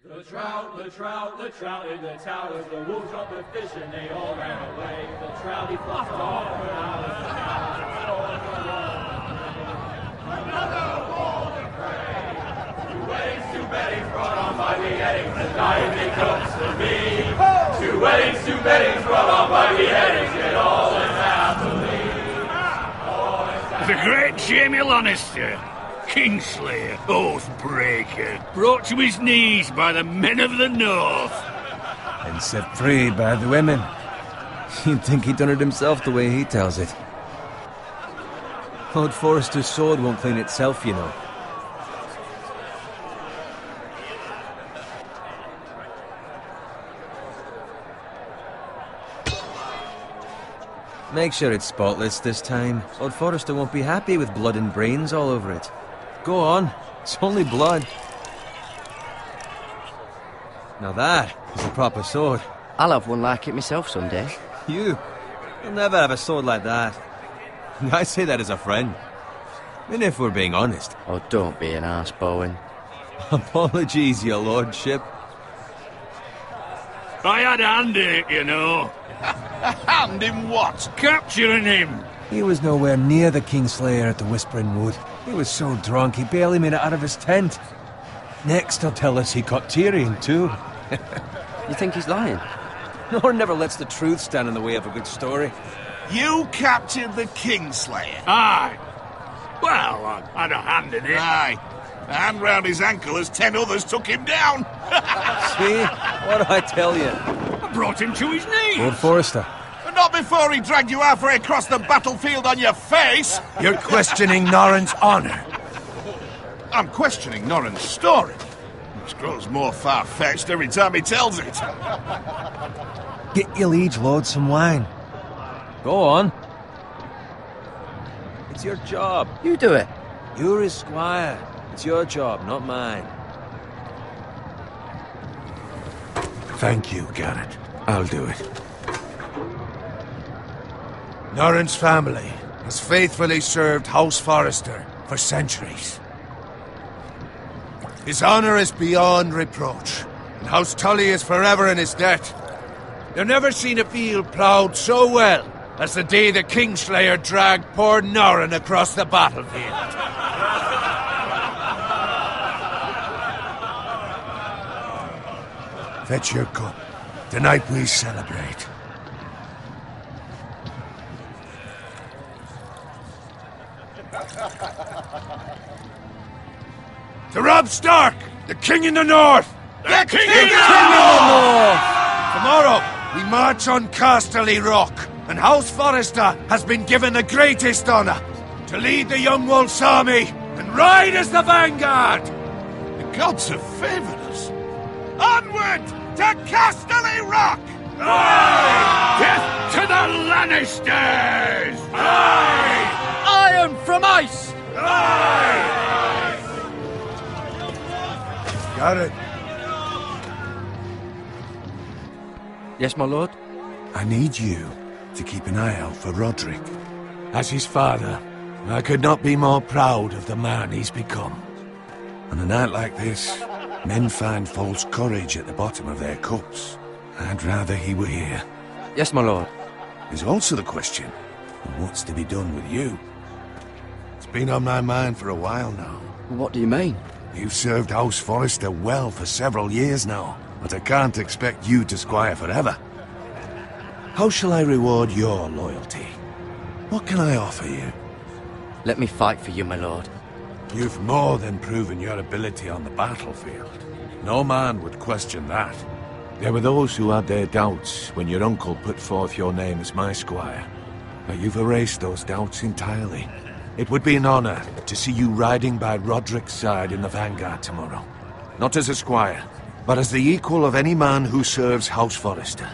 The trout in the towers, the wolves got the fish and they all ran away. The trout he flopped off when I was another Walden Gray. 2 weddings, 2 beddings brought on by beheadings, and dying it comes to me. 2 weddings, 2 beddings brought on by beheadings, yet all is happily. The great Jamie Lannister, Kingslayer, Oathbreaker, brought to his knees by the men of the North. And set free by the women. You'd think he'd done it himself the way he tells it. Lord Forrester's sword won't clean itself, you know. Make sure it's spotless this time. Lord Forrester won't be happy with blood and brains all over it. Go on, it's only blood. Now that is a proper sword. I'll have one like it myself someday. You'll never have a sword like that. I say that as a friend. And if we're being honest. Oh, don't be an arse, Bowen. Apologies, your lordship. I had a hand in it, you know. A hand in what? Capturing him. He was nowhere near the Kingslayer at the Whispering Wood. He was so drunk he barely made it out of his tent. Next he'll tell us he caught Tyrion too. You think he's lying? Nor never lets the truth stand in the way of a good story. You captured the Kingslayer? Aye. Well, I had a hand in it. Aye. A hand round his ankle as 10 others took him down. See? What do I tell you? I brought him to his knees. Lord Forrester. But not before he dragged you halfway across the battlefield on your face. You're questioning Norrin's honor. I'm questioning Norrin's story, which grows more far-fetched every time he tells it. Get your liege lord some wine. Go on. It's your job. You do it. You're his squire. It's your job, not mine. Thank you, Garrett. I'll do it. Norrin's family has faithfully served House Forrester for centuries. His honor is beyond reproach, and House Tully is forever in his debt. You've never seen a field ploughed so well as the day the Kingslayer dragged poor Norrin across the battlefield. Fetch your cup. Tonight we celebrate. To Robb Stark, the King in the North! The King in the North! Tomorrow, we march on Casterly Rock, and House Forrester has been given the greatest honor to lead the Young Wolf's army and ride as the vanguard! The gods have favored us. Onward to Casterly Rock! Aye! Death to the Lannisters! Aye! Iron from ice! Aye! Got it. Yes, my lord? I need you to keep an eye out for Roderick. As his father, I could not be more proud of the man he's become. On a night like this, men find false courage at the bottom of their cups. I'd rather he were here. Yes, my lord. There's also the question of what's to be done with you. It's been on my mind for a while now. What do you mean? You've served House Forrester well for several years now, but I can't expect you to squire forever. How shall I reward your loyalty? What can I offer you? Let me fight for you, my lord. You've more than proven your ability on the battlefield. No man would question that. There were those who had their doubts when your uncle put forth your name as my squire. But you've erased those doubts entirely. It would be an honor to see you riding by Roderick's side in the vanguard tomorrow. Not as a squire, but as the equal of any man who serves House Forrester.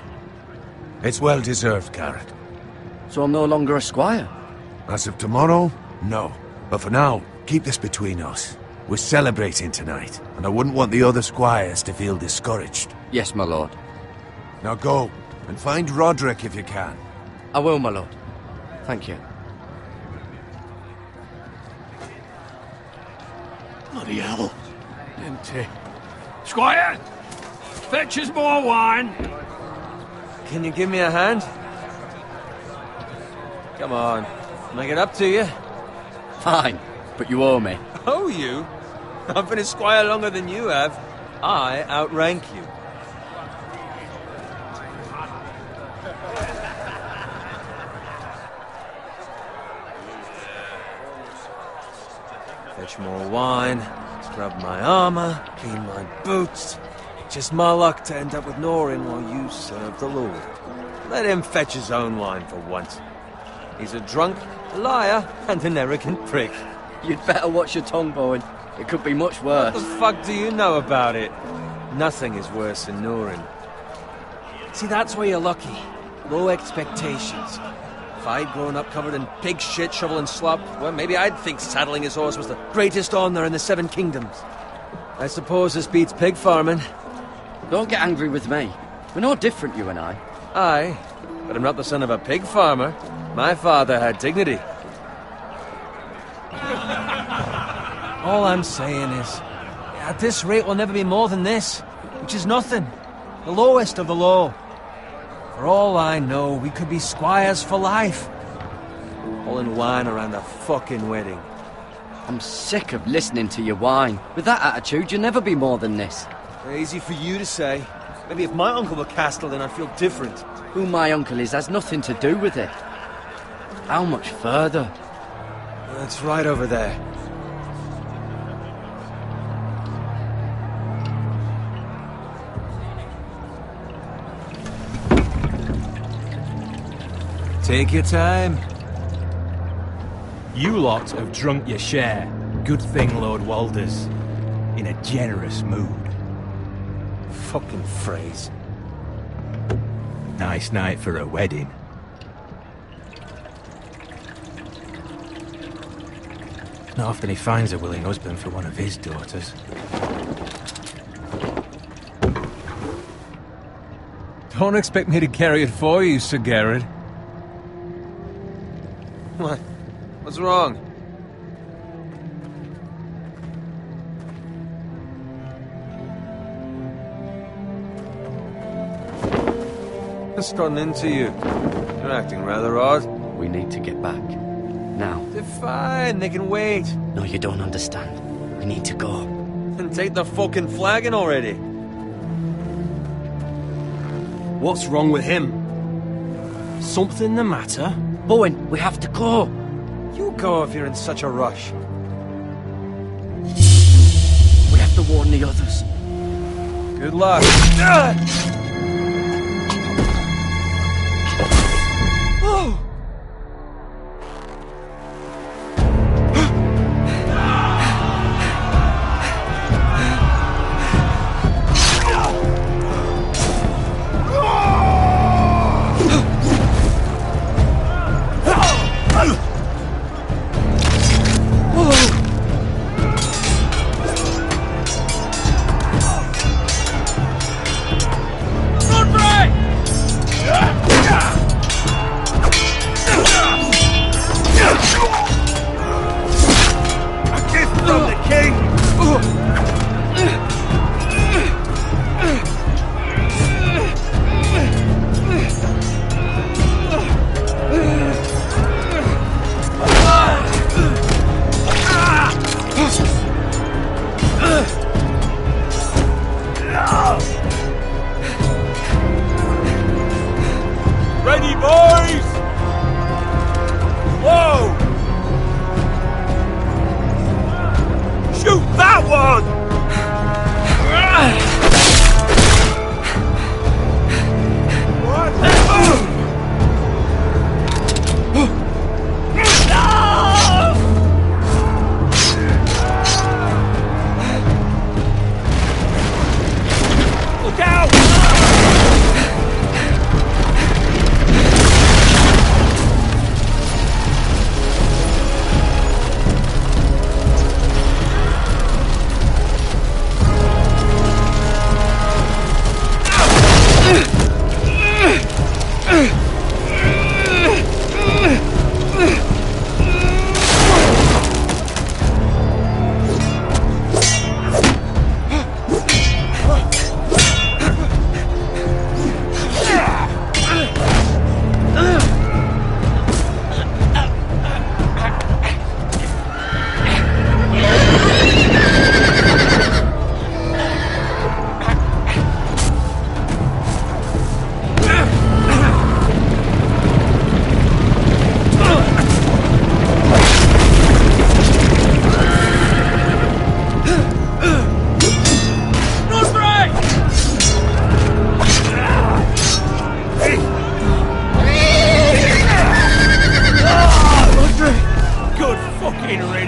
It's well deserved, Garrett. So I'm no longer a squire? As of tomorrow, no. But for now, keep this between us. We're celebrating tonight, and I wouldn't want the other squires to feel discouraged. Yes, my lord. Now go, and find Roderick if you can. I will, my lord. Thank you. Bloody hell. Squire, Fetch us more wine. Can you give me a hand? Come on. Make it up to you. Fine, but you owe me. Oh, you? I've been a squire longer than you have. I outrank you. Fetch more wine, scrub my armor, clean my boots. Just my luck to end up with Norin while you serve the Lord. Let him fetch his own wine for once. He's a drunk, a liar, and an arrogant prick. You'd better watch your tongue, Bowen. It could be much What worse. the fuck do you know about it? Nothing is worse than Norin. See, that's why you're lucky. Low expectations. If I'd grown up covered in pig shit, shovel and slop, well, maybe I'd think saddling his horse was the greatest honor in the Seven Kingdoms. I suppose this beats pig farming. Don't get angry with me. We're no different, you and I. Aye, but I'm not the son of a pig farmer. My father had dignity. All I'm saying is, at this rate we'll never be more than this, which is nothing. The lowest of the low. For all I know, we could be squires for life. All in wine around a fucking wedding. I'm sick of listening to your whine. With that attitude, you'll never be more than this. Easy for you to say. Maybe if my uncle were Castellan, I'd feel different. Who my uncle is has nothing to do with it. How much further? It's right over there. Take your time. You lot have drunk your share. Good thing Lord Walder's in a generous mood. Fucking phrase. Nice night for a wedding. Not often he finds a willing husband for one of his daughters. Don't expect me to carry it for you, Sir Garrett. What? What's wrong? What's gotten into you? You're acting rather odd. We need to get back. Now. They're fine, they can wait. No, you don't understand. We need to go. Then take the fucking flagon already. What's wrong with him? Something the matter? Bowen, we have to go. You go if you're in such a rush. We have to warn the others. Good luck. Oh!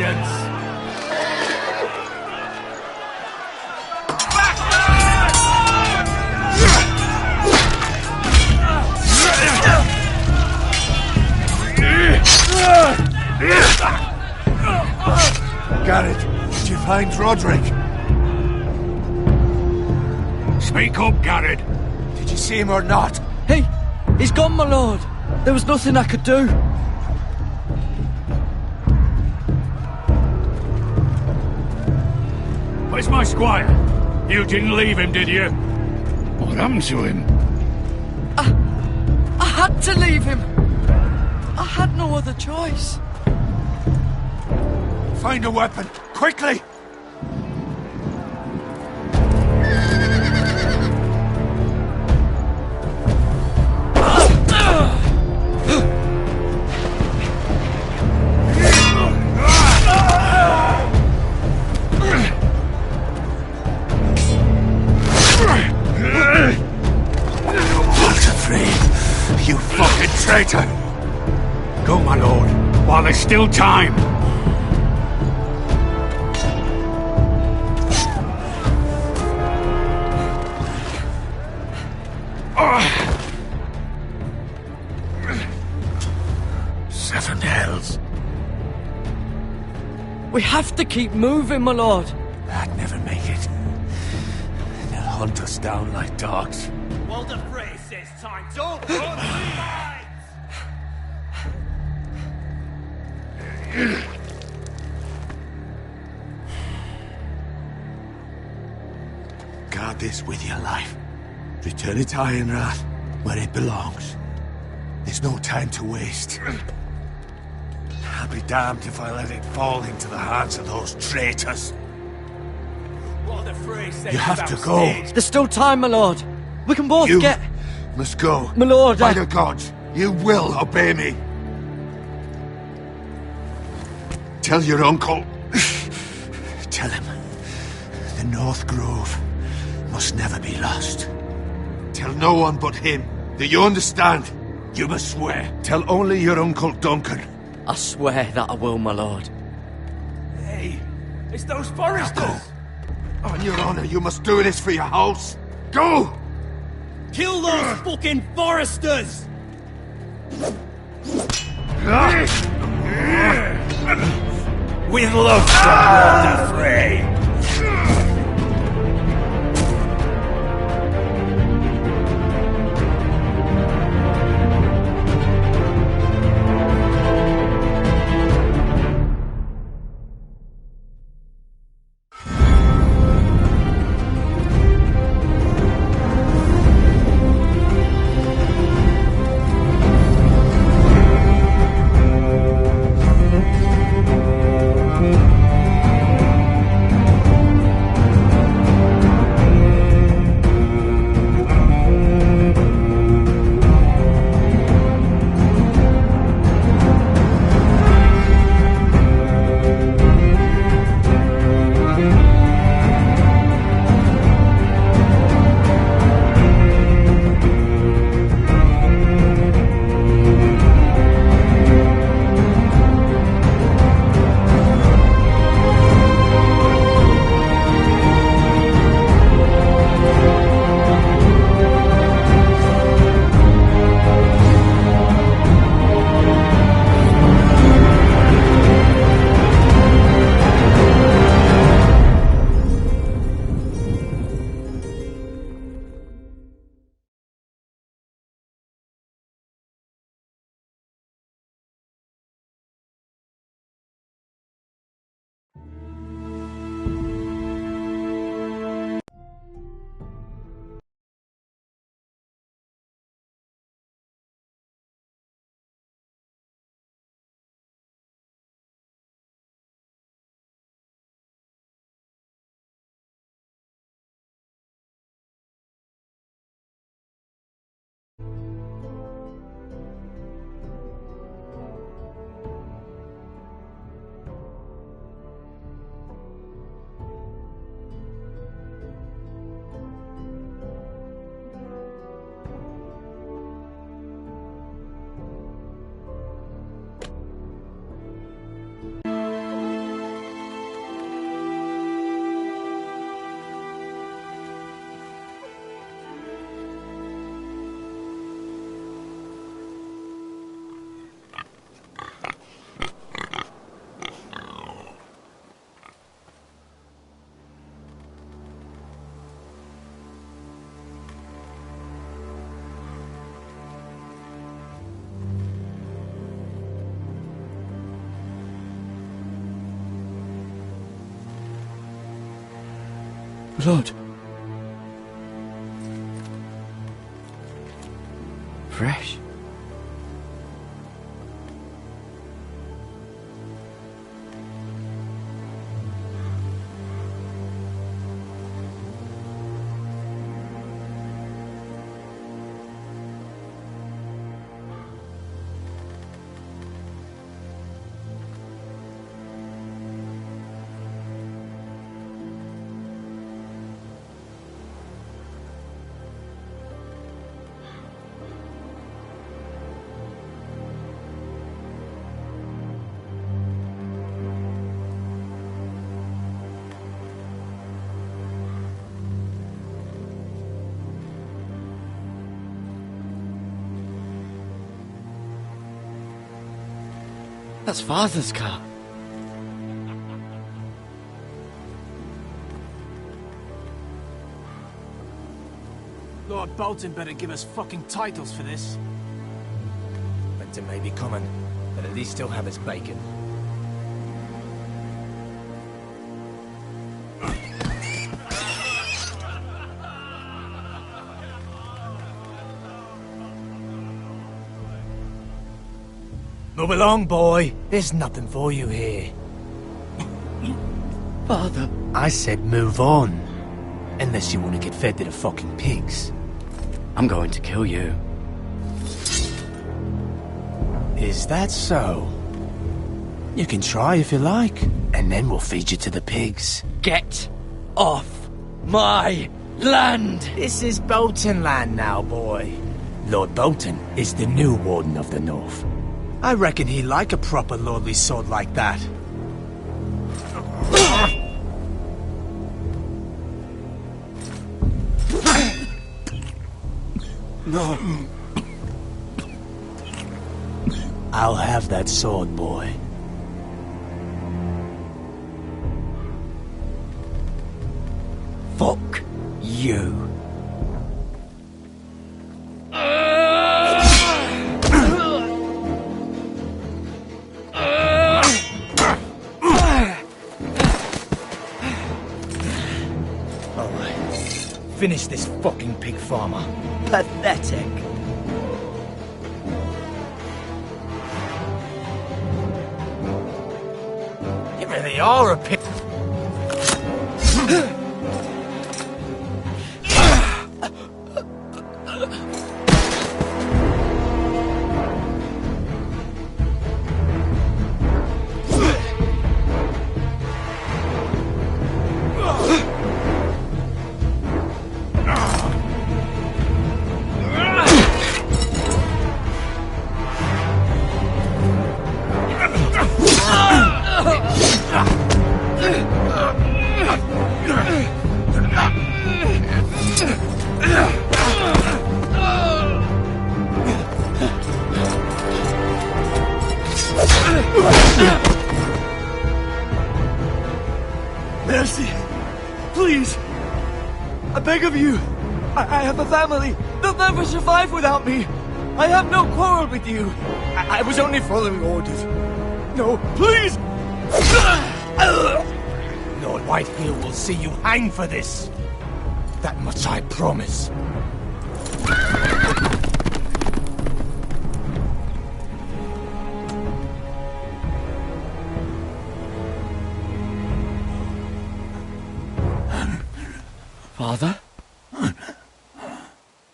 guidance. Garrett, did you find Roderick? Speak up, Garrett. Did you see him or not? Hey, he's gone, my lord. There was nothing I could do. Where's my squire? You didn't leave him, did you? What happened to him? I had to leave him. I had no other choice. Find a weapon, quickly! You fucking traitor! Go, my lord, while there's still time. Seven hells. We have to keep moving, my lord. I'd never make it. They'll hunt us down like dogs. Walder Frey says time. Don't run, Levites! Guard this with your life. Return it to Ironrath, where it belongs. There's no time to waste. I'll be damned if I let it fall into the hands of those traitors. Walder Frey says You have about to go. stage. There's still time, my lord. We can both You get... must go. My lord, By the gods, you will obey me. Tell your uncle. Tell him. The North Grove must never be lost. Tell no one but him. Do you understand? You must swear. Tell only your Uncle Duncan. I swear that I will, my lord. Hey, it's those Now foresters. go. On your honor, you must do this for your house. Go! Kill those fucking foresters! With love from Walder Frey. Blood. Fresh. That's Father's car. Lord Bolton better give us fucking titles for this. Winter may be coming, but at least still have his bacon. Move along, boy. There's nothing for you here. Father. I said move on. Unless you want to get fed to the fucking pigs. I'm going to kill you. Is that so? You can try if you like, and then we'll feed you to the pigs. Get off my land! This is Bolton land now, boy. Lord Bolton is the new Warden of the North. I reckon he'd like a proper lordly sword like that. No. I'll have that sword, boy. Fuck you. Finish this fucking pig farmer. Pathetic. You really are a pig. Mercy! Please! I beg of you! I have a family! They'll never survive without me! I have no quarrel with you! I was only following orders. No, please! Lord Whitefield will see you hang for this. That much I promise. Father?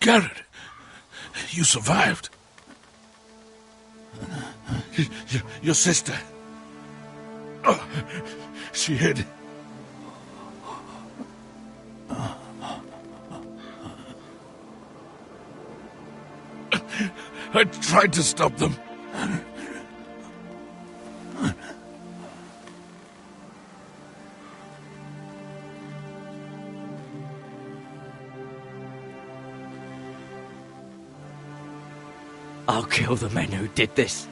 Garrett, you survived. Your sister. Oh, she hid. I tried to stop them. I'll kill the men who did this.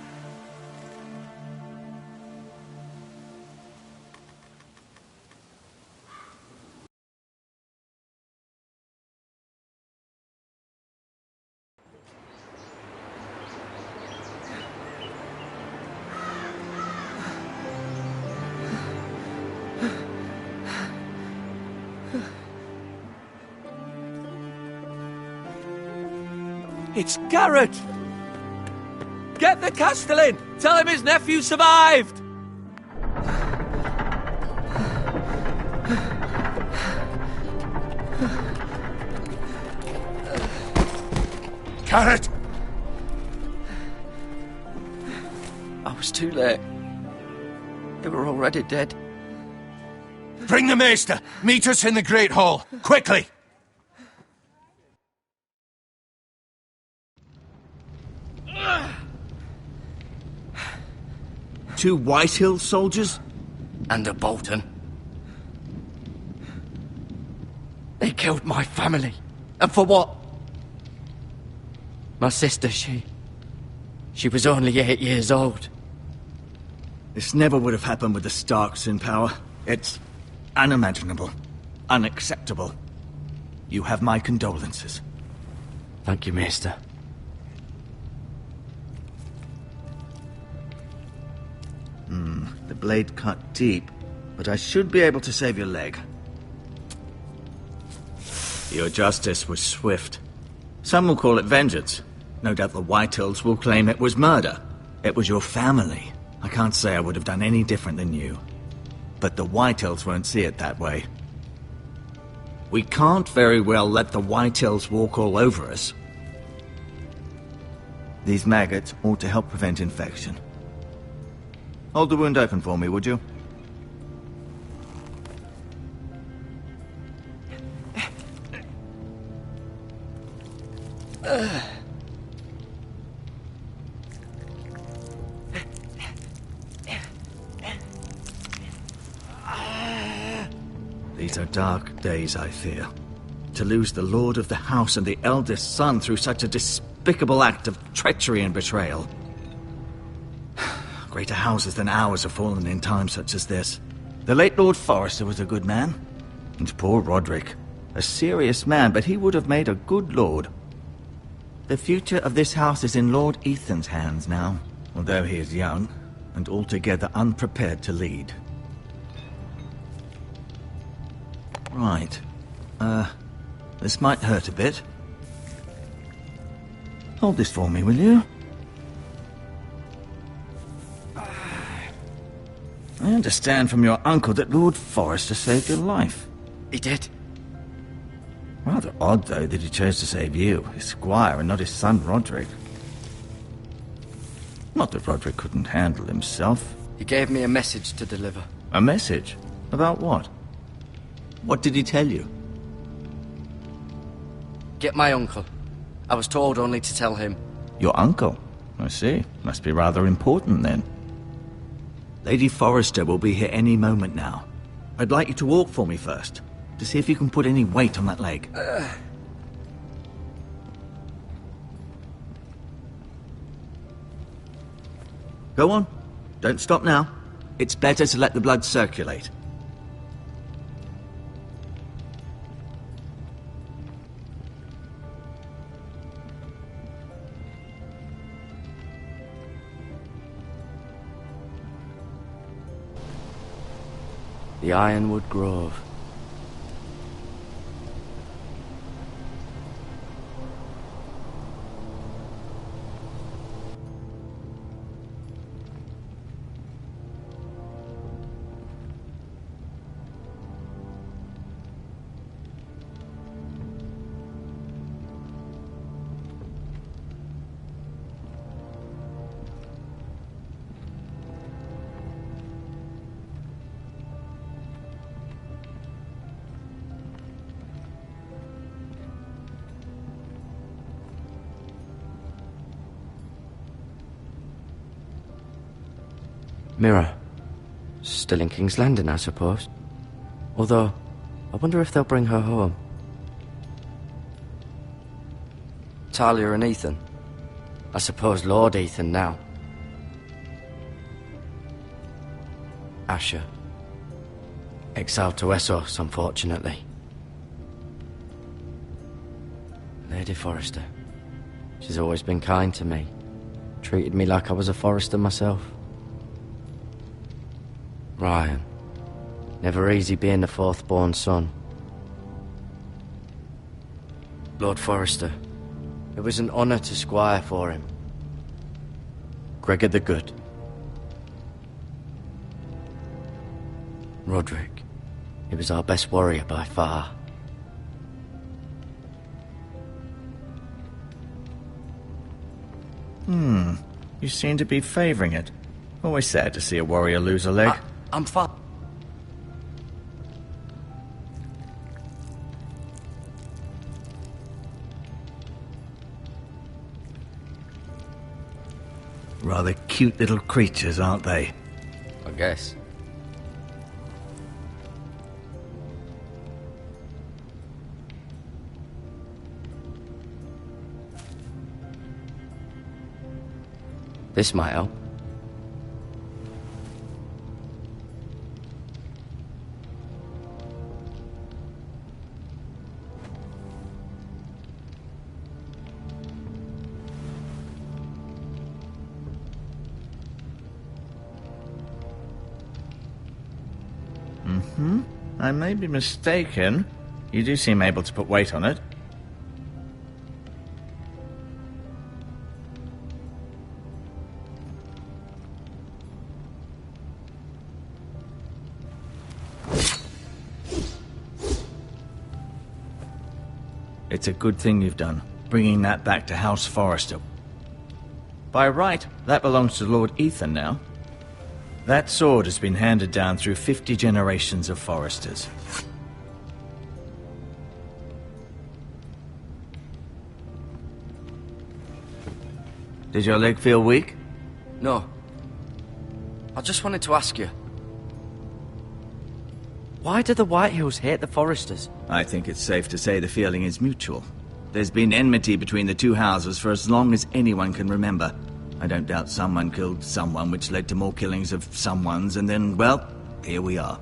It's Garrett! Get the Castellan! Tell him his nephew survived! Garrett! I was too late. They were already dead. Bring the Maester! Meet us in the Great Hall! Quickly! Two Whitehill soldiers? And a Bolton. They killed my family. And for what? My sister, she was only 8 years old. This never would have happened with the Starks in power. It's unimaginable. Unacceptable. You have my condolences. Thank you, Maester. The blade cut deep, but I should be able to save your leg. Your justice was swift. Some will call it vengeance. No doubt the Whitehills will claim it was murder. It was your family. I can't say I would have done any different than you. But the Whitehills won't see it that way. We can't very well let the Whitehills walk all over us. These maggots ought to help prevent infection. Hold the wound open for me, would you? These are dark days, I fear. To lose the lord of the house and the eldest son through such a despicable act of treachery and betrayal. Greater houses than ours have fallen in times such as this. The late Lord Forrester was a good man. And poor Roderick. A serious man, but he would have made a good lord. The future of this house is in Lord Ethan's hands now, although he is young and altogether unprepared to lead. Right. This might hurt a bit. Hold this for me, will you? I understand from your uncle that Lord Forrester saved your life. He did. Rather odd, though, that he chose to save you, his squire, and not his son Roderick. Not that Roderick couldn't handle himself. He gave me a message to deliver. A message? About what? What did he tell you? Get my uncle. I was told only to tell him. Your uncle? I see. Must be rather important, then. Lady Forrester will be here any moment now. I'd like you to walk for me first, to see if you can put any weight on that leg. Go on. Don't stop now. It's better to let the blood circulate. The Ironwood Grove. Mira. Still in King's Landing, I suppose. Although, I wonder if they'll bring her home. Talia and Ethan. I suppose Lord Ethan now. Asher. Exiled to Essos, unfortunately. Lady Forrester. She's always been kind to me. Treated me like I was a Forrester myself. Ryan. Never easy being the fourth-born son. Lord Forrester. It was an honor to squire for him. Gregor the Good. Roderick. He was our best warrior by far. You seem to be favoring it. Always sad to see a warrior lose a leg. I'm fine. Rather cute little creatures, aren't they? I guess. This might help. I may be mistaken. You do seem able to put weight on it. It's a good thing you've done, bringing that back to House Forrester. By right, that belongs to Lord Ethan now. That sword has been handed down through 50 generations of Forresters. Did your leg feel weak? No. I just wanted to ask you. Why do the Whitehills hate the Forresters? I think it's safe to say the feeling is mutual. There's been enmity between the two houses for as long as anyone can remember. I don't doubt someone killed someone, which led to more killings of someones, and then, well, here we are.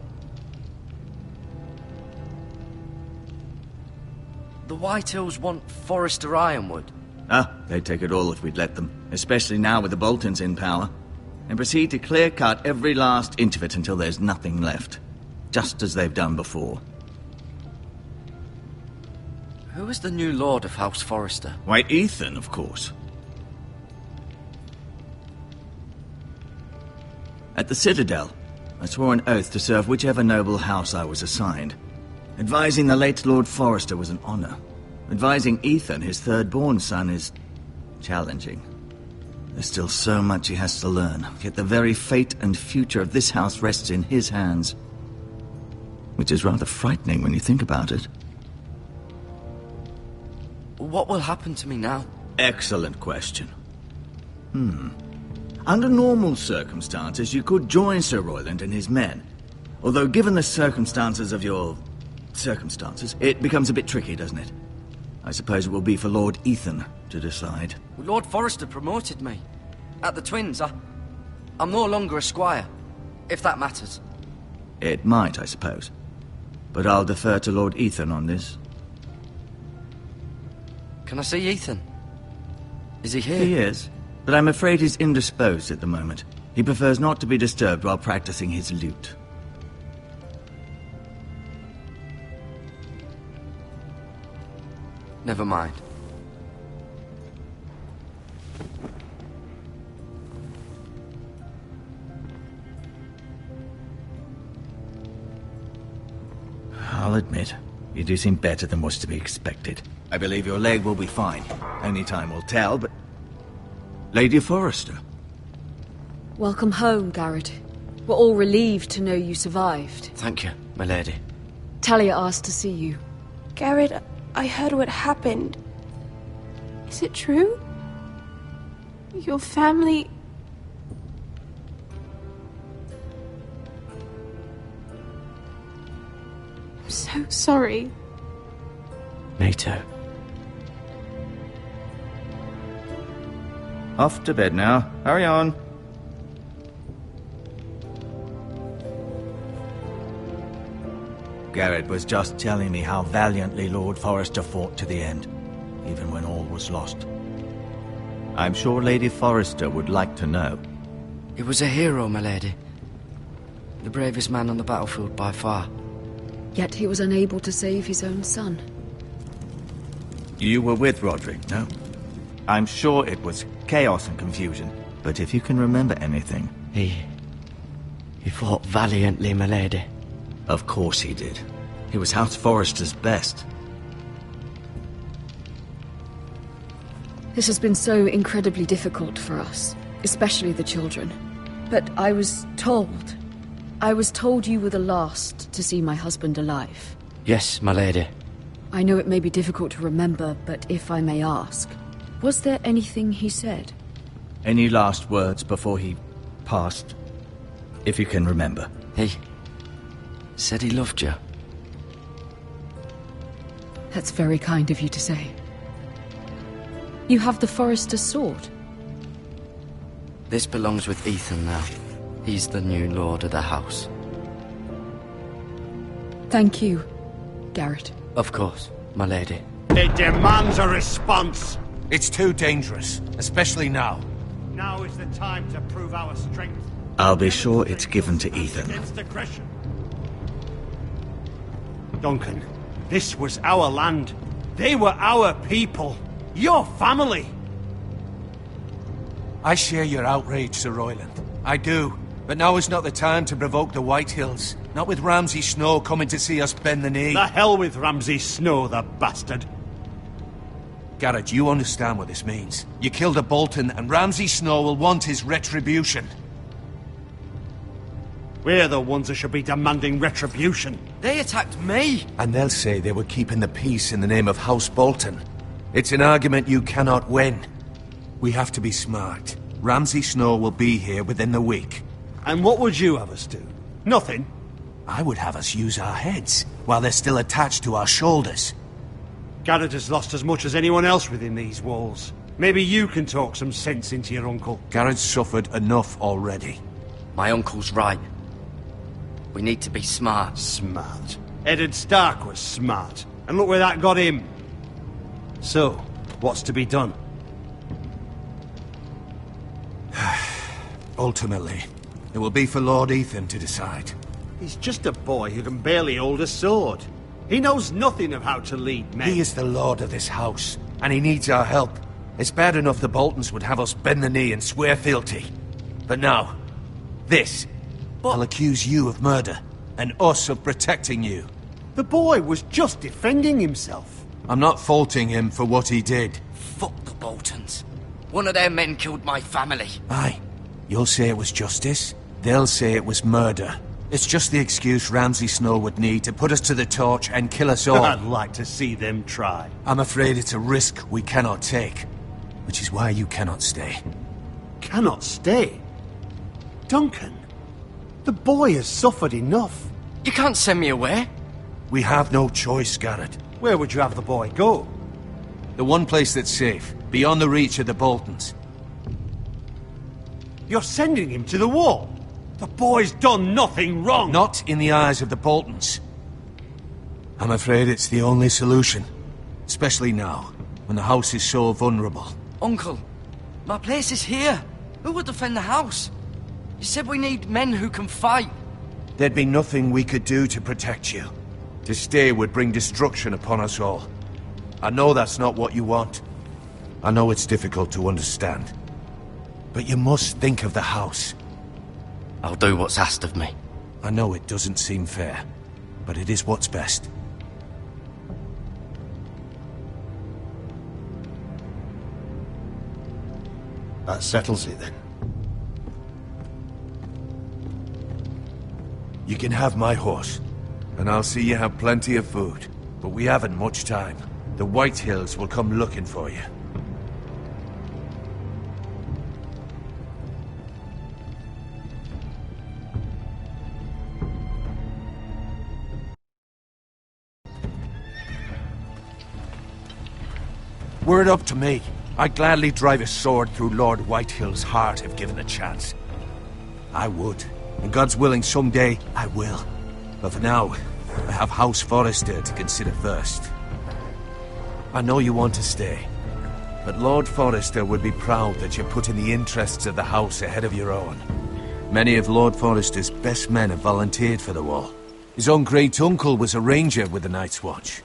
The Whitehills want Forrester Ironwood. They'd take it all if we'd let them, especially now with the Boltons in power, and proceed to clear-cut every last inch of it until there's nothing left, just as they've done before. Who is the new Lord of House Forrester? Why, Ethan, of course. At the Citadel, I swore an oath to serve whichever noble house I was assigned. Advising the late Lord Forrester was an honor. Advising Ethan, his third-born son, is challenging. There's still so much he has to learn, yet the very fate and future of this house rests in his hands. Which is rather frightening when you think about it. What will happen to me now? Excellent question. Under normal circumstances, you could join Sir Royland and his men. Although, given the circumstances of your circumstances, it becomes a bit tricky, doesn't it? I suppose it will be for Lord Ethan to decide. Lord Forrester promoted me. At the Twins, I'm no longer a squire, if that matters. It might, I suppose. But I'll defer to Lord Ethan on this. Can I see Ethan? Is he here? He is, but I'm afraid he's indisposed at the moment. He prefers not to be disturbed while practicing his lute. Never mind. I'll admit, you do seem better than was to be expected. I believe your leg will be fine. Only time will tell, but... Lady Forrester. Welcome home, Garrett. We're all relieved to know you survived. Thank you, my lady. Talia asked to see you. Garrett, I heard what happened. Is it true? Your family... I'm so sorry. Me too. Off to bed now. Hurry on. Garrett was just telling me how valiantly Lord Forrester fought to the end, even when all was lost. I'm sure Lady Forrester would like to know. He was a hero, my lady. The bravest man on the battlefield by far. Yet he was unable to save his own son. You were with Roderick, no? I'm sure it was chaos and confusion, but if you can remember anything... He fought valiantly, my lady. Of course he did. He was House Forrester's best. This has been so incredibly difficult for us, especially the children. But I was told you were the last to see my husband alive. Yes, my lady. I know it may be difficult to remember, but if I may ask, was there anything he said? Any last words before he passed? If you can remember. He said he loved you. That's very kind of you to say. You have the Forrester's sword. This belongs with Ethan now. He's the new lord of the house. Thank you, Garrett. Of course, my lady. It demands a response. It's too dangerous, especially now. Now is the time to prove our strength. I'll be sure it's given to Ethan. Duncan, this was our land. They were our people. Your family. I share your outrage, Sir Royland. I do. But now is not the time to provoke the Whitehills. Not with Ramsay Snow coming to see us bend the knee. The hell with Ramsay Snow, the bastard. Garrett, you understand what this means. You killed a Bolton, and Ramsay Snow will want his retribution. We're the ones that should be demanding retribution. They attacked me! And they'll say they were keeping the peace in the name of House Bolton. It's an argument you cannot win. We have to be smart. Ramsay Snow will be here within the week. And what would you have us do? Nothing? I would have us use our heads, while they're still attached to our shoulders. Garrett has lost as much as anyone else within these walls. Maybe you can talk some sense into your uncle. Garrett's suffered enough already. My uncle's right. We need to be smart. Smart? Eddard Stark was smart. And look where that got him. So, what's to be done? Ultimately, it will be for Lord Ethan to decide. He's just a boy who can barely hold a sword. He knows nothing of how to lead men. He is the lord of this house, and he needs our help. It's bad enough the Boltons would have us bend the knee and swear fealty. But now, this. I'll accuse you of murder, and us of protecting you. The boy was just defending himself. I'm not faulting him for what he did. Fuck the Boltons. One of their men killed my family. Aye. You'll say it was justice. They'll say it was murder. It's just the excuse Ramsay Snow would need to put us to the torch and kill us all. I'd like to see them try. I'm afraid it's a risk we cannot take. Which is why you cannot stay. Cannot stay? Duncan, the boy has suffered enough. You can't send me away. We have no choice, Garrett. Where would you have the boy go? The one place that's safe, beyond the reach of the Boltons. You're sending him to the wall? The boy's done nothing wrong! Not in the eyes of the Boltons. I'm afraid it's the only solution. Especially now, when the house is so vulnerable. Uncle, my place is here. Who will defend the house? You said we need men who can fight. There'd be nothing we could do to protect you. To stay would bring destruction upon us all. I know that's not what you want. I know it's difficult to understand. But you must think of the house. I'll do what's asked of me. I know it doesn't seem fair, but it is what's best. That settles it, then. You can have my horse, and I'll see you have plenty of food. But we haven't much time. The Whitehills will come looking for you. Were it up to me, I'd gladly drive a sword through Lord Whitehill's heart if given a chance. I would. And God's willing, someday I will. But for now, I have House Forrester to consider first. I know you want to stay, but Lord Forrester would be proud that you're putting the interests of the house ahead of your own. Many of Lord Forrester's best men have volunteered for the wall. His own great-uncle was a ranger with the Night's Watch.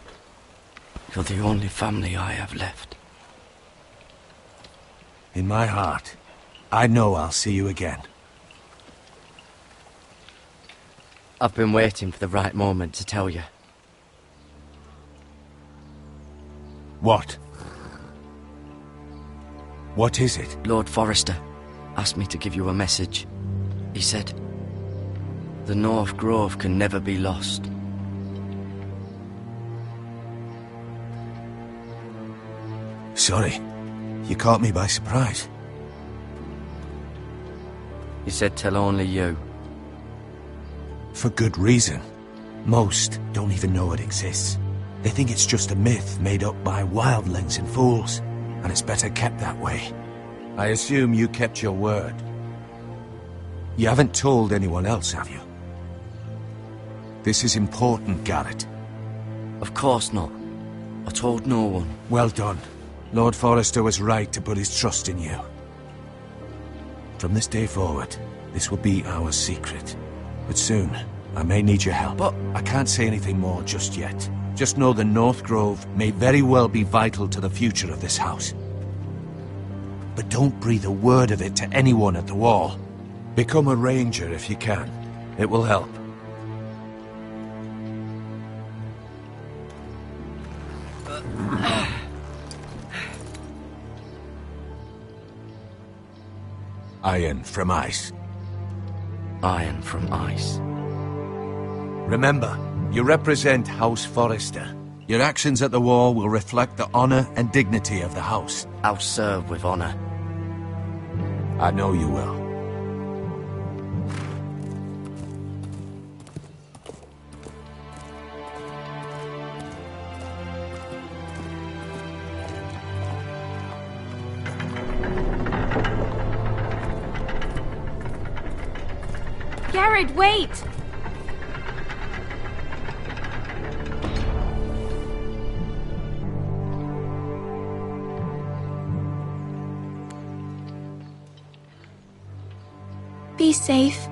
You're the only family I have left. In my heart, I know I'll see you again. I've been waiting for the right moment to tell you. What? What is it? Lord Forrester asked me to give you a message. He said, the North Grove can never be lost. Sorry, you caught me by surprise. He said tell only you. For good reason. Most don't even know it exists. They think it's just a myth made up by wildlings and fools, and it's better kept that way. I assume you kept your word. You haven't told anyone else, have you? This is important, Garrett. Of course not. I told no one. Well done. Lord Forrester was right to put his trust in you. From this day forward, this will be our secret. But soon, I may need your help. But I can't say anything more just yet. Just know the North Grove may very well be vital to the future of this house. But don't breathe a word of it to anyone at the Wall. Become a ranger if you can. It will help. Iron from ice. Iron from ice. Remember, you represent House Forrester. Your actions at the Wall will reflect the honor and dignity of the house. I'll serve with honor. I know you will. Garrett, wait! Be safe.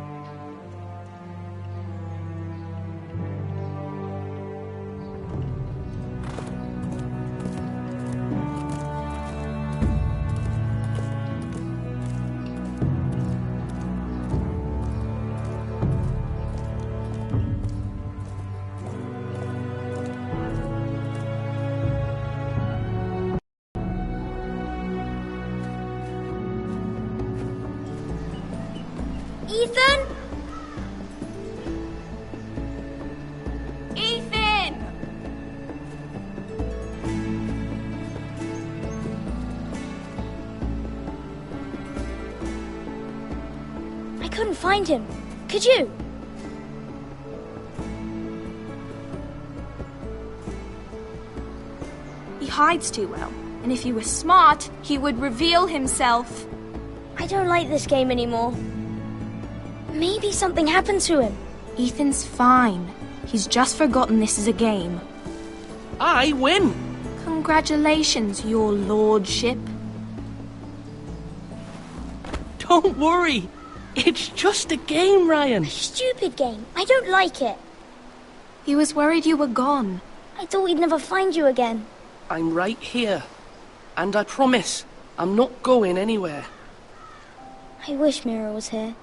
Ethan? Ethan! I couldn't find him. Could you? He hides too well, and if he was smart, he would reveal himself. I don't like this game anymore. Maybe something happened to him. Ethan's fine. He's just forgotten this is a game. I win! Congratulations, your lordship. Don't worry. It's just a game, Ryan. Stupid game. I don't like it. He was worried you were gone. I thought we'd never find you again. I'm right here. And I promise, I'm not going anywhere. I wish Mira was here.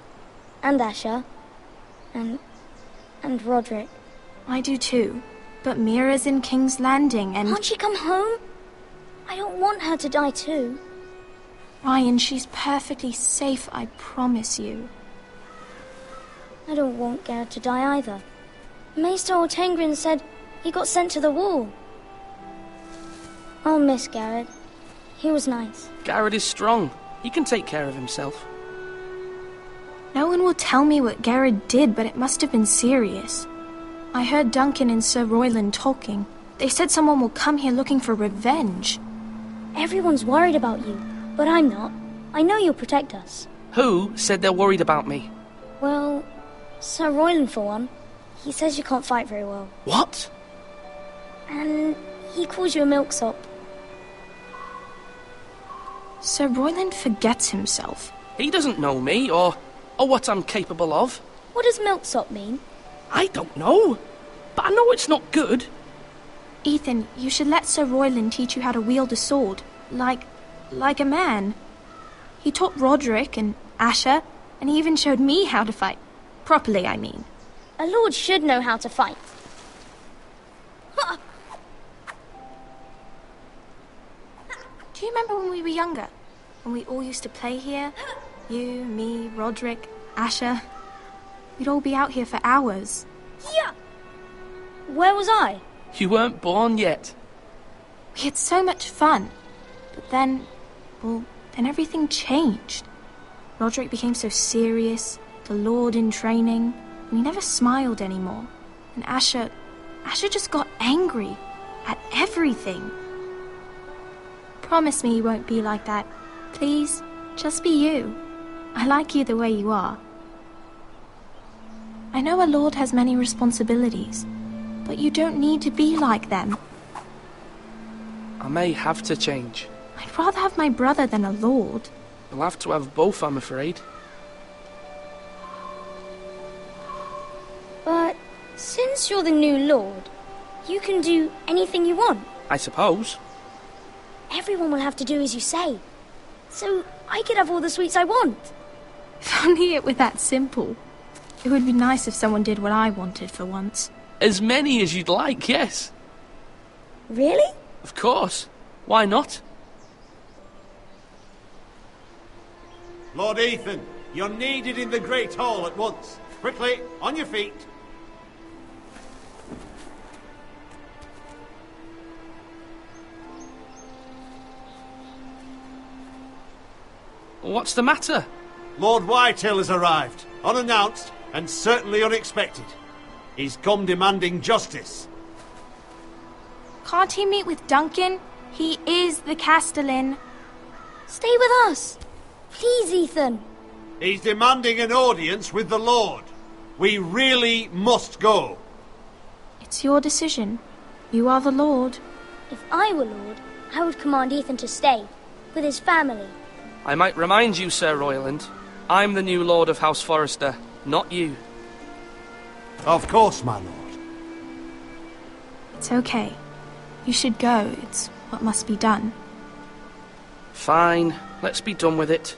And Asher. And Roderick. I do too. But Mira's in King's Landing and... Can't she come home? I don't want her to die too. Ryan, she's perfectly safe, I promise you. I don't want Garrett to die either. Maester Ortengrin said he got sent to the Wall. I'll miss Garrett. He was nice. Garrett is strong. He can take care of himself. No one will tell me what Garrett did, but it must have been serious. I heard Duncan and Sir Royland talking. They said someone will come here looking for revenge. Everyone's worried about you, but I'm not. I know you'll protect us. Who said they're worried about me? Well, Sir Royland for one. He says you can't fight very well. What? And he calls you a milksop. Sir Royland forgets himself. He doesn't know me, or what I'm capable of. What does milksop mean? I don't know, but I know it's not good. Ethan, you should let Sir Royland teach you how to wield a sword. Like a man. He taught Roderick and Asher, and he even showed me how to fight. Properly, I mean. A lord should know how to fight. Do you remember when we were younger? When we all used to play here? You, me, Roderick, Asher. We'd all be out here for hours. Yeah! Where was I? You weren't born yet. We had so much fun. But then, then everything changed. Roderick became so serious, the Lord in training, and he never smiled anymore. And Asher just got angry at everything. Promise me you won't be like that. Please, just be you. I like you the way you are. I know a lord has many responsibilities, but you don't need to be like them. I may have to change. I'd rather have my brother than a lord. You'll have to have both, I'm afraid. But since you're the new lord, you can do anything you want. I suppose. Everyone will have to do as you say. So I could have all the sweets I want. If only it were that simple. It would be nice if someone did what I wanted for once. As many as you'd like, yes. Really? Of course. Why not? Lord Ethan, you're needed in the Great Hall at once. Quickly, on your feet. What's the matter? Lord Whitehill has arrived, unannounced and certainly unexpected. He's come demanding justice. Can't he meet with Duncan? He is the Castellan. Stay with us. Please, Ethan. He's demanding an audience with the Lord. We really must go. It's your decision. You are the Lord. If I were Lord, I would command Ethan to stay, with his family. I might remind you, Sir Royland, I'm the new Lord of House Forrester, not you. Of course, my lord. It's okay. You should go. It's what must be done. Fine. Let's be done with it.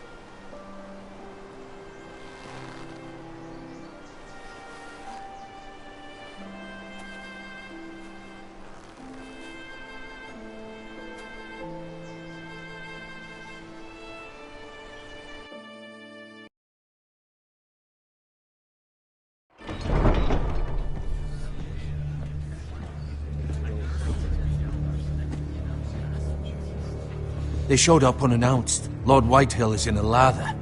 They showed up unannounced. Lord Whitehill is in a lather.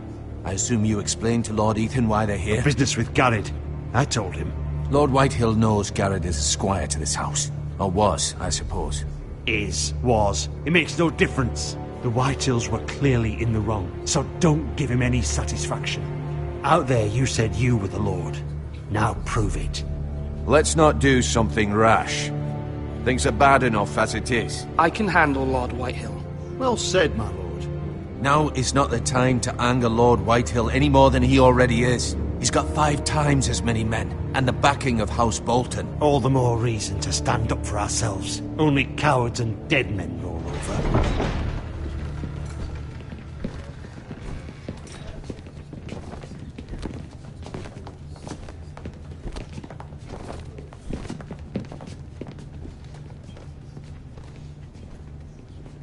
I assume you explained to Lord Ethan why they're here? Business with Garrett. I told him. Lord Whitehill knows Garrett is a squire to this house. Or was, I suppose. Was. It makes no difference. The Whitehills were clearly in the wrong, so don't give him any satisfaction. Out there you said you were the Lord. Now prove it. Let's not do something rash. Things are bad enough as it is. I can handle Lord Whitehill. Well said, my lord. Now is not the time to anger Lord Whitehill any more than he already is. He's got 5 times as many men, and the backing of House Bolton. All the more reason to stand up for ourselves. Only cowards and dead men roll over.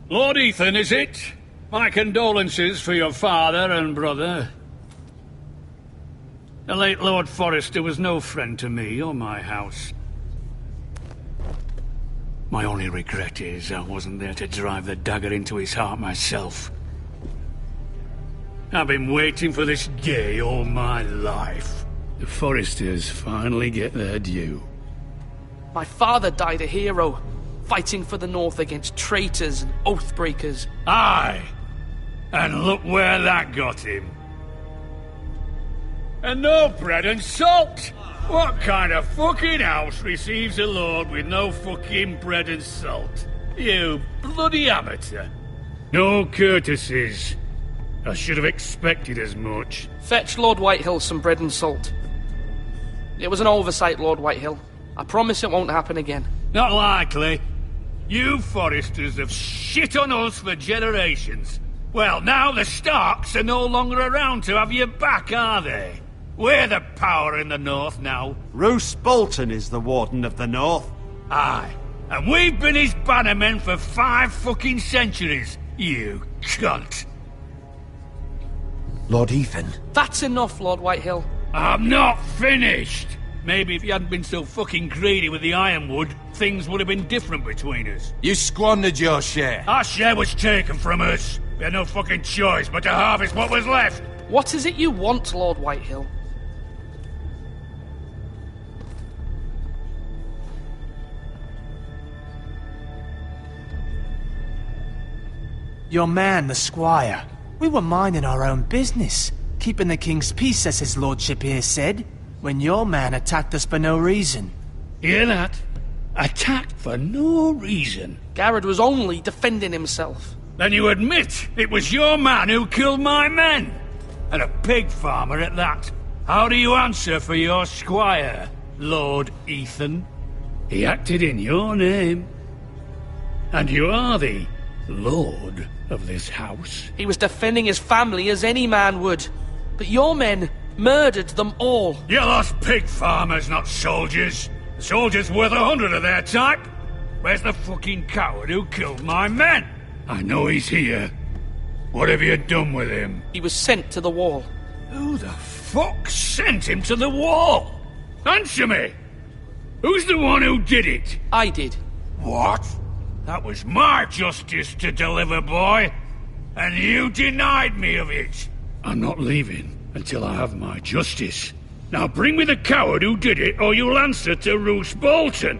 Lord Ethan, is it? My condolences for your father and brother. The late Lord Forrester was no friend to me or my house. My only regret is I wasn't there to drive the dagger into his heart myself. I've been waiting for this day all my life. The Forresters finally get their due. My father died a hero, fighting for the North against traitors and oath-breakers. Aye! And look where that got him. And no bread and salt! What kind of fucking house receives a lord with no fucking bread and salt? You bloody amateur. No courtesies. I should have expected as much. Fetch Lord Whitehill some bread and salt. It was an oversight, Lord Whitehill. I promise it won't happen again. Not likely. You Forresters have shit on us for generations. Well, now the Starks are no longer around to have your back, are they? We're the power in the north now. Roose Bolton is the Warden of the North. Aye. And we've been his bannermen for 5 fucking centuries, you cunt. Lord Ethan. That's enough, Lord Whitehill. I'm not finished. Maybe if you hadn't been so fucking greedy with the ironwood, things would have been different between us. You squandered your share. Our share was taken from us. We had no fucking choice but to harvest what was left. What is it you want, Lord Whitehill? Your man, the squire. We were minding our own business, keeping the king's peace, as his lordship here said, when your man attacked us for no reason. Hear that? Attacked for no reason. Garrett was only defending himself. Then you admit it was your man who killed my men? And a pig farmer at that. How do you answer for your squire, Lord Ethan? He acted in your name. And you are the lord of this house. He was defending his family as any man would. But your men murdered them all. You lost pig farmers, not soldiers. The soldiers worth 100 of their type. Where's the fucking coward who killed my men? I know he's here. What have you done with him? He was sent to the wall. Who the fuck sent him to the wall? Answer me! Who's the one who did it? I did. What? That was my justice to deliver, boy. And you denied me of it. I'm not leaving until I have my justice. Now bring me the coward who did it, or you'll answer to Roose Bolton.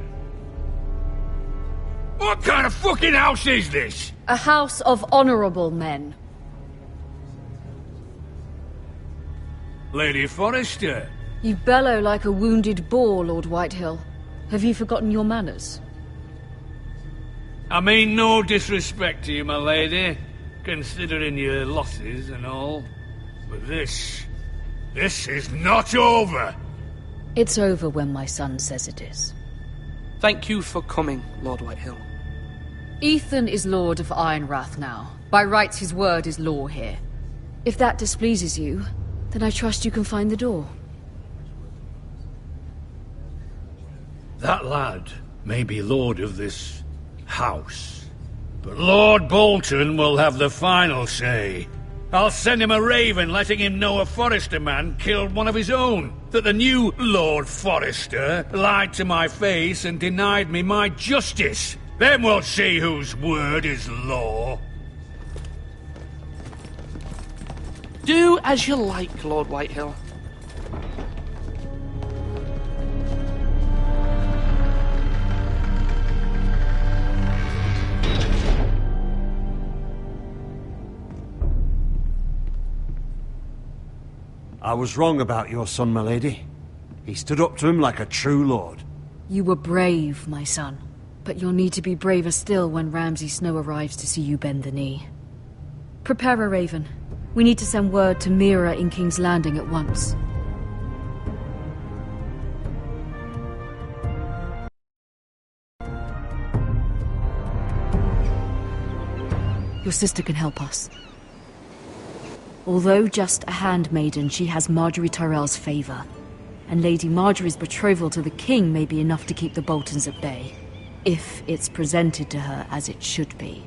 What kind of fucking house is this? A house of honorable men. Lady Forrester. You bellow like a wounded boar, Lord Whitehill. Have you forgotten your manners? I mean no disrespect to you, my lady, considering your losses and all. But this is not over. It's over when my son says it is. Thank you for coming, Lord Whitehill. Ethan is Lord of Ironrath now. By rights, his word is law here. If that displeases you, then I trust you can find the door. That lad may be lord of this house, but Lord Bolton will have the final say. I'll send him a raven letting him know a Forrester man killed one of his own, that the new Lord Forrester lied to my face and denied me my justice. Then we'll see whose word is law. Do as you like, Lord Whitehill. I was wrong about your son, my lady. He stood up to him like a true lord. You were brave, my son. But you'll need to be braver still when Ramsay Snow arrives to see you bend the knee. Prepare a raven. We need to send word to Mira in King's Landing at once. Your sister can help us. Although just a handmaiden, she has Marjorie Tyrell's favor. And Lady Marjorie's betrothal to the king may be enough to keep the Boltons at bay. If it's presented to her as it should be.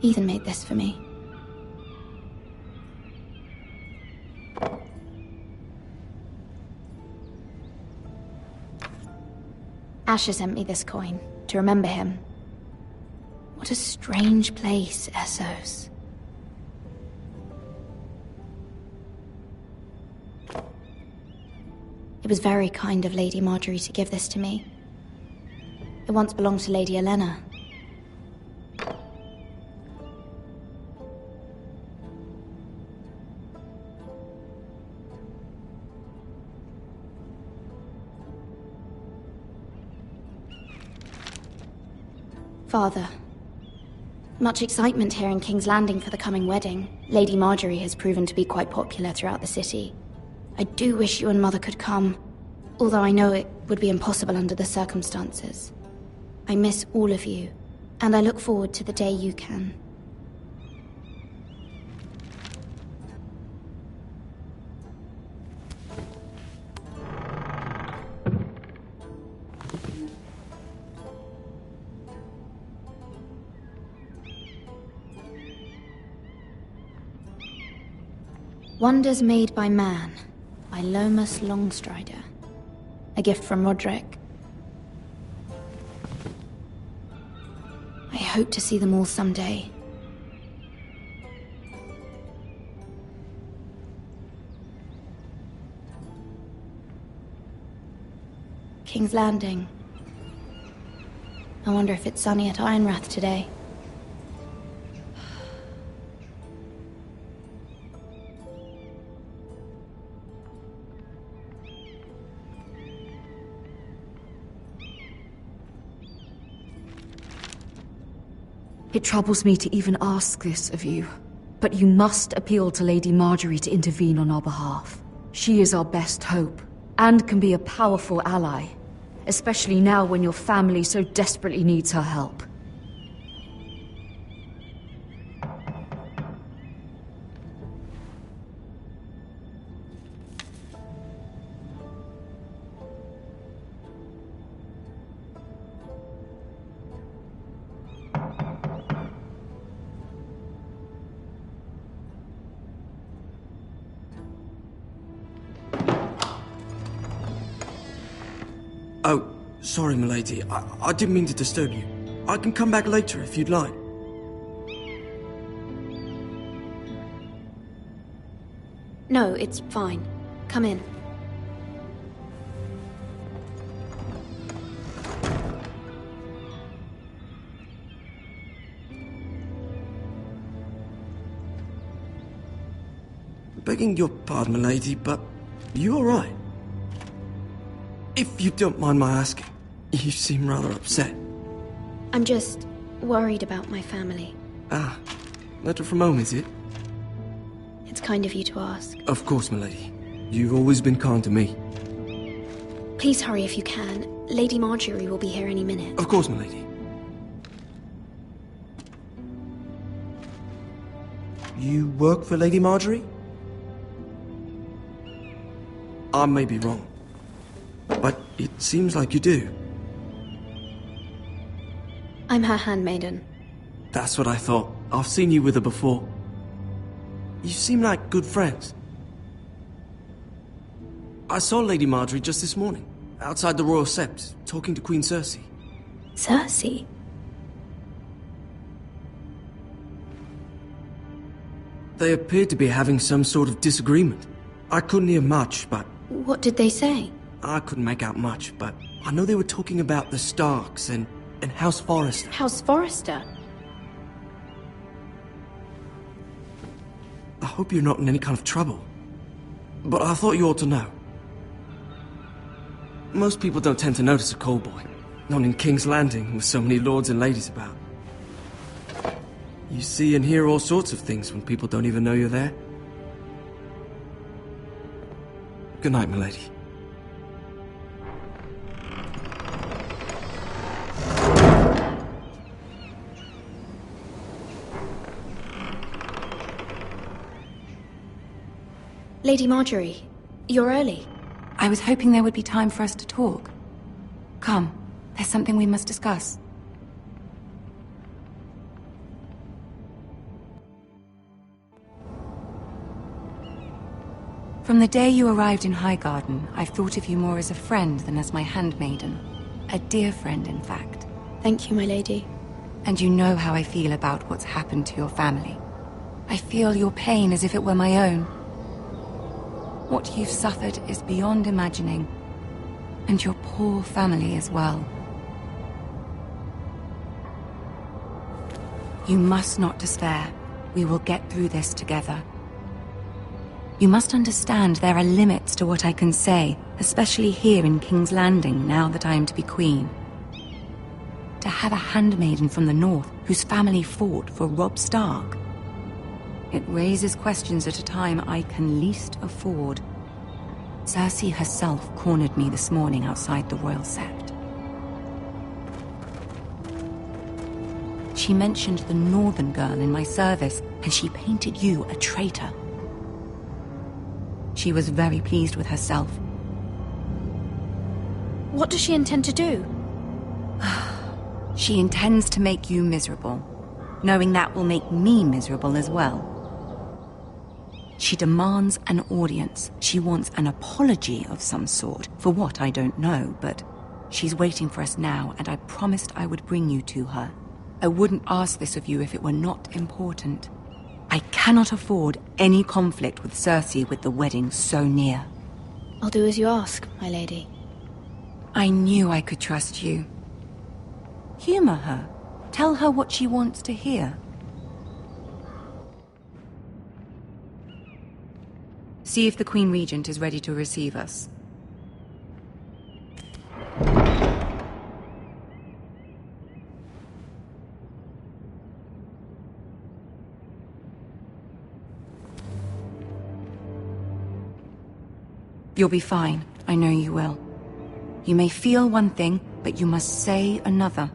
Ethan made this for me. Asher sent me this coin to remember him. What a strange place, Essos. It was very kind of Lady Marjorie to give this to me. It once belonged to Lady Elena. Father, much excitement here in King's Landing for the coming wedding. Lady Marjorie has proven to be quite popular throughout the city. I do wish you and Mother could come, although I know it would be impossible under the circumstances. I miss all of you, and I look forward to the day you can. Wonders Made by Man, by Lomas Longstrider. A gift from Roderick. I hope to see them all someday. King's Landing. I wonder if it's sunny at Ironrath today. It troubles me to even ask this of you, but you must appeal to Lady Marjorie to intervene on our behalf. She is our best hope, and can be a powerful ally, especially now when your family so desperately needs her help. Oh, sorry, milady. I didn't mean to disturb you. I can come back later if you'd like. No, it's fine. Come in. Begging your pardon, milady, but you all right? If you don't mind my asking, you seem rather upset. I'm just worried about my family. Ah, letter from home, is it? It's kind of you to ask. Of course, milady. You've always been kind to me. Please hurry if you can. Lady Marjorie will be here any minute. Of course, milady. You work for Lady Marjorie? I may be wrong, but it seems like you do. I'm her handmaiden. That's what I thought. I've seen you with her before. You seem like good friends. I saw Lady Marjorie just this morning, outside the Royal Sept, talking to Queen Cersei. Cersei? They appeared to be having some sort of disagreement. I couldn't hear much, but... What did they say? I couldn't make out much, but I know they were talking about the Starks and House Forrester. House Forrester? I hope you're not in any kind of trouble, but I thought you ought to know. Most people don't tend to notice a callboy, not in King's Landing with so many lords and ladies about. You see and hear all sorts of things when people don't even know you're there. Good night, milady. Lady Marjorie, you're early. I was hoping there would be time for us to talk. Come, there's something we must discuss. From the day you arrived in Highgarden, I've thought of you more as a friend than as my handmaiden. A dear friend, in fact. Thank you, my lady. And you know how I feel about what's happened to your family. I feel your pain as if it were my own. What you've suffered is beyond imagining. And your poor family as well. You must not despair. We will get through this together. You must understand there are limits to what I can say, especially here in King's Landing, now that I am to be queen. To have a handmaiden from the north whose family fought for Robb Stark. It raises questions at a time I can least afford. Cersei herself cornered me this morning outside the Royal Sept. She mentioned the northern girl in my service, and she painted you a traitor. She was very pleased with herself. What does she intend to do? She intends to make you miserable, knowing that will make me miserable as well. She demands an audience. She wants an apology of some sort, for what I don't know, but she's waiting for us now, and I promised I would bring you to her. I wouldn't ask this of you if it were not important. I cannot afford any conflict with Cersei with the wedding so near. I'll do as you ask, my lady. I knew I could trust you. Humor her. Tell her what she wants to hear. See if the Queen Regent is ready to receive us. You'll be fine. I know you will. You may feel one thing, but you must say another.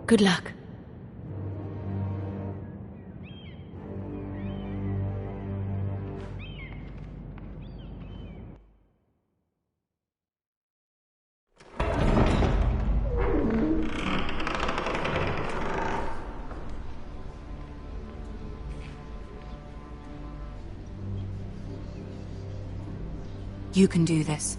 Good luck. You can do this.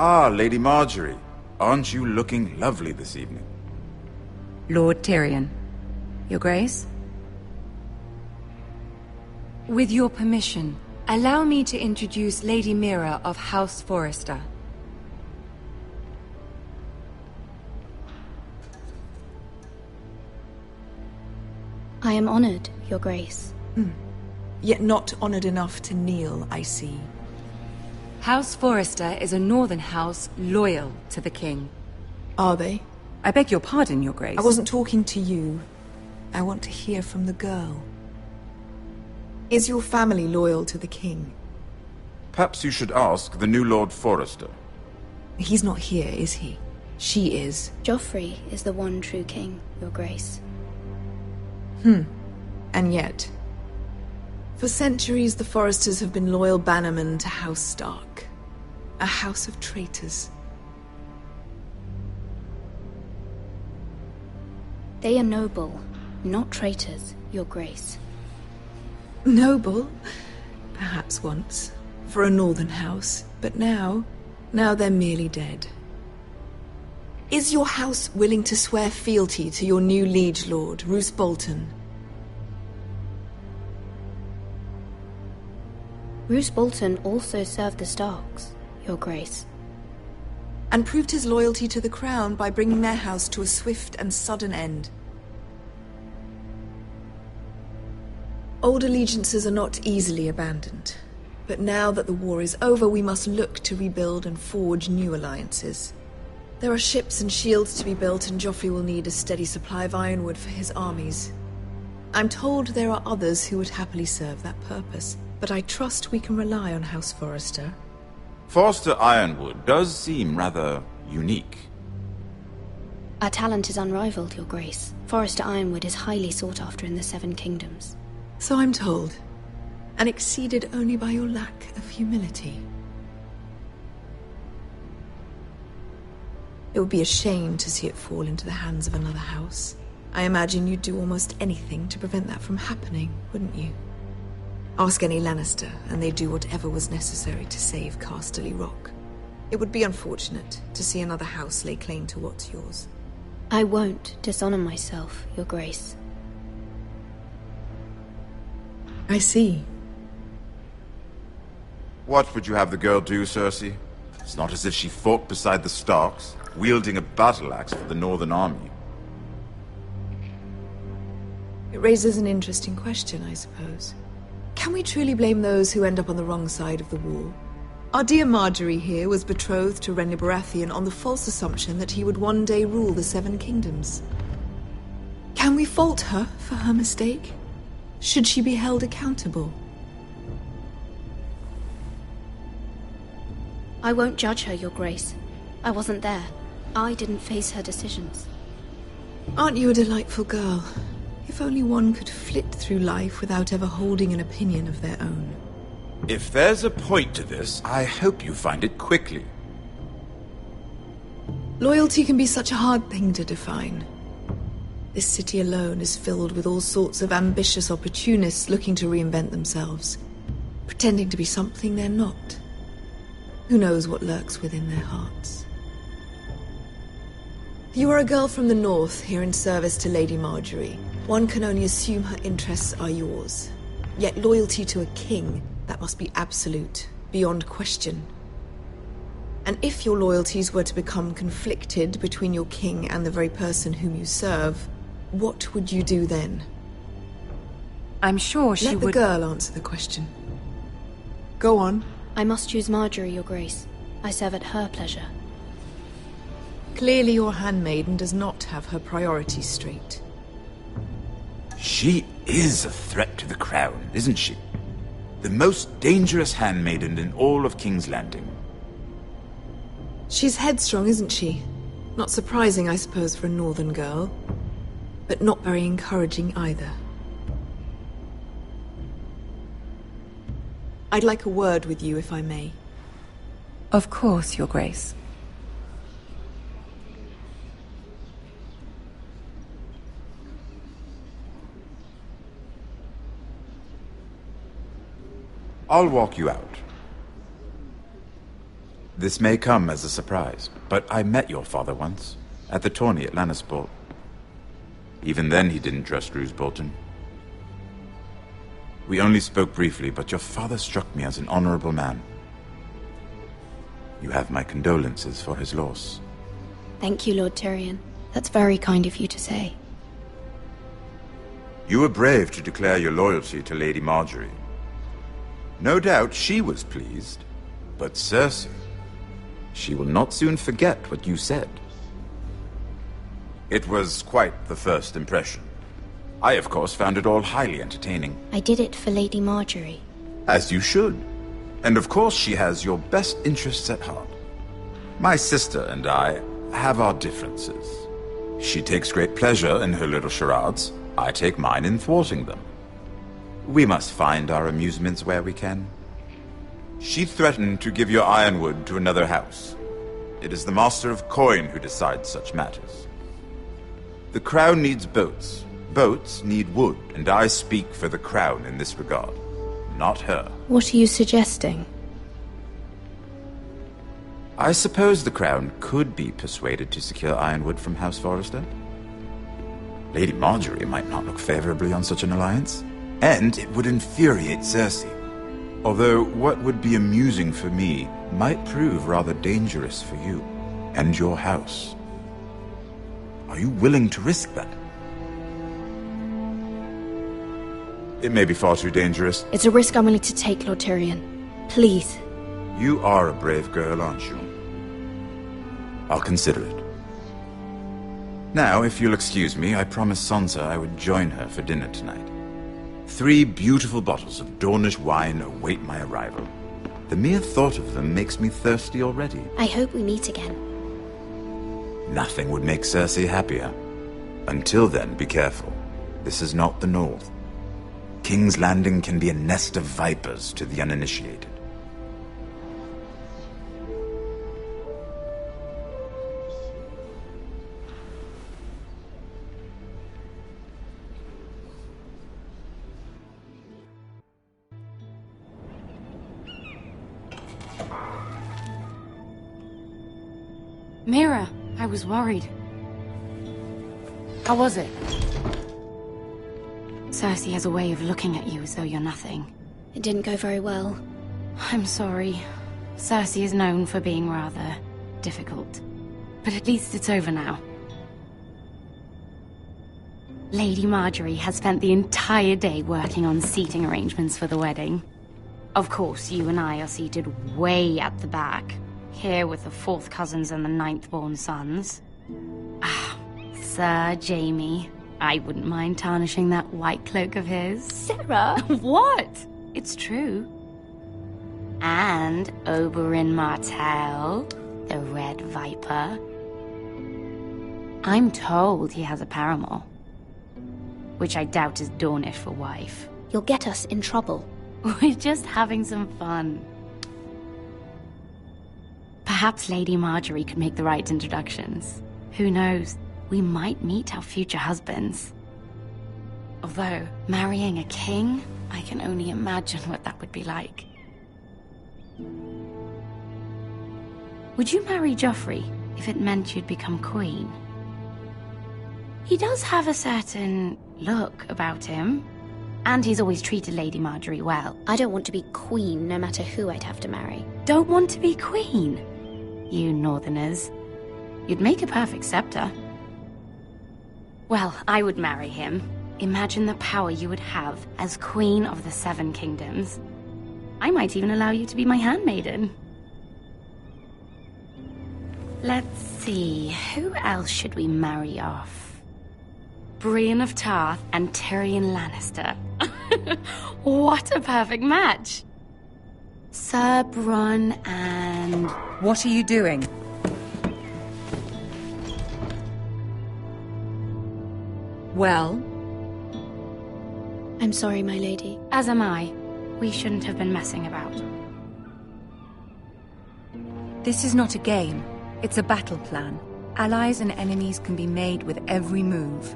Ah, Lady Marjorie. Aren't you looking lovely this evening? Lord Tyrion. Your Grace? With your permission, allow me to introduce Lady Mira of House Forrester. I am honored, Your Grace. Yet not honored enough to kneel, I see. House Forrester is a northern house loyal to the king. Are they? I beg your pardon, Your Grace. I wasn't talking to you. I want to hear from the girl. Is your family loyal to the king? Perhaps you should ask the new Lord Forrester. He's not here, is he? She is. Joffrey is the one true king, Your Grace. And yet... For centuries, the Forresters have been loyal bannermen to House Stark. A house of traitors. They are noble, not traitors, Your Grace. Noble? Perhaps once. For a northern house. But now they're merely dead. Is your house willing to swear fealty to your new liege lord, Roose Bolton? Roose Bolton also served the Starks, Your Grace. And proved his loyalty to the crown by bringing their house to a swift and sudden end. Old allegiances are not easily abandoned. But now that the war is over, we must look to rebuild and forge new alliances. There are ships and shields to be built, and Joffrey will need a steady supply of ironwood for his armies. I'm told there are others who would happily serve that purpose, but I trust we can rely on House Forrester. Forrester Ironwood does seem rather unique. Our talent is unrivaled, Your Grace. Forrester Ironwood is highly sought after in the Seven Kingdoms. So I'm told, and exceeded only by your lack of humility. It would be a shame to see it fall into the hands of another house. I imagine you'd do almost anything to prevent that from happening, wouldn't you? Ask any Lannister, and they'd do whatever was necessary to save Casterly Rock. It would be unfortunate to see another house lay claim to what's yours. I won't dishonor myself, Your Grace. I see. What would you have the girl do, Cersei? It's not as if she fought beside the Starks, wielding a battle axe for the Northern Army. It raises an interesting question, I suppose. Can we truly blame those who end up on the wrong side of the wall? Our dear Marjorie here was betrothed to Renly Baratheon on the false assumption that he would one day rule the Seven Kingdoms. Can we fault her for her mistake? Should she be held accountable? I won't judge her, Your Grace. I wasn't there. I didn't face her decisions. Aren't you a delightful girl? If only one could flit through life without ever holding an opinion of their own. If there's a point to this, I hope you find it quickly. Loyalty can be such a hard thing to define. This city alone is filled with all sorts of ambitious opportunists looking to reinvent themselves, pretending to be something they're not. Who knows what lurks within their hearts? You are a girl from the north, here in service to Lady Marjorie. One can only assume her interests are yours. Yet loyalty to a king, that must be absolute, beyond question. And if your loyalties were to become conflicted between your king and the very person whom you serve, what would you do then? I'm sure she would... Let the girl answer the question. Go on. I must choose Marjorie, Your Grace. I serve at her pleasure. Clearly your handmaiden does not have her priorities straight. She is a threat to the crown, isn't she? The most dangerous handmaiden in all of King's Landing. She's headstrong, isn't she? Not surprising, I suppose, for a northern girl. But not very encouraging either. I'd like a word with you, if I may. Of course, Your Grace. I'll walk you out. This may come as a surprise, but I met your father once, at the tourney at Lannisport. Even then he didn't trust Roose Bolton. We only spoke briefly, but your father struck me as an honorable man. You have my condolences for his loss. Thank you, Lord Tyrion. That's very kind of you to say. You were brave to declare your loyalty to Lady Marjorie. No doubt she was pleased, but Cersei, she will not soon forget what you said. It was quite the first impression. I, of course, found it all highly entertaining. I did it for Lady Marjorie. As you should. And of course she has your best interests at heart. My sister and I have our differences. She takes great pleasure in her little charades. I take mine in thwarting them. We must find our amusements where we can. She threatened to give your Ironwood to another house. It is the Master of Coin who decides such matters. The Crown needs boats. Boats need wood, and I speak for the Crown in this regard, not her. What are you suggesting? I suppose the Crown could be persuaded to secure Ironwood from House Forrester. Lady Marjorie might not look favorably on such an alliance, and it would infuriate Cersei. Although what would be amusing for me might prove rather dangerous for you and your house. Are you willing to risk that? It may be far too dangerous. It's a risk I'm willing to take, Lord Tyrion. Please. You are a brave girl, aren't you? I'll consider it. Now, if you'll excuse me, I promised Sansa I would join her for dinner tonight. 3 beautiful bottles of Dornish wine await my arrival. The mere thought of them makes me thirsty already. I hope we meet again. Nothing would make Cersei happier. Until then, be careful. This is not the North. King's Landing can be a nest of vipers to the uninitiated. Mira, I was worried. How was it? Cersei has a way of looking at you as though you're nothing. It didn't go very well. I'm sorry. Cersei is known for being rather difficult. But at least it's over now. Lady Marjorie has spent the entire day working on seating arrangements for the wedding. Of course, you and I are seated way at the back. Here with the 4th cousins and the 9th-born sons. Ah, Sir Jaime. I wouldn't mind tarnishing that white cloak of his. Sarah! What? It's true. And Oberyn Martell, the Red Viper. I'm told he has a paramour. Which I doubt is Dornish for wife. You'll get us in trouble. We're just having some fun. Perhaps Lady Marjorie could make the right introductions. Who knows? We might meet our future husbands. Although, marrying a king, I can only imagine what that would be like. Would you marry Joffrey if it meant you'd become queen? He does have a certain look about him, and he's always treated Lady Marjorie well. I don't want to be queen, no matter who I'd have to marry. Don't want to be queen? You Northerners. You'd make a perfect scepter. Well, I would marry him. Imagine the power you would have as Queen of the 7 Kingdoms. I might even allow you to be my handmaiden. Let's see, who else should we marry off? Brienne of Tarth and Tyrion Lannister. What a perfect match! Sir Bronn and... What are you doing? Well? I'm sorry, my lady. As am I. We shouldn't have been messing about. This is not a game. It's a battle plan. Allies and enemies can be made with every move.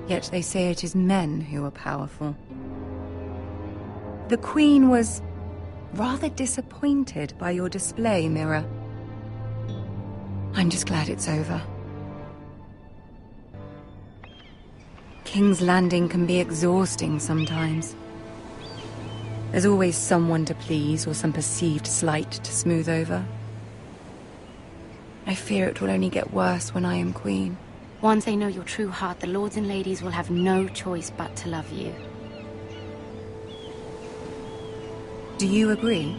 Yet they say it is men who are powerful. The Queen was rather disappointed by your display, Mira. I'm just glad it's over. King's Landing can be exhausting sometimes. There's always someone to please or some perceived slight to smooth over. I fear it will only get worse when I am queen. Once they know your true heart, the lords and ladies will have no choice but to love you. Do you agree?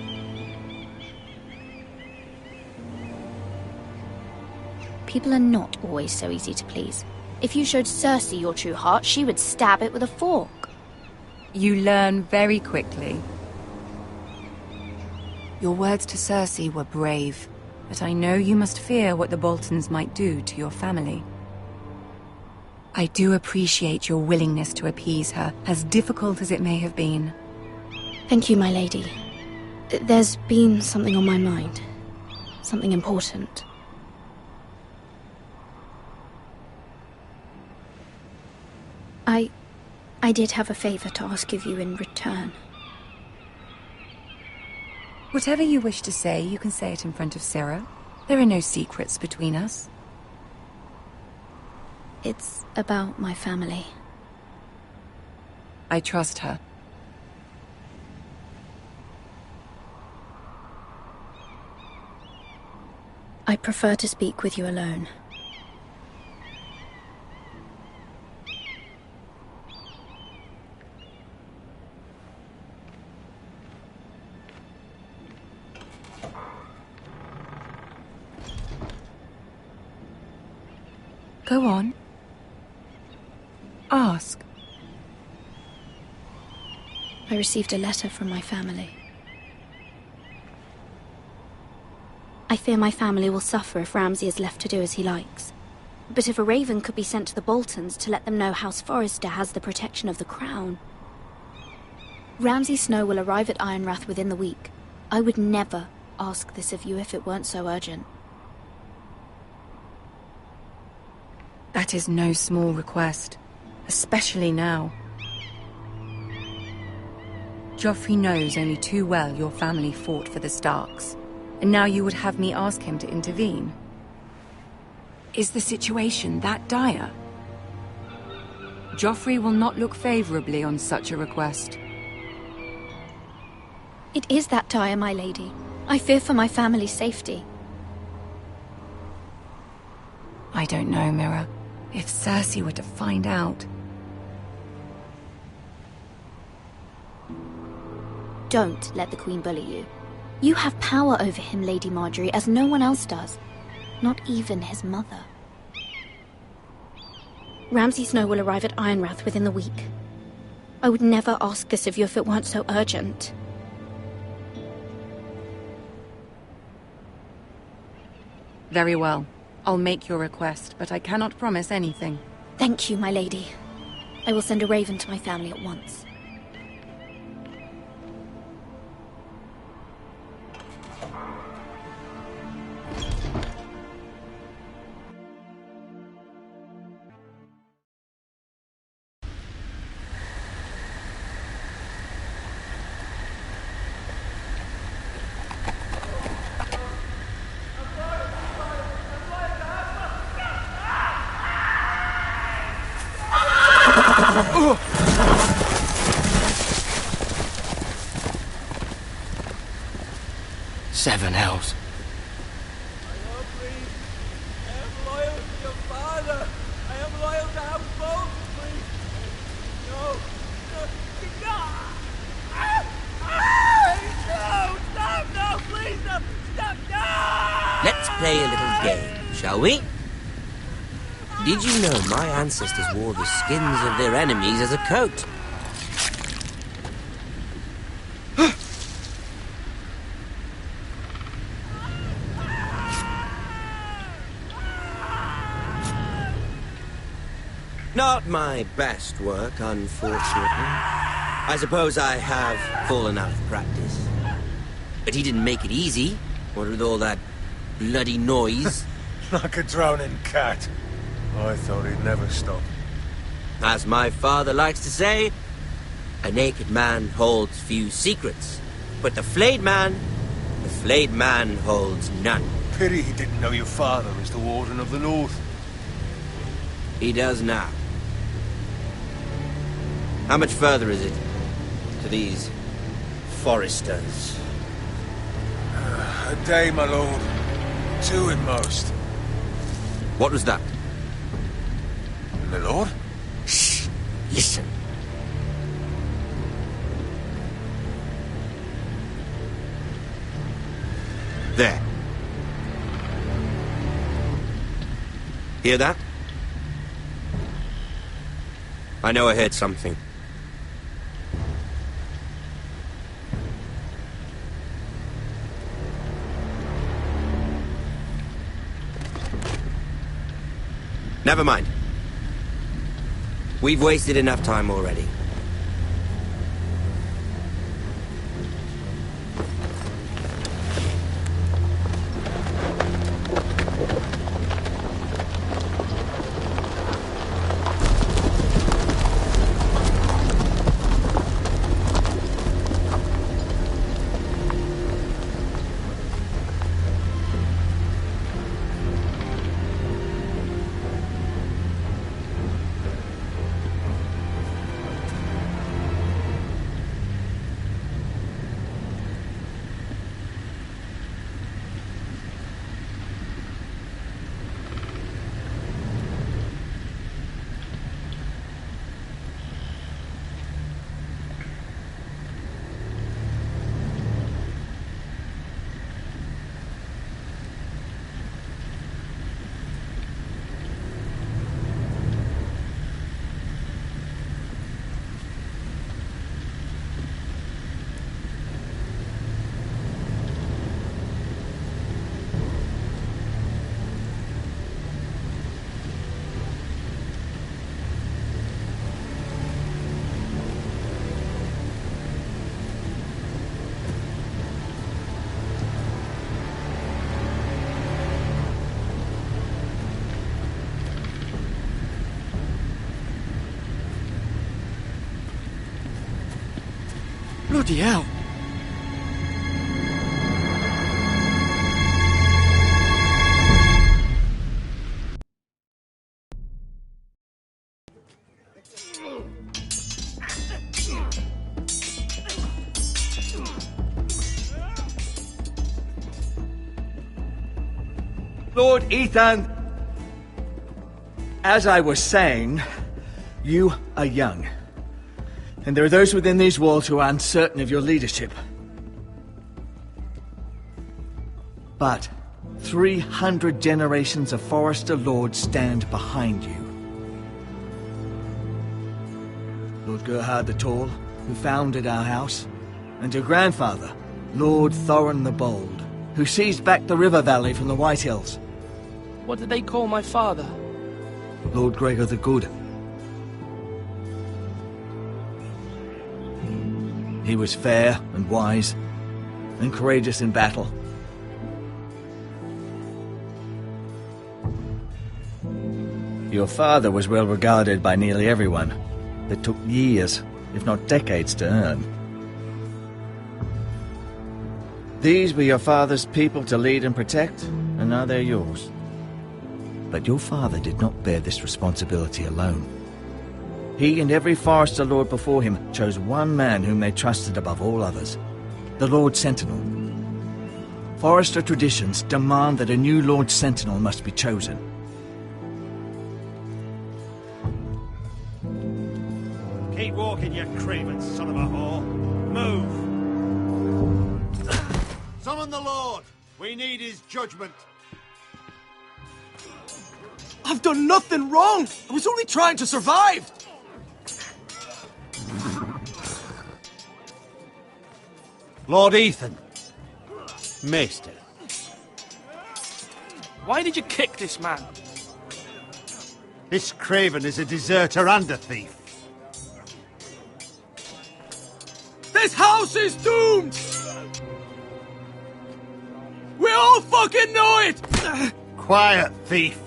People are not always so easy to please. If you showed Cersei your true heart, she would stab it with a fork. You learn very quickly. Your words to Cersei were brave, but I know you must fear what the Boltons might do to your family. I do appreciate your willingness to appease her, as difficult as it may have been. Thank you, my lady. There's been something on my mind. Something important. I did have a favor to ask of you in return. Whatever you wish to say, you can say it in front of Sarah. There are no secrets between us. It's about my family. I trust her. I prefer to speak with you alone. Go on. Ask. I received a letter from my family. I fear my family will suffer if Ramsay is left to do as he likes. But if a raven could be sent to the Boltons to let them know House Forrester has the protection of the crown... Ramsay Snow will arrive at Ironrath within the week. I would never ask this of you if it weren't so urgent. That is no small request, especially now. Joffrey knows only too well your family fought for the Starks, and now you would have me ask him to intervene. Is the situation that dire? Joffrey will not look favorably on such a request. It is that dire, my lady. I fear for my family's safety. I don't know, Mira. If Cersei were to find out... Don't let the Queen bully you. You have power over him, Lady Marjorie, as no one else does. Not even his mother. Ramsay Snow will arrive at Ironrath within the week. I would never ask this of you if it weren't so urgent. Very well. I'll make your request, but I cannot promise anything. Thank you, my lady. I will send a raven to my family at once. Seven hells. Let's play a little game, shall we? Did you know my ancestors wore the skins of their enemies as a coat? Not my best work, unfortunately. I suppose I have fallen out of practice. But he didn't make it easy, what with all that bloody noise. Like a drowning cat. I thought he'd never stop. As my father likes to say, a naked man holds few secrets. But the flayed man holds none. Pity he didn't know your father is the Warden of the North. He does now. How much further is it to these Forresters? A day, my lord. 2 at most. What was that? My lord? Shh! Listen. There. Hear that? I know I heard something. Never mind. We've wasted enough time already. Bloody hell! Lord Ethan, as I was saying, you are young. And there are those within these walls who are uncertain of your leadership. But 300 generations of Forrester lords stand behind you. Lord Gerhard the Tall, who founded our house, and your grandfather, Lord Thorin the Bold, who seized back the river valley from the White Hills. What did they call my father? Lord Gregor the Good. He was fair and wise, and courageous in battle. Your father was well regarded by nearly everyone. It took years, if not decades, to earn. These were your father's people to lead and protect, and now they're yours. But your father did not bear this responsibility alone. He and every Forrester Lord before him chose one man whom they trusted above all others, the Lord Sentinel. Forrester traditions demand that a new Lord Sentinel must be chosen. Keep walking, you craven son of a whore. Move! Summon the Lord! We need his judgment. I've done nothing wrong! I was only trying to survive! Lord Ethan. Maester. Why did you kick this man? This craven is a deserter and a thief. This house is doomed! We all fucking know it! Quiet, thief.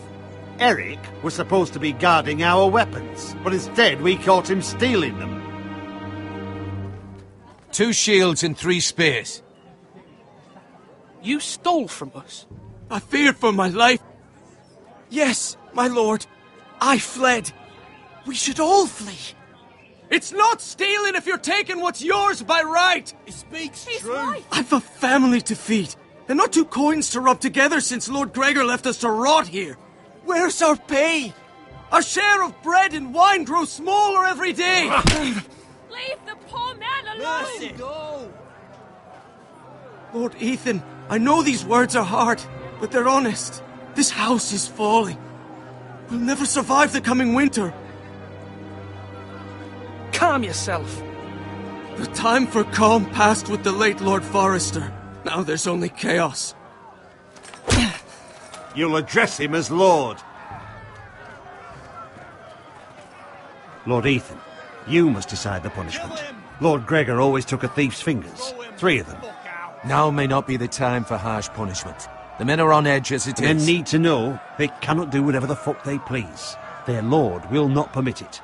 Eric was supposed to be guarding our weapons, but instead we caught him stealing them. 2 shields and 3 spears. You stole from us? I feared for my life. Yes, my lord. I fled. We should all flee. It's not stealing if you're taking what's yours by right. He speaks true. Right. I've a family to feed, and not 2 coins to rub together since Lord Gregor left us to rot here. Where's our pay? Our share of bread and wine grows smaller every day. Leave the poor man alone! Mercy. Go! Lord Ethan, I know these words are hard, but they're honest. This house is falling. We'll never survive the coming winter. Calm yourself. The time for calm passed with the late Lord Forrester. Now there's only chaos. You'll address him as Lord. Lord Ethan, you must decide the punishment. Lord Gregor always took a thief's fingers. 3 of them. Now may not be the time for harsh punishment. The men are on edge as it is. Men need to know they cannot do whatever the fuck they please. Their lord will not permit it.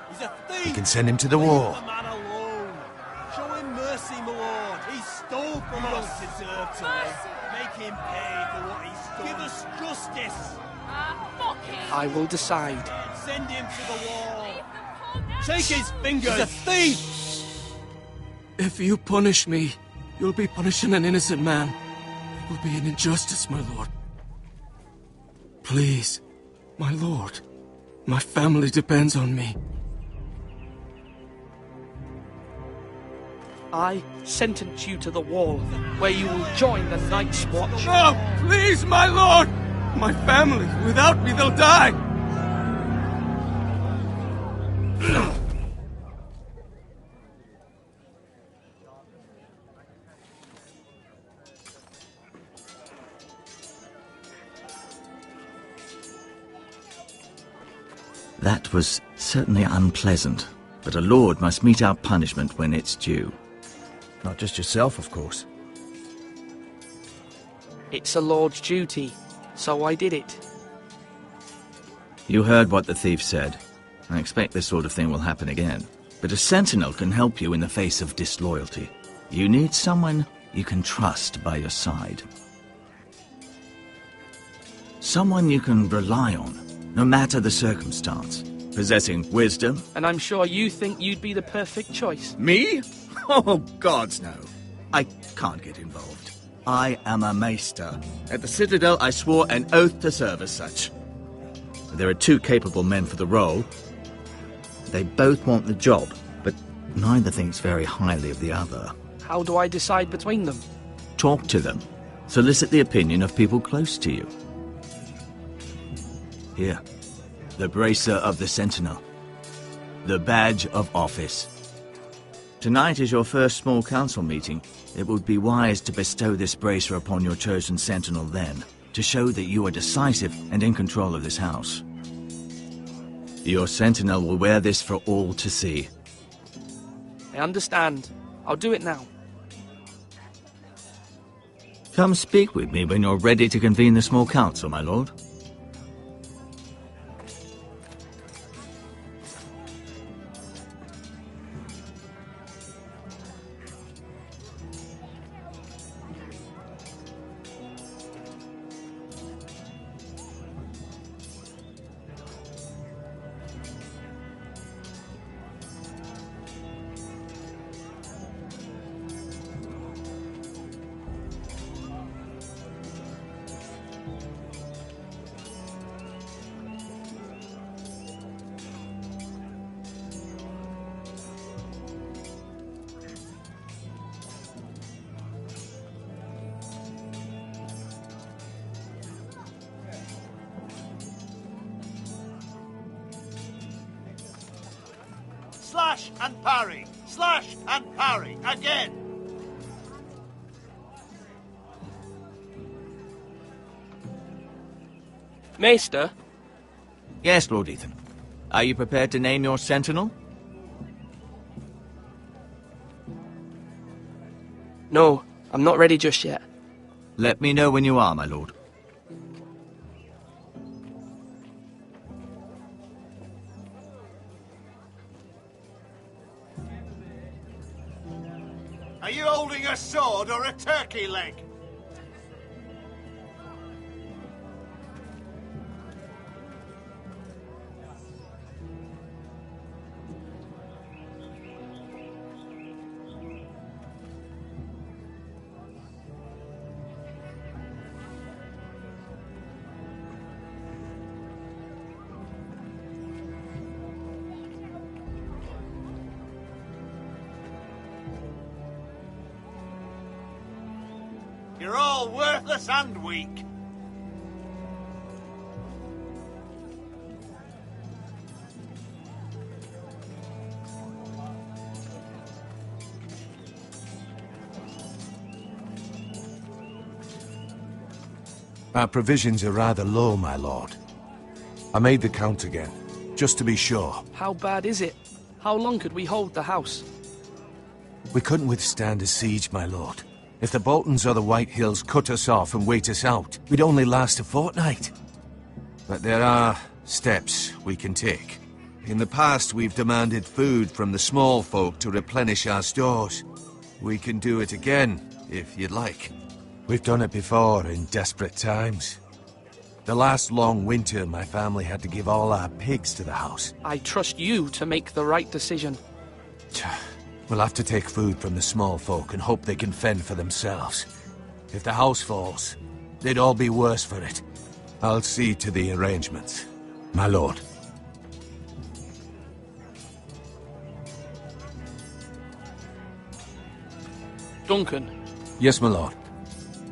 He's a thief! We can send him to the war. Leave the man alone. Show him mercy, my lord. He stole from us. Don't deserve to live. Make him pay for what he's done. Give us justice. Fuck him! I will decide. Send him to the wall. Take his fingers. He's a thief! If you punish me, you'll be punishing an innocent man. It will be an injustice, my lord. Please, my lord. My family depends on me. I sentence you to the wall, where you will join the Night's Watch. No! Please, my lord! My family, without me, they'll die! That was certainly unpleasant, but a lord must mete out punishment when it's due. Not just yourself, of course. It's a lord's duty, so I did it. You heard what the thief said. I expect this sort of thing will happen again. But a sentinel can help you in the face of disloyalty. You need someone you can trust by your side. Someone you can rely on, no matter the circumstance. Possessing wisdom. And I'm sure you think you'd be the perfect choice. Me? Oh, gods no. I can't get involved. I am a maester. At the Citadel, I swore an oath to serve as such. There are two capable men for the role. They both want the job, but neither thinks very highly of the other. How do I decide between them? Talk to them. Solicit the opinion of people close to you. Here, the bracer of the Sentinel. The badge of office. Tonight is your first small council meeting. It would be wise to bestow this bracer upon your chosen Sentinel then, to show that you are decisive and in control of this house. Your Sentinel will wear this for all to see. I understand. I'll do it now. Come speak with me when you're ready to convene the small council, my lord. Slash and parry! Slash and parry! Again! Maester? Yes, Lord Ethan. Are you prepared to name your Sentinel? No, I'm not ready just yet. Let me know when you are, my lord. Are you holding a sword or a turkey leg? You're all worthless and weak. Our provisions are rather low, my lord. I made the count again, just to be sure. How bad is it? How long could we hold the house? We couldn't withstand a siege, my lord. If the Boltons or the White Hills cut us off and wait us out, we'd only last a fortnight. But there are steps we can take. In the past, we've demanded food from the small folk to replenish our stores. We can do it again, if you'd like. We've done it before in desperate times. The last long winter, my family had to give all our pigs to the house. I trust you to make the right decision. We'll have to take food from the small folk and hope they can fend for themselves. If the house falls, they'd all be worse for it. I'll see to the arrangements, my lord. Duncan. Yes, my lord.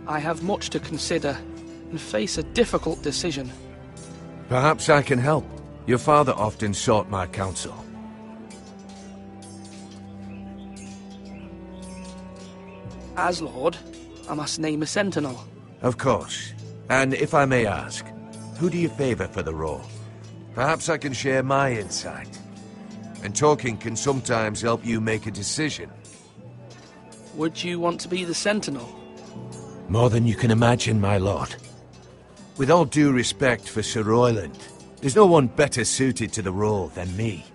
I have much to consider and face a difficult decision. Perhaps I can help. Your father often sought my counsel. As Lord, I must name a Sentinel. Of course. And if I may ask, who do you favor for the role? Perhaps I can share my insight. And talking can sometimes help you make a decision. Would you want to be the Sentinel? More than you can imagine, my lord. With all due respect for Sir Royland, there's no one better suited to the role than me.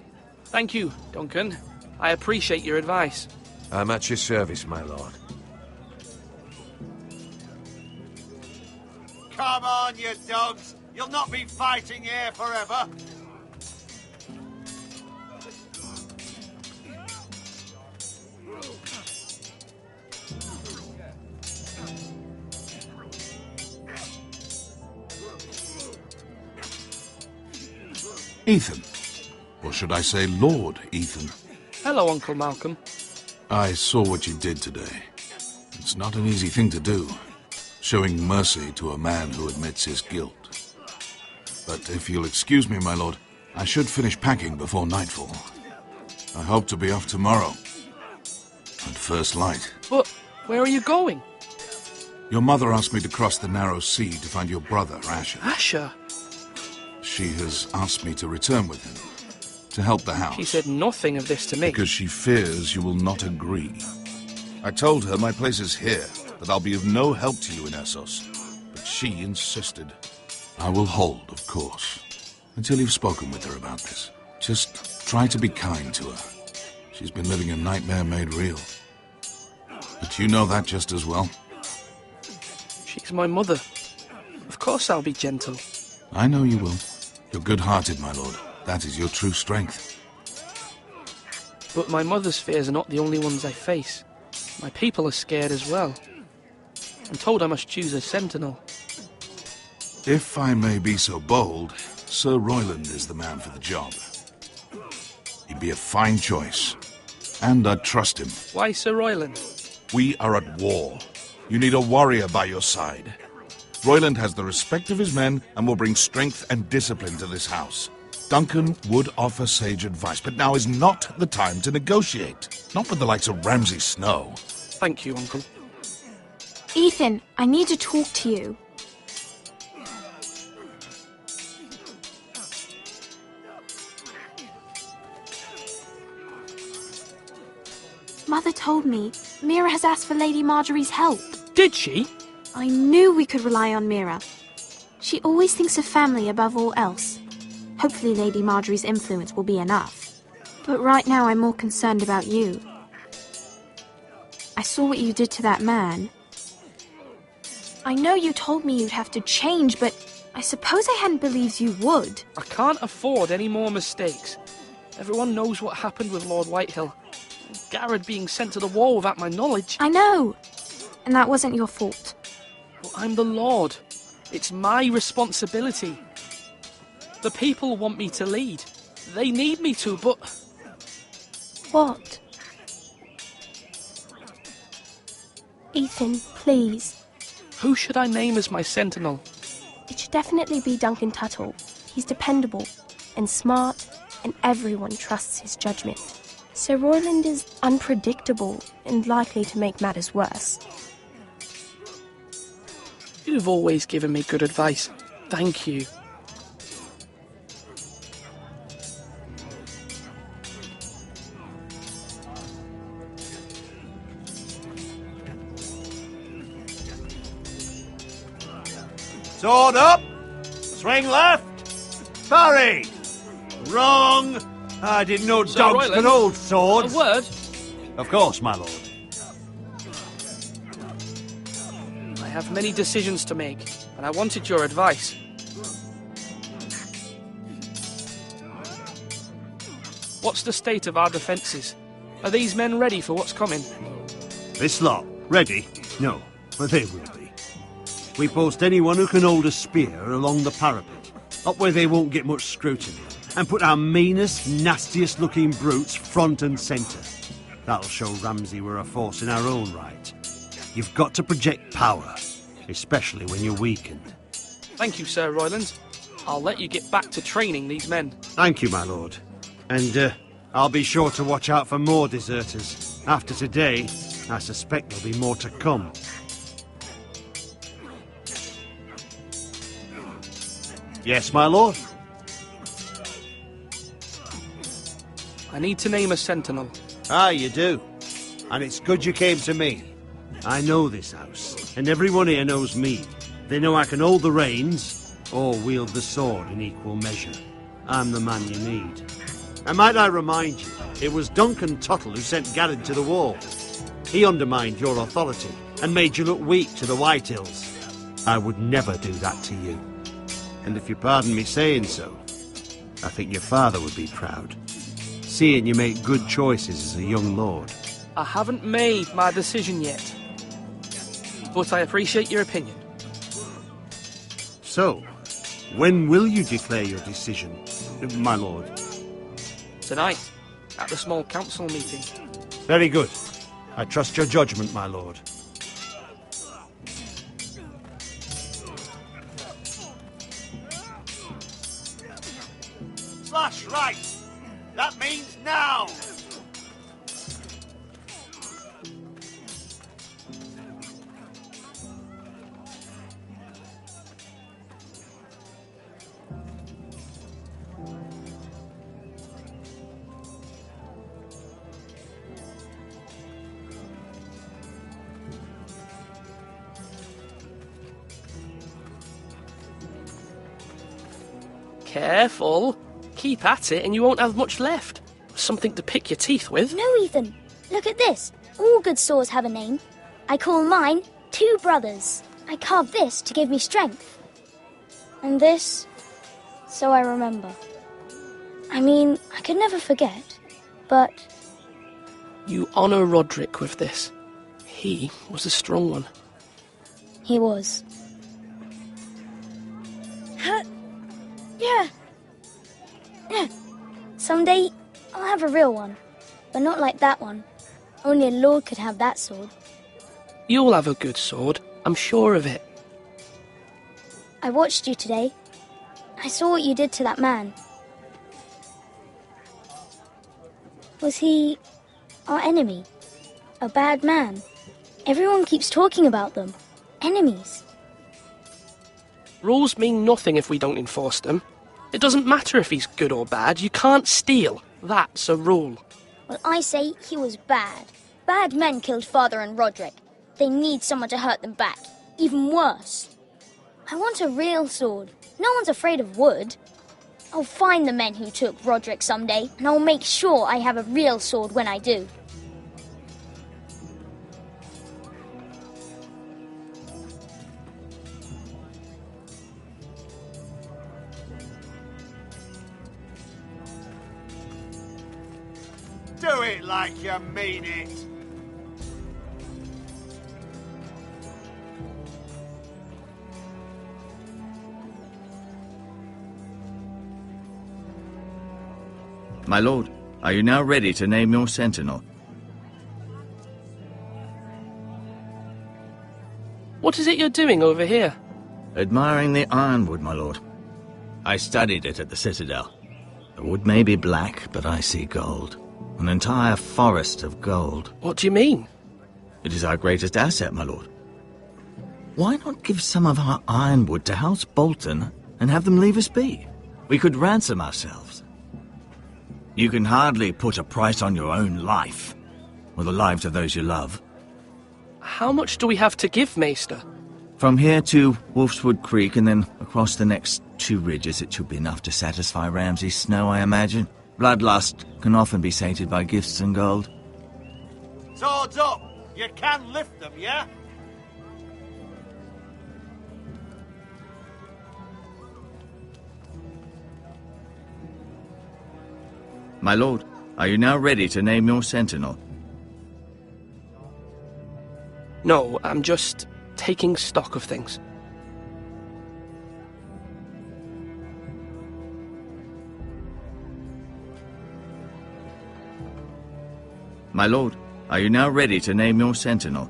Thank you, Duncan. I appreciate your advice. I'm at your service, my lord. Come on, you dogs! You'll not be fighting here forever! Ethan. Or should I say Lord Ethan? Hello, Uncle Malcolm. I saw what you did today. It's not an easy thing to do, showing mercy to a man who admits his guilt. But if you'll excuse me, my lord, I should finish packing before nightfall. I hope to be off tomorrow. At first light. But where are you going? Your mother asked me to cross the narrow sea to find your brother, Asher. Asher? She has asked me to return with him, to help the house. She said nothing of this to me. Because she fears you will not agree. I told her my place is here, that I'll be of no help to you in Essos. But she insisted. I will hold, of course, until you've spoken with her about this. Just try to be kind to her. She's been living a nightmare made real. But you know that just as well. She's my mother. Of course I'll be gentle. I know you will. You're good-hearted, my lord. That is your true strength. But my mother's fears are not the only ones I face. My people are scared as well. I'm told I must choose a sentinel. If I may be so bold, Sir Royland is the man for the job. He'd be a fine choice. And I'd trust him. Why Sir Royland? We are at war. You need a warrior by your side. Royland has the respect of his men and will bring strength and discipline to this house. Duncan would offer sage advice, but now is not the time to negotiate. Not with the likes of Ramsay Snow. Thank you, Uncle. Ethan, I need to talk to you. Mother told me Mira has asked for Lady Marjorie's help. Did she? I knew we could rely on Mira. She always thinks of family above all else. Hopefully Lady Marjorie's influence will be enough. But right now I'm more concerned about you. I saw what you did to that man. I know you told me you'd have to change, but I suppose I hadn't believed you would. I can't afford any more mistakes. Everyone knows what happened with Lord Whitehill. Garrett being sent to the war without my knowledge. I know. And that wasn't your fault. Well, I'm the Lord. It's my responsibility. The people want me to lead. They need me to, but... What? Ethan, please. Who should I name as my sentinel? It should definitely be Duncan Tuttle. He's dependable and smart, and everyone trusts his judgment. Sir Royland is unpredictable and likely to make matters worse. You've always given me good advice. Thank you. Sword up! Swing left! Parry! Wrong! I didn't know Sir dogs Royland, could hold swords. A word? Of course, my lord. I have many decisions to make, and I wanted your advice. What's the state of our defences? Are these men ready for what's coming? This lot, ready? No, but they will be. We post anyone who can hold a spear along the parapet, up where they won't get much scrutiny, and put our meanest, nastiest looking brutes front and centre. That'll show Ramsay we're a force in our own right. You've got to project power, especially when you're weakened. Thank you, Sir Royland. I'll let you get back to training these men. Thank you, my lord. And I'll be sure to watch out for more deserters. After today, I suspect there'll be more to come. Yes, my lord? I need to name a sentinel. Ah, you do. And it's good you came to me. I know this house, and everyone here knows me. They know I can hold the reins, or wield the sword in equal measure. I'm the man you need. And might I remind you, it was Duncan Tuttle who sent Garrett to the wall. He undermined your authority and made you look weak to the Whitehills. I would never do that to you. And if you pardon me saying so, I think your father would be proud, seeing you make good choices as a young lord. I haven't made my decision yet, but I appreciate your opinion. So, when will you declare your decision, my lord? Tonight, at the small council meeting. Very good. I trust your judgment, my lord. Slash right! That means now! Careful. Keep at it and you won't have much left. Something to pick your teeth with. No, Ethan. Look at this. All good swords have a name. I call mine Two Brothers. I carved this to give me strength. And this, so I remember. I mean, I could never forget, but... You honour Roderick with this. He was a strong one. He was. Yeah. Someday, I'll have a real one. But not like that one. Only a lord could have that sword. You'll have a good sword. I'm sure of it. I watched you today. I saw what you did to that man. Was he our enemy? A bad man? Everyone keeps talking about them. Enemies. Rules mean nothing if we don't enforce them. It doesn't matter if he's good or bad. You can't steal. That's a rule. Well, I say he was bad. Bad men killed Father and Roderick. They need someone to hurt them back. Even worse. I want a real sword. No one's afraid of wood. I'll find the men who took Roderick someday, and I'll make sure I have a real sword when I do. Do it like you mean it. My lord, are you now ready to name your sentinel? What is it you're doing over here? Admiring the ironwood, my lord. I studied it at the Citadel. The wood may be black, but I see gold. An entire forest of gold. What do you mean? It is our greatest asset, my lord. Why not give some of our ironwood to House Bolton and have them leave us be? We could ransom ourselves. You can hardly put a price on your own life, or the lives of those you love. How much do we have to give, Maester? From here to Wolfswood Creek and then across the next 2 ridges, it should be enough to satisfy Ramsay Snow, I imagine. Bloodlust can often be sated by gifts and gold. Swords up! You can lift them, yeah? My lord, are you now ready to name your sentinel? No, I'm just taking stock of things. My lord, are you now ready to name your sentinel?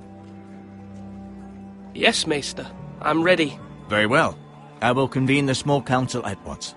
Yes, Maester. I'm ready. Very well. I will convene the small council at once.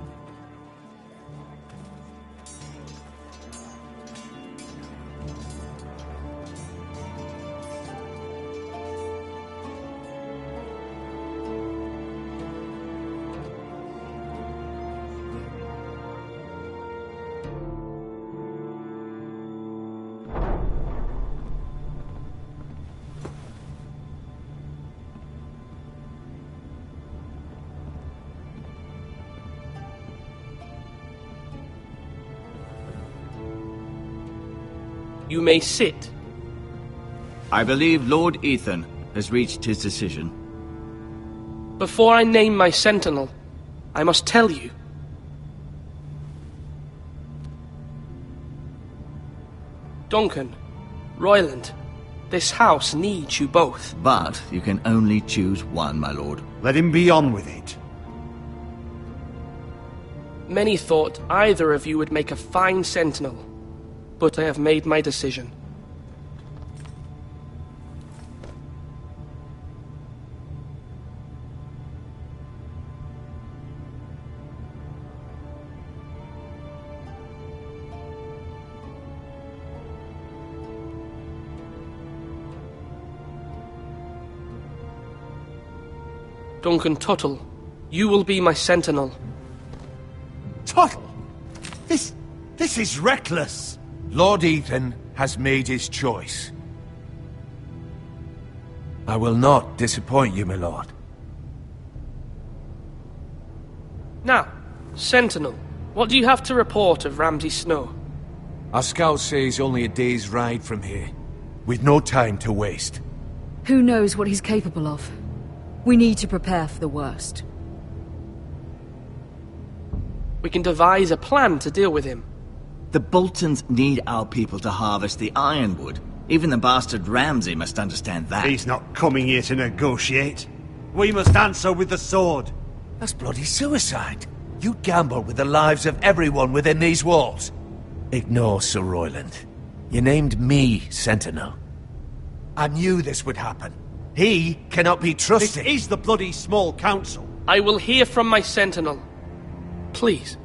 You may sit. I believe Lord Ethan has reached his decision. Before I name my sentinel, I must tell you. Duncan, Royland, this house needs you both. But you can only choose one, my lord. Let him be on with it. Many thought either of you would make a fine sentinel, but I have made my decision. Duncan Tuttle, you will be my sentinel. Tuttle? This is reckless. Lord Ethan has made his choice. I will not disappoint you, my lord. Now, Sentinel, what do you have to report of Ramsay Snow? Our scouts say he's only a day's ride from here. We've no time to waste. Who knows what he's capable of? We need to prepare for the worst. We can devise a plan to deal with him. The Boltons need our people to harvest the ironwood. Even the bastard Ramsay must understand that. He's not coming here to negotiate. We must answer with the sword. That's bloody suicide. You gamble with the lives of everyone within these walls. Ignore Sir Royland. You named me Sentinel. I knew this would happen. He cannot be trusted. This is the bloody small council. I will hear from my sentinel. Please.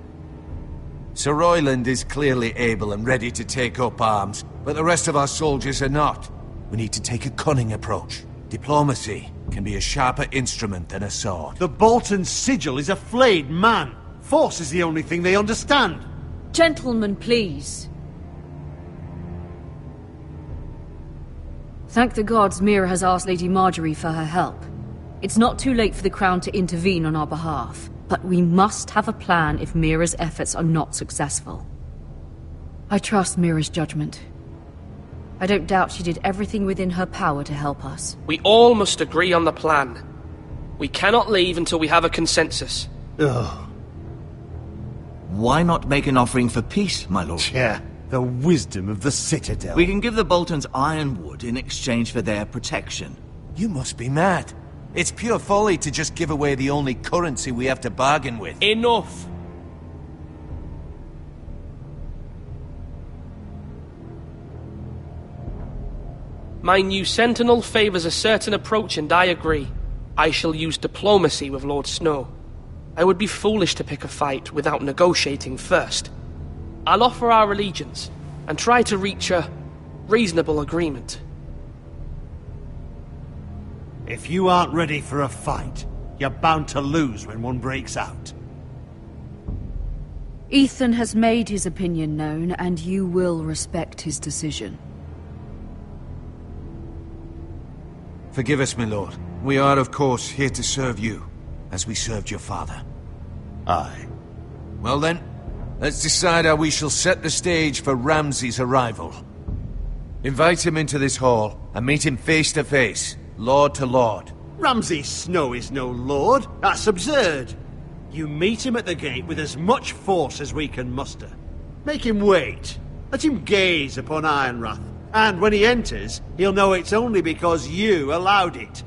Sir Royland is clearly able and ready to take up arms, but the rest of our soldiers are not. We need to take a cunning approach. Diplomacy can be a sharper instrument than a sword. The Bolton sigil is a flayed man. Force is the only thing they understand. Gentlemen, please. Thank the gods Mira has asked Lady Marjorie for her help. It's not too late for the Crown to intervene on our behalf, but we must have a plan if Mira's efforts are not successful. I trust Mira's judgment. I don't doubt she did everything within her power to help us. We all must agree on the plan. We cannot leave until we have a consensus. Ugh. Why not make an offering for peace, my lord? Yeah, the wisdom of the Citadel. We can give the Boltons ironwood in exchange for their protection. You must be mad. It's pure folly to just give away the only currency we have to bargain with. Enough! My new sentinel favors a certain approach, and I agree. I shall use diplomacy with Lord Snow. I would be foolish to pick a fight without negotiating first. I'll offer our allegiance, and try to reach a reasonable agreement. If you aren't ready for a fight, you're bound to lose when one breaks out. Ethan has made his opinion known, and you will respect his decision. Forgive us, my lord. We are, of course, here to serve you, as we served your father. Aye. Well then, let's decide how we shall set the stage for Ramsay's arrival. Invite him into this hall, and meet him face to face, lord to lord. Ramsay Snow is no lord. That's absurd. You meet him at the gate with as much force as we can muster. Make him wait. Let him gaze upon Ironrath. And when he enters, he'll know it's only because you allowed it.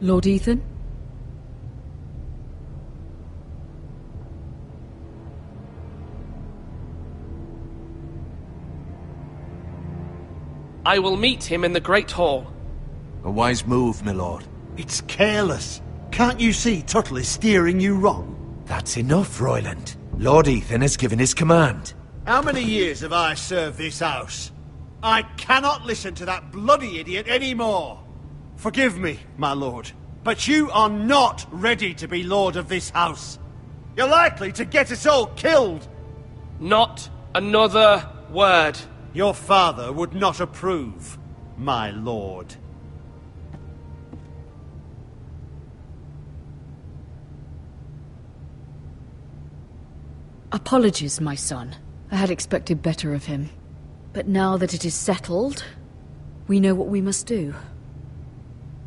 Lord Ethan? I will meet him in the Great Hall. A wise move, my lord. It's careless. Can't you see Tuttle is steering you wrong? That's enough, Royland. Lord Ethan has given his command. How many years have I served this house? I cannot listen to that bloody idiot anymore. Forgive me, my lord, but you are not ready to be lord of this house. You're likely to get us all killed. Not another word. Your father would not approve, my lord. Apologies, my son. I had expected better of him. But now that it is settled, we know what we must do.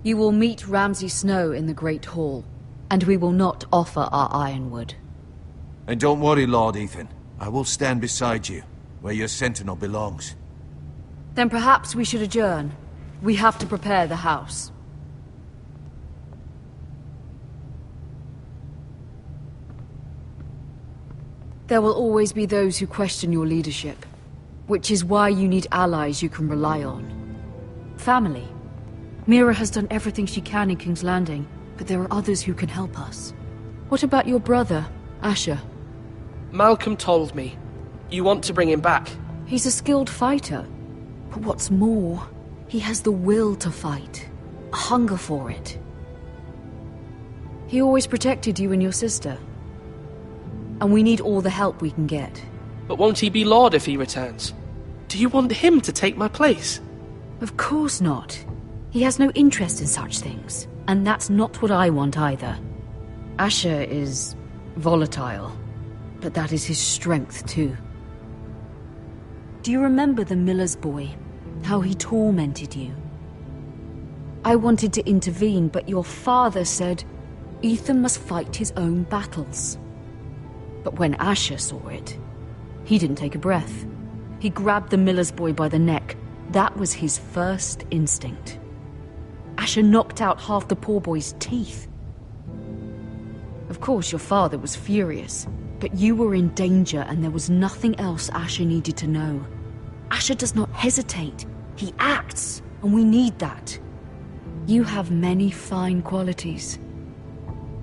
You will meet Ramsay Snow in the Great Hall, and we will not offer our ironwood. And don't worry, Lord Ethan. I will stand beside you, where your sentinel belongs. Then perhaps we should adjourn. We have to prepare the house. There will always be those who question your leadership, which is why you need allies you can rely on. Family. Mira has done everything she can in King's Landing, but there are others who can help us. What about your brother, Asher? Malcolm told me. You want to bring him back? He's a skilled fighter. But what's more, he has the will to fight. A hunger for it. He always protected you and your sister. And we need all the help we can get. But won't he be Lord if he returns? Do you want him to take my place? Of course not. He has no interest in such things. And that's not what I want either. Asher is volatile. But that is his strength too. Do you remember the miller's boy? How he tormented you? I wanted to intervene, but your father said Ethan must fight his own battles. But when Asher saw it, he didn't take a breath. He grabbed the miller's boy by the neck. That was his first instinct. Asher knocked out half the poor boy's teeth. Of course, your father was furious, but you were in danger and there was nothing else Asher needed to know. Asher does not hesitate. He acts, and we need that. You have many fine qualities,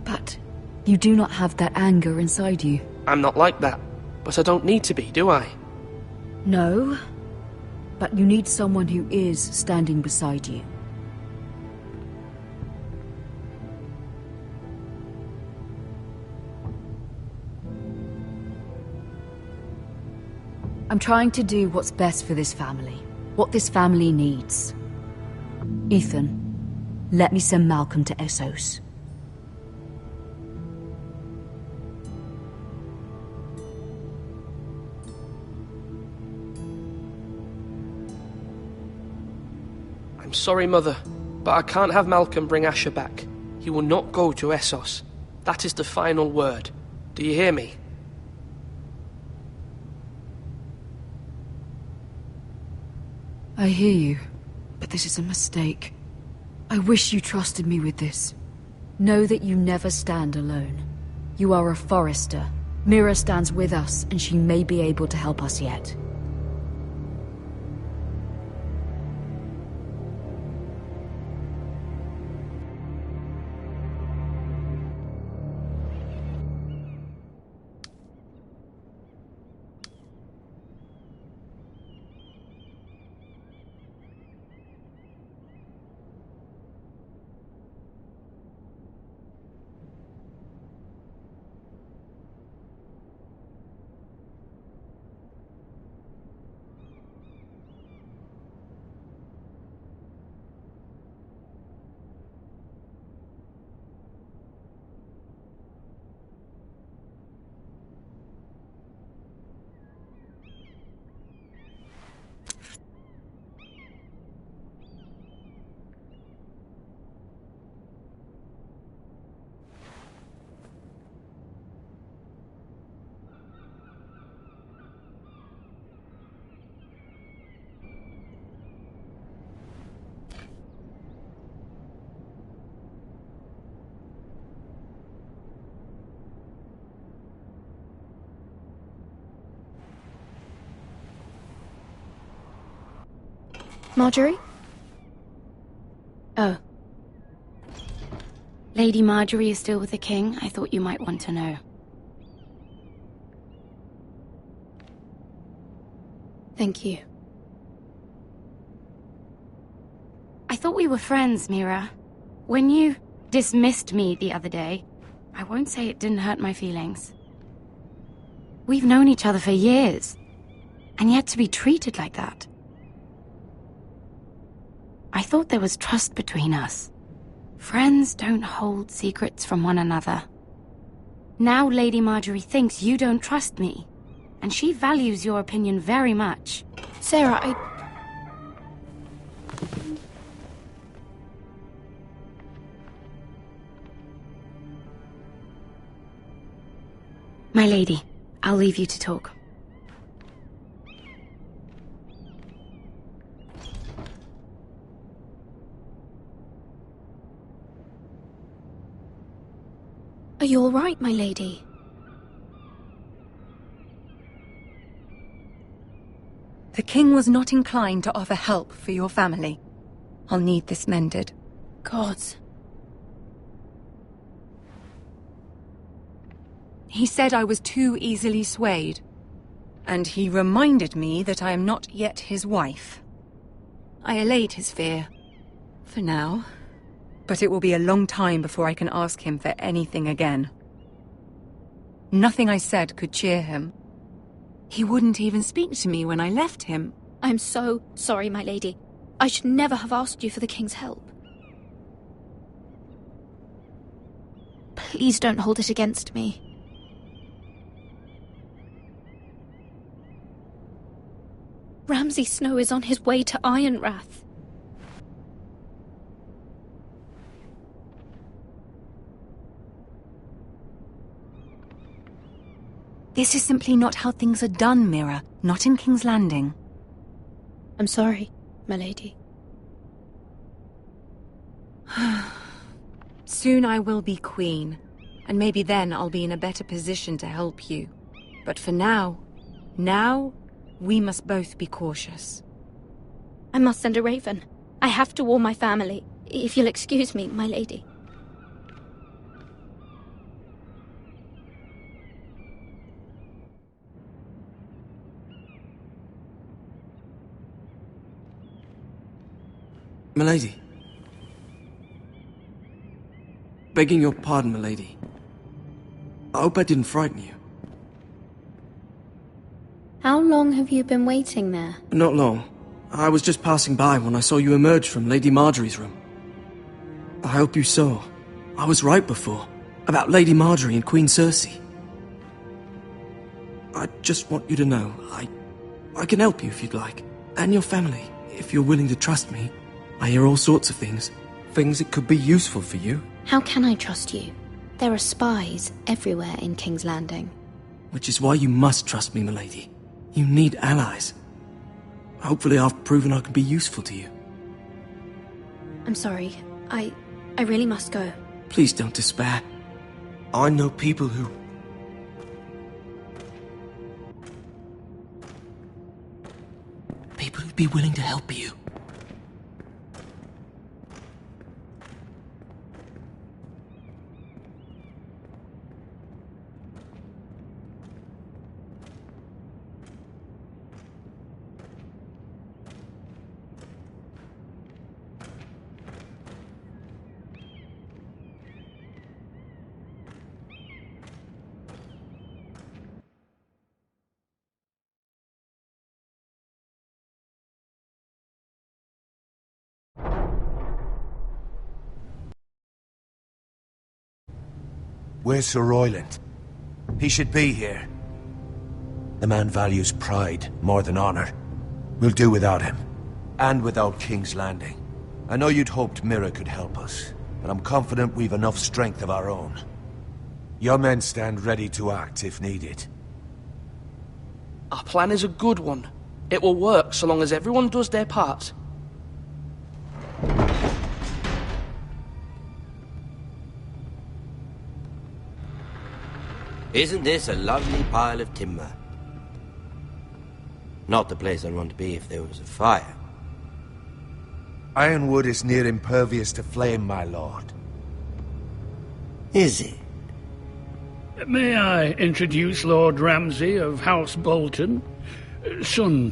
but you do not have that anger inside you. I'm not like that, but I don't need to be, do I? No, but you need someone who is standing beside you. I'm trying to do what's best for this family, what this family needs. Ethan, let me send Malcolm to Essos. I'm sorry, Mother, but I can't have Malcolm bring Asher back. He will not go to Essos. That is the final word. Do you hear me? I hear you, but this is a mistake. I wish you trusted me with this. Know that you never stand alone. You are a Forrester. Mira stands with us, and she may be able to help us yet. Marjorie? Oh. Lady Marjorie is still with the king. I thought you might want to know. Thank you. I thought we were friends, Mira. When you dismissed me the other day, I won't say it didn't hurt my feelings. We've known each other for years, and yet to be treated like that. I thought there was trust between us. Friends don't hold secrets from one another. Now Lady Marjorie thinks you don't trust me, and she values your opinion very much. Sarah, My lady, I'll leave you to talk. Are you all right, my lady? The king was not inclined to offer help for your family. I'll need this mended. Gods. He said I was too easily swayed. And he reminded me that I am not yet his wife. I allayed his fear. For now. But it will be a long time before I can ask him for anything again. Nothing I said could cheer him. He wouldn't even speak to me when I left him. I'm so sorry, my lady. I should never have asked you for the king's help. Please don't hold it against me. Ramsay Snow is on his way to Ironrath. This is simply not how things are done, Mira. Not in King's Landing. I'm sorry, my lady. Soon I will be queen, and maybe then I'll be in a better position to help you. But for now, we must both be cautious. I must send a raven. I have to warn my family. If you'll excuse me, my lady. Milady. Begging your pardon, milady. I hope I didn't frighten you. How long have you been waiting there? Not long. I was just passing by when I saw you emerge from Lady Marjorie's room. I hope you saw. I was right before. About Lady Marjorie and Queen Cersei. I just want you to know, I can help you if you'd like. And your family, if you're willing to trust me. I hear all sorts of things. Things that could be useful for you. How can I trust you? There are spies everywhere in King's Landing. Which is why you must trust me, milady. You need allies. Hopefully I've proven I can be useful to you. I'm sorry. I really must go. Please don't despair. I know people who... People who'd be willing to help you. Where's Sir Royland? He should be here. The man values pride more than honor. We'll do without him. And without King's Landing. I know you'd hoped Mira could help us, but I'm confident we've enough strength of our own. Your men stand ready to act if needed. Our plan is a good one. It will work so long as everyone does their part. Isn't this a lovely pile of timber? Not the place I'd want to be if there was a fire. Ironwood is near impervious to flame, my lord. Is it? May I introduce Lord Ramsay of House Bolton, son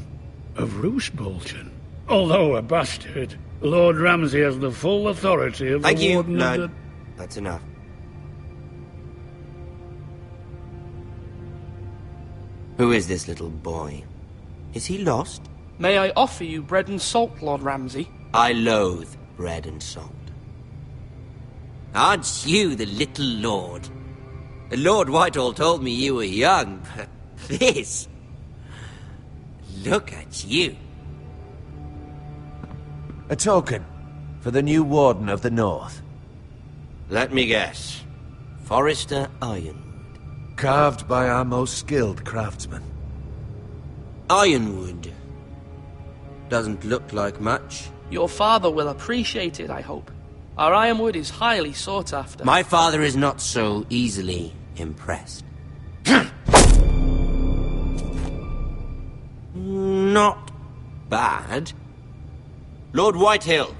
of Roose Bolton. Although a bastard, Lord Ramsay has the full authority of the Warden of the... That's enough. Who is this little boy? Is he lost? May I offer you bread and salt, Lord Ramsay? I loathe bread and salt. Aren't you the little lord? Lord Whitehall told me you were young, but this... Look at you. A token for the new Warden of the North. Let me guess. Forrester Ironwood. Carved by our most skilled craftsmen. Ironwood. Doesn't look like much. Your father will appreciate it, I hope. Our ironwood is highly sought after. My father is not so easily impressed. Not bad. Lord Whitehill,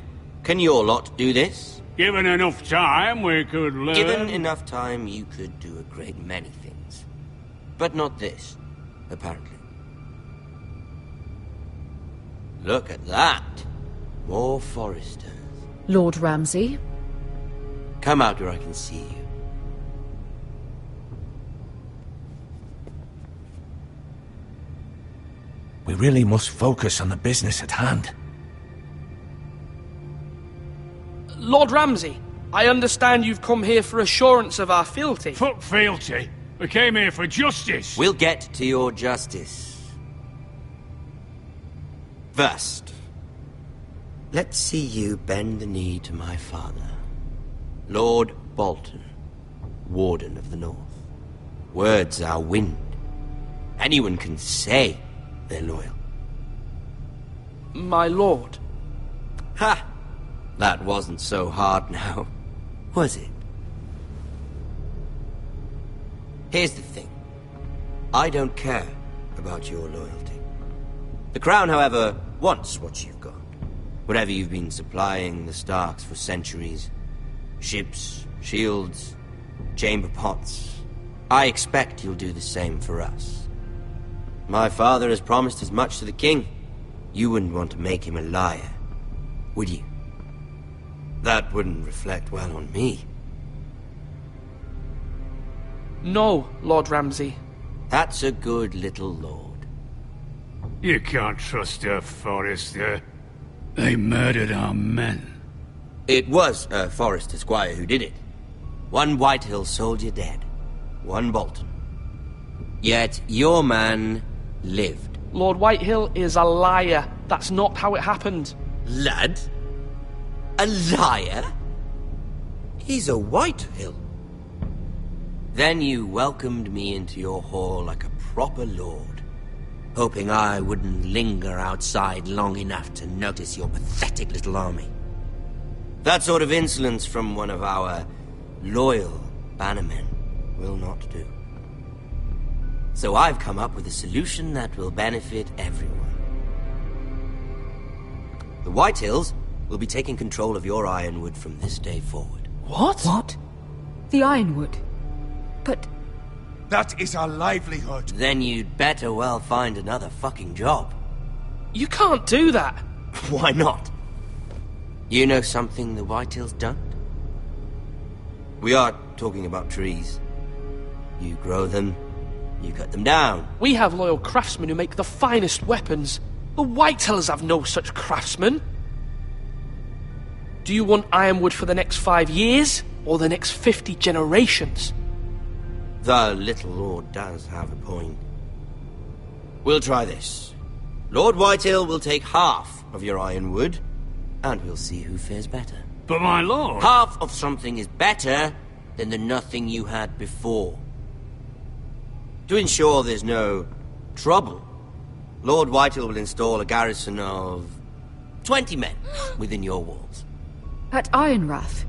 can your lot do this? Given enough time, we could learn... Given enough time, you could do a great many things. But not this, apparently. Look at that. More Forresters. Lord Ramsay? Come out where I can see you. We really must focus on the business at hand. Lord Ramsay, I understand you've come here for assurance of our fealty. Fuck fealty. We came here for justice. We'll get to your justice. First, let's see you bend the knee to my father, Lord Bolton, Warden of the North. Words are wind. Anyone can say they're loyal. My lord. Ha! That wasn't so hard now, was it? Here's the thing. I don't care about your loyalty. The Crown, however, wants what you've got. Whatever you've been supplying the Starks for centuries. Ships, shields, chamber pots. I expect you'll do the same for us. My father has promised as much to the king. You wouldn't want to make him a liar, would you? That wouldn't reflect well on me. No, Lord Ramsay. That's a good little lord. You can't trust her, Forrester. They murdered our men. It was a Forrester squire who did it. One Whitehill soldier dead. One Bolton. Yet your man lived. Lord Whitehill is a liar. That's not how it happened. Lad? A liar? He's a Whitehill. Then you welcomed me into your hall like a proper lord, hoping I wouldn't linger outside long enough to notice your pathetic little army. That sort of insolence from one of our loyal bannermen will not do. So I've come up with a solution that will benefit everyone. The Whitehills will be taking control of your Ironwood from this day forward. What? What? The Ironwood? But... That is our livelihood. Then you'd better well find another fucking job. You can't do that. Why not? You know something the Whitehills don't? We are talking about trees. You grow them, you cut them down. We have loyal craftsmen who make the finest weapons. The Whitehills have no such craftsmen. Do you want Ironwood for the next 5 years, or the next 50 generations? The little lord does have a point. We'll try this. Lord Whitehill will take half of your Ironwood, and we'll see who fares better. But my lord... Half of something is better than the nothing you had before. To ensure there's no trouble, Lord Whitehill will install a garrison of 20 men within your walls. At Ironrath?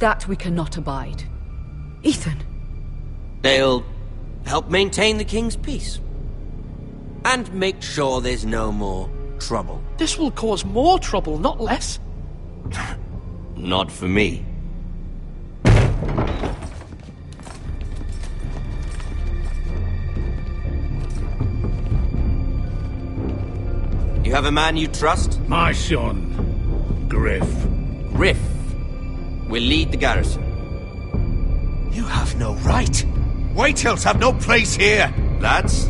That we cannot abide. Ethan. They'll help maintain the king's peace. And make sure there's no more trouble. This will cause more trouble, not less. Not for me. You have a man you trust? My son, Griff. Griff will lead the garrison. You have no right. Whitehills have no place here. Lads,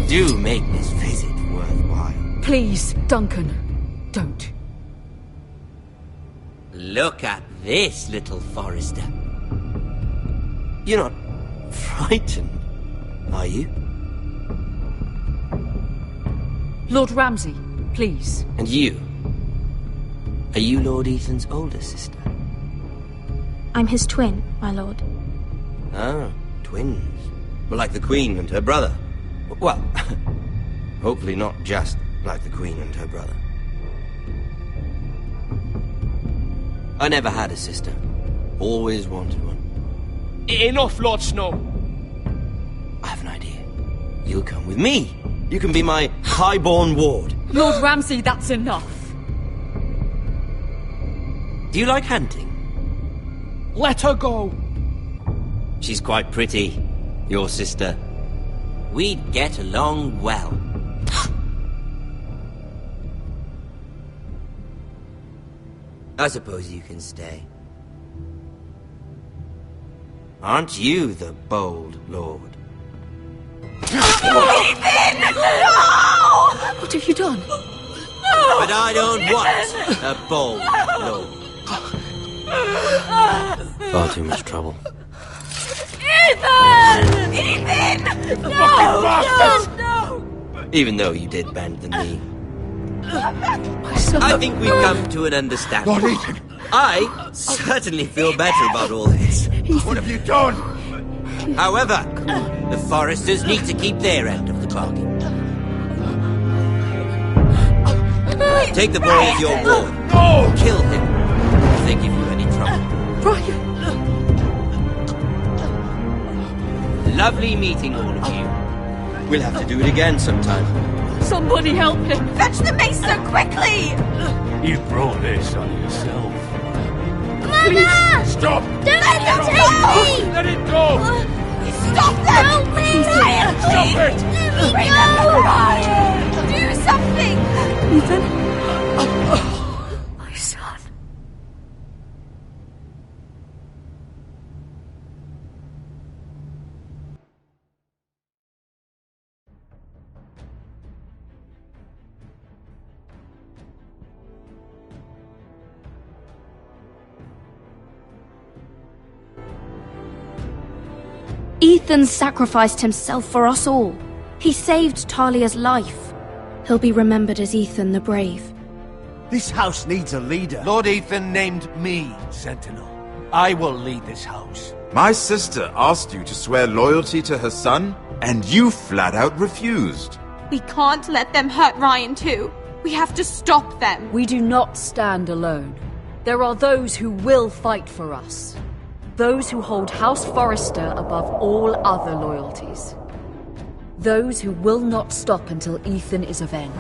do make this visit worthwhile. Please, Duncan, don't. Look at this, little Forrester. You're not frightened, are you? Lord Ramsay, please. And you? Are you Lord Ethan's older sister? I'm his twin, my lord. Ah, twins. Well, like the Queen and her brother. Well, hopefully not just like the Queen and her brother. I never had a sister. Always wanted one. Enough, Lord Snow. I have an idea. You'll come with me. You can be my highborn ward. Lord Ramsay, that's enough. Do you like hunting? Let her go. She's quite pretty, your sister. We'd get along well. I suppose you can stay. Aren't you the bold lord? Ethan! No! What have you done? No! But I don't want a bold lord. Far too much trouble. Ethan! Ethan! No! No! Even though you did bend the knee. My son. I think we've come to an understanding. Lord Ethan! I certainly feel better about all this. What have you done? However, the Foresters need to keep their end of the bargain. Take the boy as your ward. No! Kill him if they give you any trouble. Brian! Lovely meeting all of you. We'll have to do it again sometime. Somebody help him! Fetch the maester quickly! You brought this on yourself. Mama! Stop! Don't let him take me! Let it go! Stop them! Help me! Ryan, Stop please! it! Bring them to Ryan! Do something! Ethan? My son. Ethan sacrificed himself for us all. He saved Talia's life. He'll be remembered as Ethan the Brave. This house needs a leader. Lord Ethan named me Sentinel. I will lead this house. My sister asked you to swear loyalty to her son, and you flat out refused. We can't let them hurt Ryan too. We have to stop them. We do not stand alone. There are those who will fight for us. Those who hold House Forrester above all other loyalties. Those who will not stop until Ethan is avenged.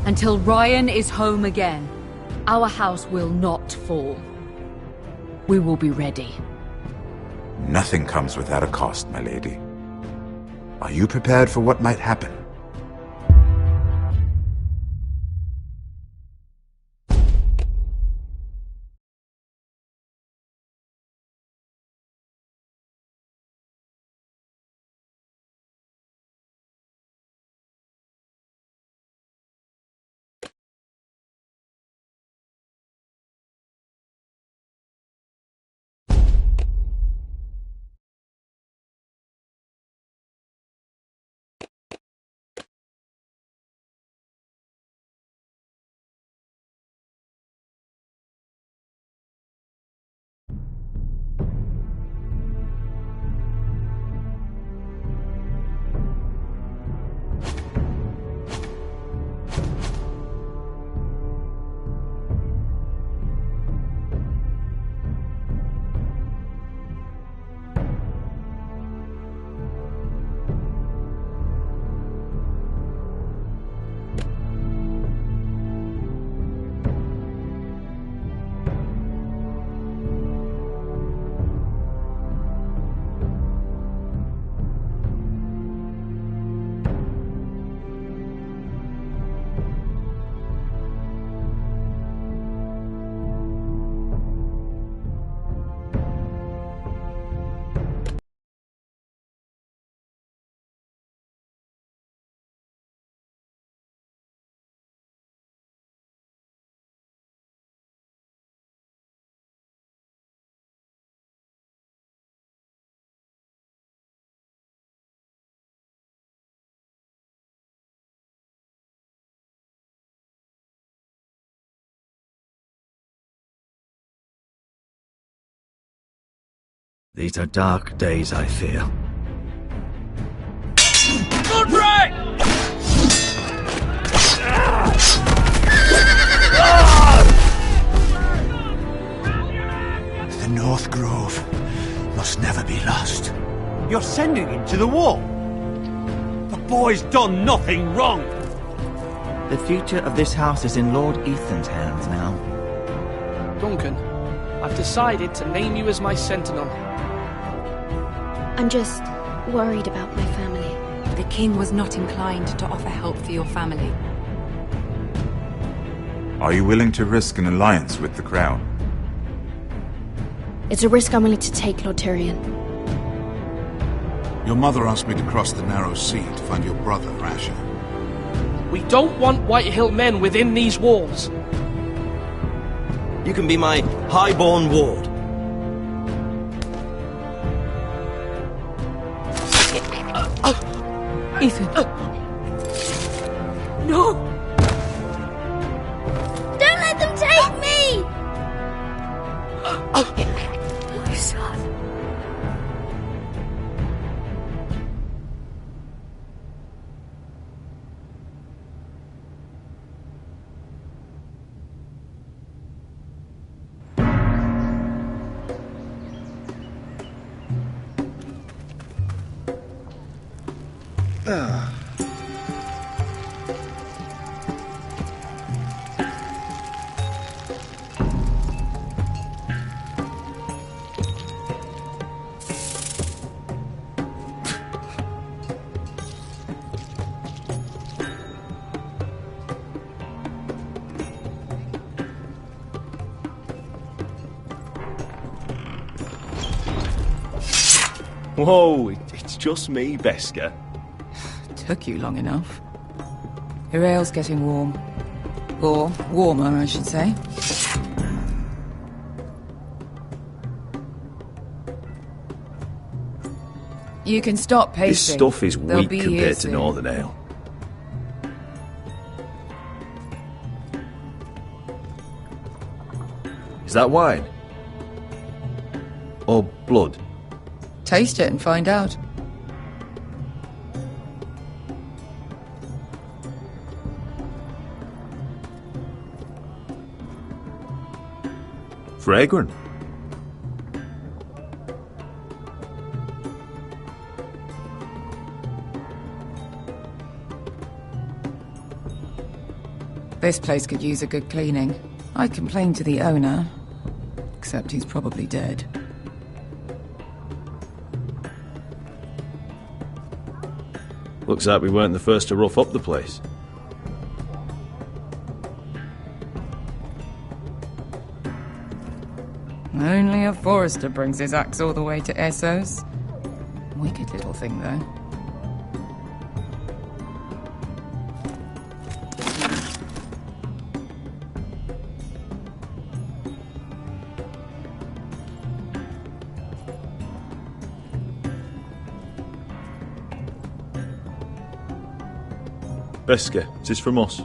Until Ryan is home again, our house will not fall. We will be ready. Nothing comes without a cost, my lady. Are you prepared for what might happen? These are dark days, I fear. Roderick! The North Grove must never be lost. You're sending him to the wall? The boy's done nothing wrong. The future of this house is in Lord Ethan's hands now. Duncan, I've decided to name you as my sentinel. I'm just worried about my family. The king was not inclined to offer help for your family. Are you willing to risk an alliance with the Crown? It's a risk I'm willing to take, Lord Tyrion. Your mother asked me to cross the narrow sea to find your brother, Asher. We don't want Whitehill men within these walls. You can be my highborn ward. Ethan. No! Don't let them take me! My son. Whoa, it's just me, Beskha. Took you long enough. Your ale's getting warm. Or warmer, I should say. You can stop pacing. This stuff is They'll weak be compared here to soon. Northern Ale. Is that wine? Or blood? Taste it and find out. Fragrant. This place could use a good cleaning. I complained to the owner, except he's probably dead. Looks like we weren't the first to rough up the place. Only a Forrester brings his axe all the way to Essos. Wicked little thing, though. Beskha, is this from us?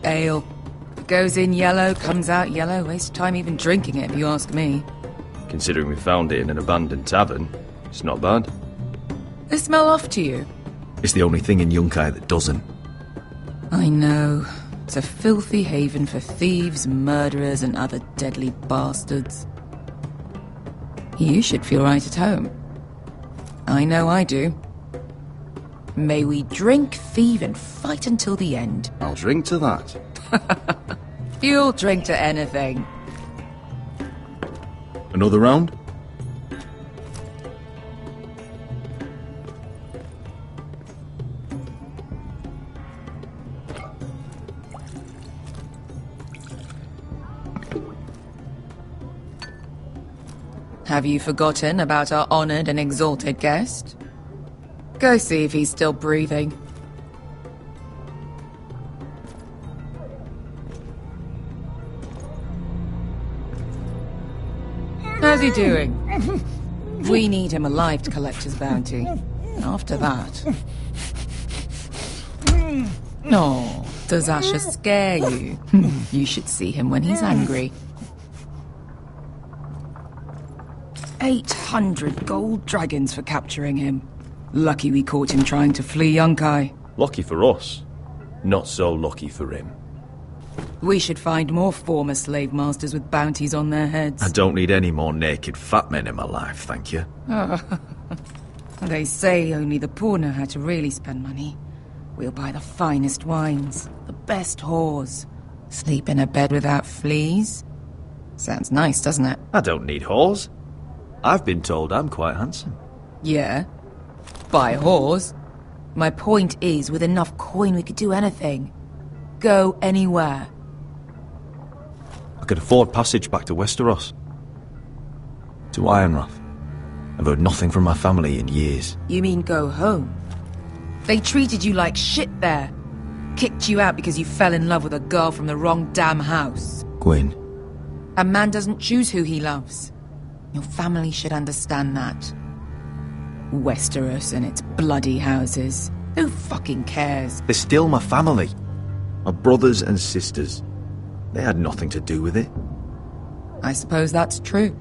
Ale. Goes in yellow, comes out yellow. Waste time even drinking it, if you ask me. Considering we found it in an abandoned tavern, it's not bad. They smell off to you. It's the only thing in Yunkai that doesn't. I know. It's a filthy haven for thieves, murderers, and other deadly bastards. You should feel right at home. I know I do. May we drink, thieve, and fight until the end. I'll drink to that. You'll drink to anything. Another round? Have you forgotten about our honored and exalted guest? Go see if he's still breathing. How's he doing? We need him alive to collect his bounty. After that... No, does Asher scare you? You should see him when he's angry. 800 gold dragons for capturing him. Lucky we caught him trying to flee Yunkai. Lucky for us. Not so lucky for him. We should find more former slave masters with bounties on their heads. I don't need any more naked fat men in my life, thank you. They say only the poor know how to really spend money. We'll buy the finest wines, the best whores. Sleep in a bed without fleas. Sounds nice, doesn't it? I don't need whores. I've been told I'm quite handsome. Yeah. Buy whores. My point is, with enough coin we could do anything. Go anywhere. I could afford passage back to Westeros. To Ironrath. I've heard nothing from my family in years. You mean go home? They treated you like shit there. Kicked you out because you fell in love with a girl from the wrong damn house. Gwyn. A man doesn't choose who he loves. Your family should understand that. Westeros and its bloody houses. Who fucking cares? They're still my family. My brothers and sisters. They had nothing to do with it. I suppose that's true.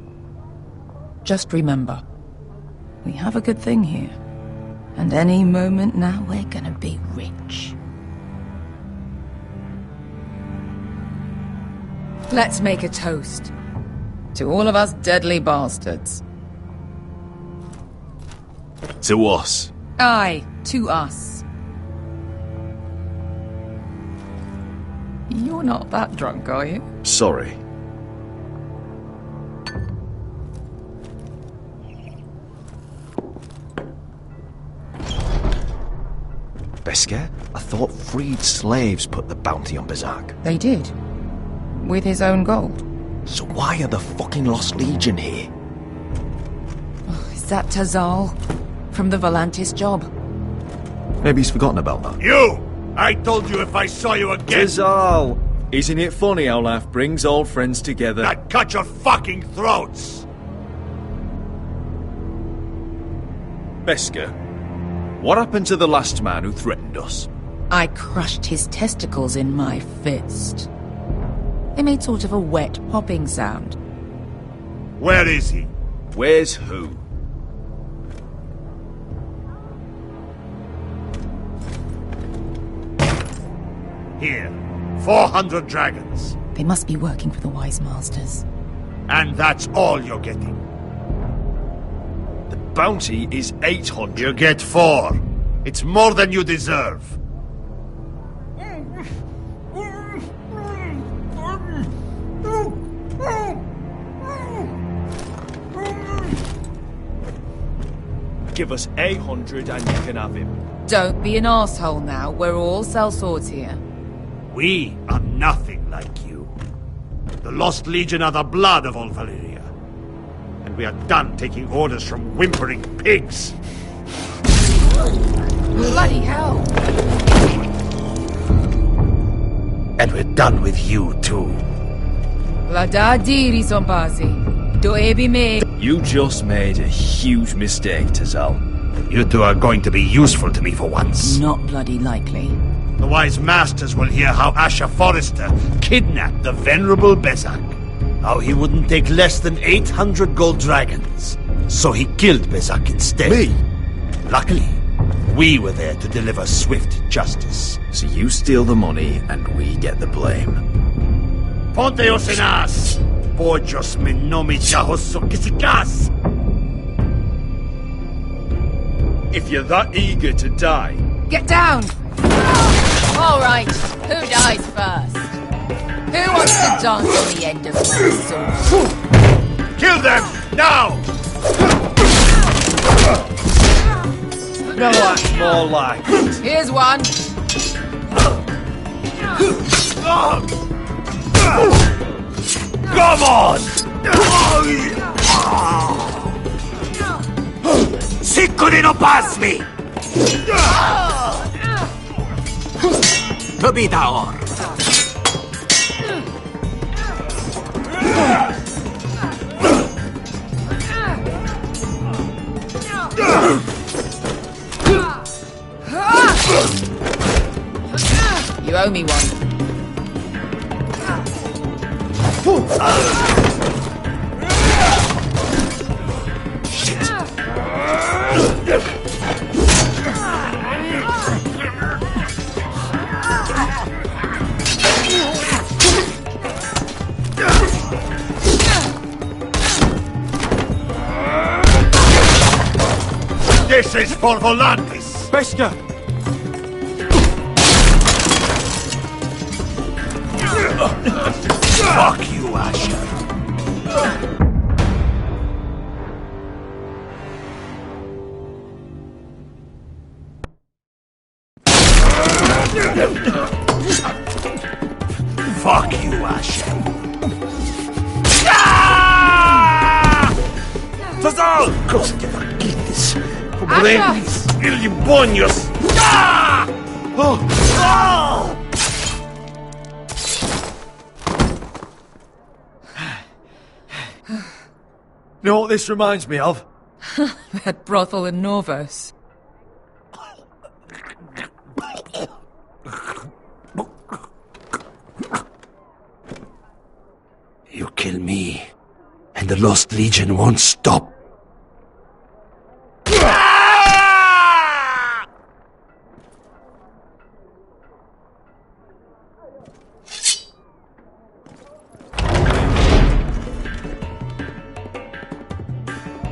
Just remember, we have a good thing here. And any moment now we're gonna be rich. Let's make a toast. To all of us deadly bastards. To us. Aye, to us. You're not that drunk, are you? Sorry. Beskar? I thought freed slaves put the bounty on Berzak. They did. With his own gold. So why are the fucking Lost Legion here? Oh, is that Tazal? From the Volantis job? Maybe he's forgotten about that. You! I told you if I saw you again... Tazal! Isn't it funny how life brings old friends together? I'd cut your fucking throats! Beskar, what happened to the last man who threatened us? I crushed his testicles in my fist. They made sort of a wet popping sound. Where is he? Where's who? Here. 400 dragons. They must be working for the Wise Masters. And that's all you're getting. The bounty is 800. You get 4. It's more than you deserve. Give us 800 and you can have him. Don't be an asshole now. We're all sellswords here. We are nothing like you. The Lost Legion are the blood of all Valyria. And we are done taking orders from whimpering pigs. Bloody hell! And we're done with you, too. Vladadiri Zombasi. Doebi me. You just made a huge mistake, Tazal. You two are going to be useful to me for once. Not bloody likely. The Wise Masters will hear how Asher Forrester kidnapped the venerable Bezzak. How he wouldn't take less than 800 gold dragons. So he killed Bezzak instead. Me? Luckily, we were there to deliver swift justice. So you steal the money and we get the blame. Ponteos en as! Pojos me nomi chahoso kisikas! If you're that eager to die... Get down! All right, who dies first? Who wants to dance on the end of my sword? Kill them, now! No, that's more like it. Here's one. Come on! Siccone no pasmi! Tobitaor! Show me one. This is for Volantis! Bester! Fuck you, Asher! Fuck you, Asher! Tazal! Cosa faquitis! Pobrenis! Ilibonios! You know what this reminds me of? That brothel in Norvos. You kill me, and the Lost Legion won't stop.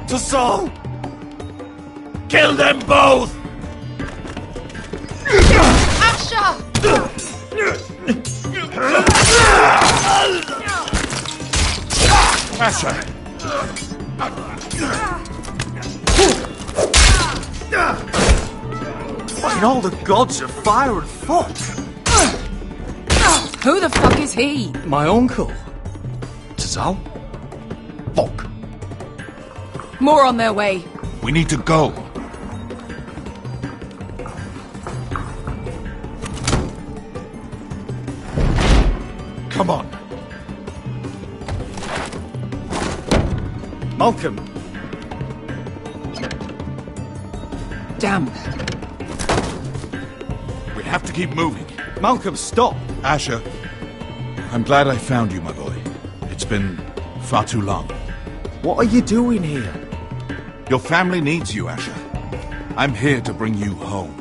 To Saul! Kill them both! Asher! Asher! Fucking all the gods of fire and fuck! Who the fuck is he? My uncle. Tazal? Fuck. More on their way. We need to go. Come on. Malcolm. Damn. We have to keep moving. Malcolm, stop! Asher, I'm glad I found you, my boy. It's been far too long. What are you doing here? Your family needs you, Asher. I'm here to bring you home.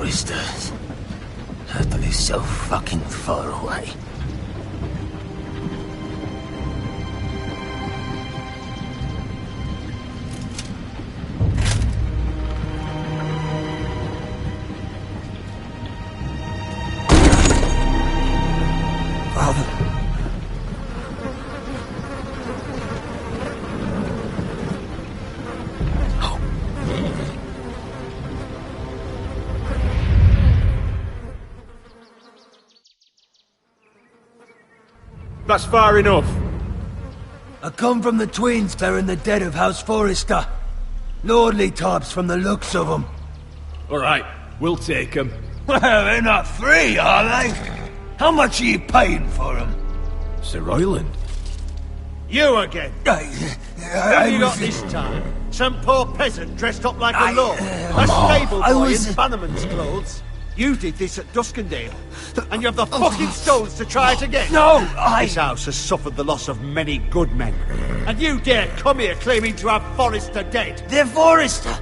Foresters. Hurtle is so fucking far away. Father. That's far enough. I come from the twins bearing the dead of House Forrester. Lordly types from the looks of them. All right, we'll take them. Well, they're not free, are they? How much are you paying for them? Sir Royland. You again? Who you got this time? Some poor peasant dressed up like a lord? A stable boy in Bannerman's clothes? You did this at Duskendale, and you have the fucking stones to try it again? No, This house has suffered the loss of many good men, and you dare come here claiming to have Forrester dead? They're Forrester!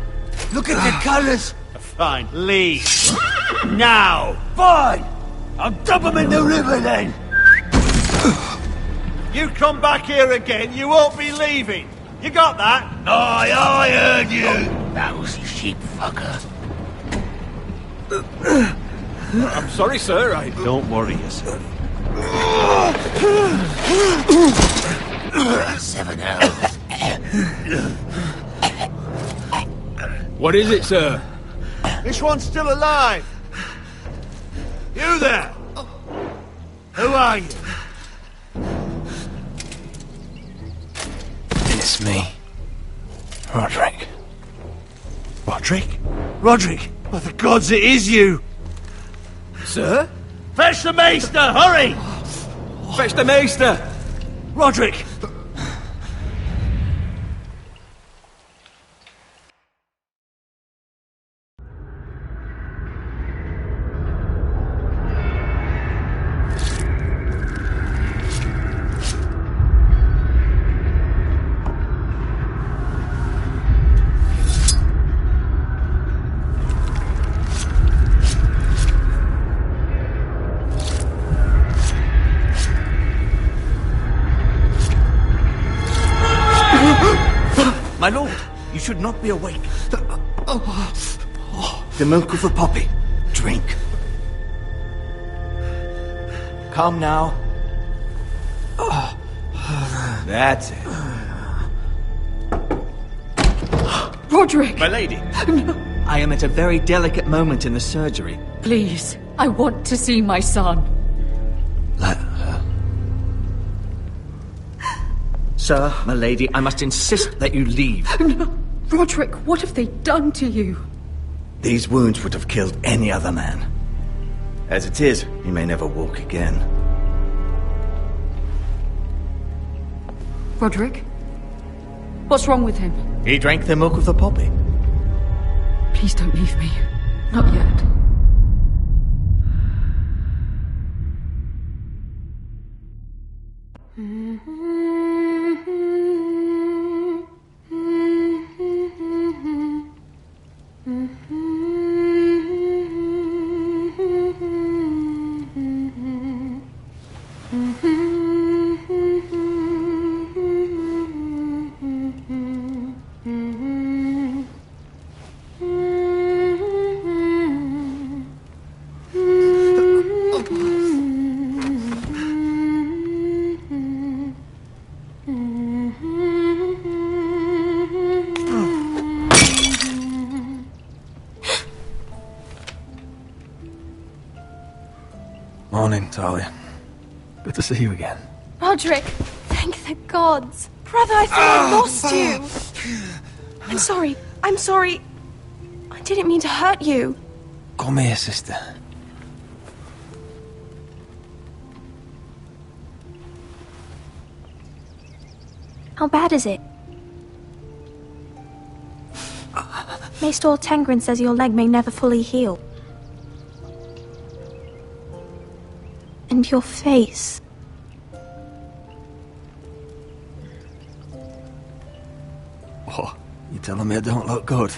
Look at the colours! Fine, leave. Now! Fine! I'll dump them in the river then! You come back here again, you won't be leaving. You got that? Aye, I heard you! Lousy sheep fucker. I'm sorry, sir. Don't worry yourself. 7 elves. What is it, sir? This one's still alive. You there? Who are you? It's me. Roderick. Roderick? Roderick! By the gods, it is you! Sir? Fetch the Maester, hurry! Fetch the Maester! Roderick! My lord, you should not be awake. The milk of the poppy. Drink. Calm now. That's it. Roderick! My lady. I am at a very delicate moment in the surgery. Please, I want to see my son. Let her. Sir, my lady, I must insist that you leave. No. Roderick, what have they done to you? These wounds would have killed any other man. As it is, he may never walk again. Roderick? What's wrong with him? He drank the milk of the poppy. Please don't leave me. Not yet. Morning, Talia. Good to see you again. Roderick, thank the gods. Brother, I thought I lost you. I'm sorry. I'm sorry. I didn't mean to hurt you. Come here, sister. How bad is it? Maester Tengrin says your leg may never fully heal. And your face. Oh, you telling me I don't look good?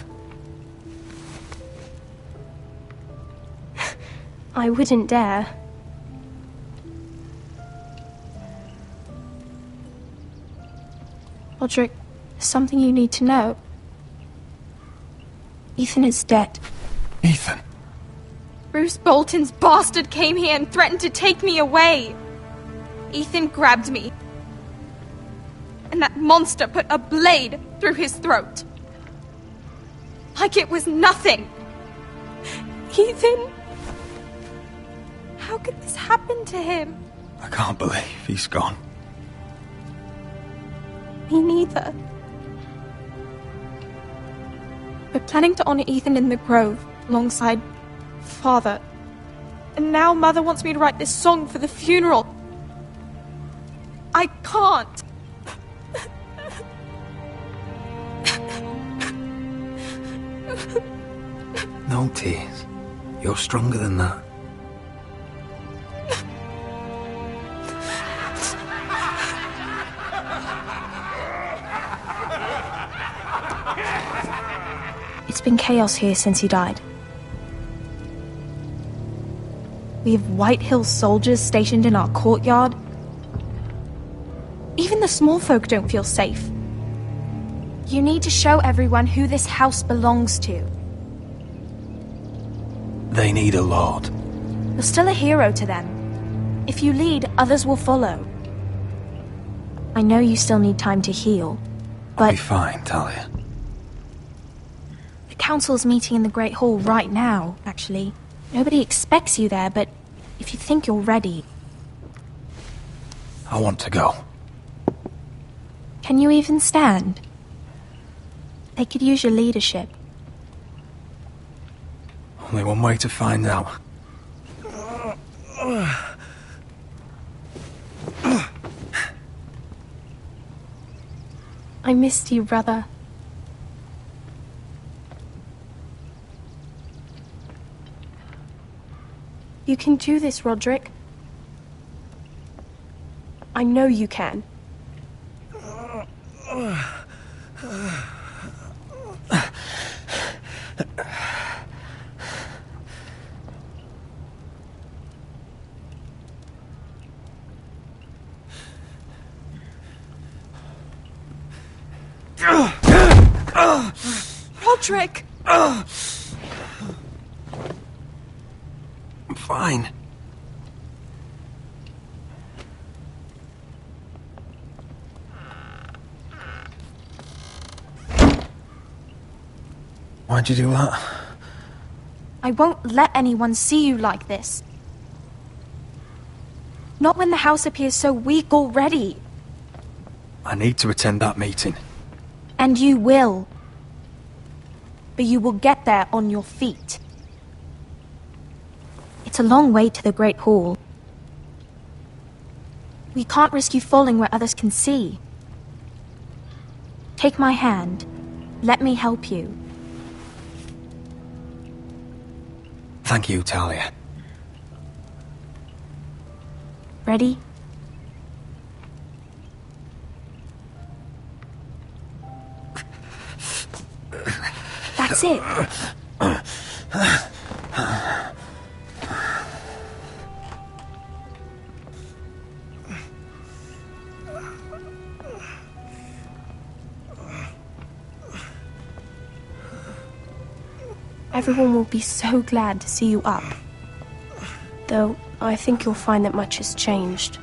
I wouldn't dare. Roderick, there's something you need to know. Ethan is dead. Ethan? Roose Bolton's bastard came here and threatened to take me away. Ethan grabbed me. And that monster put a blade through his throat. Like it was nothing. Ethan? How could this happen to him? I can't believe he's gone. Me neither. We're planning to honor Ethan in the Grove, alongside Father. And now Mother wants me to write this song for the funeral. I can't. No tears. You're stronger than that. It's been chaos here since he died. We have White Hill soldiers stationed in our courtyard. Even the small folk don't feel safe. You need to show everyone who this house belongs to. They need a lord. You're still a hero to them. If you lead, others will follow. I know you still need time to heal, but... I'll be fine, Talia. The council's meeting in the Great Hall right now, actually. Nobody expects you there, but if you think you're ready... I want to go. Can you even stand? They could use your leadership. Only one way to find out. I missed you, brother. You can do this, Roderick. I know you can. Roderick! I'm fine. Why'd you do that? I won't let anyone see you like this. Not when the house appears so weak already. I need to attend that meeting. And you will. But you will get there on your feet. It's a long way to the Great Hall. We can't risk you falling where others can see. Take my hand. Let me help you. Thank you, Talia. Ready? That's it. Everyone will be so glad to see you up. Though, I think you'll find that much has changed.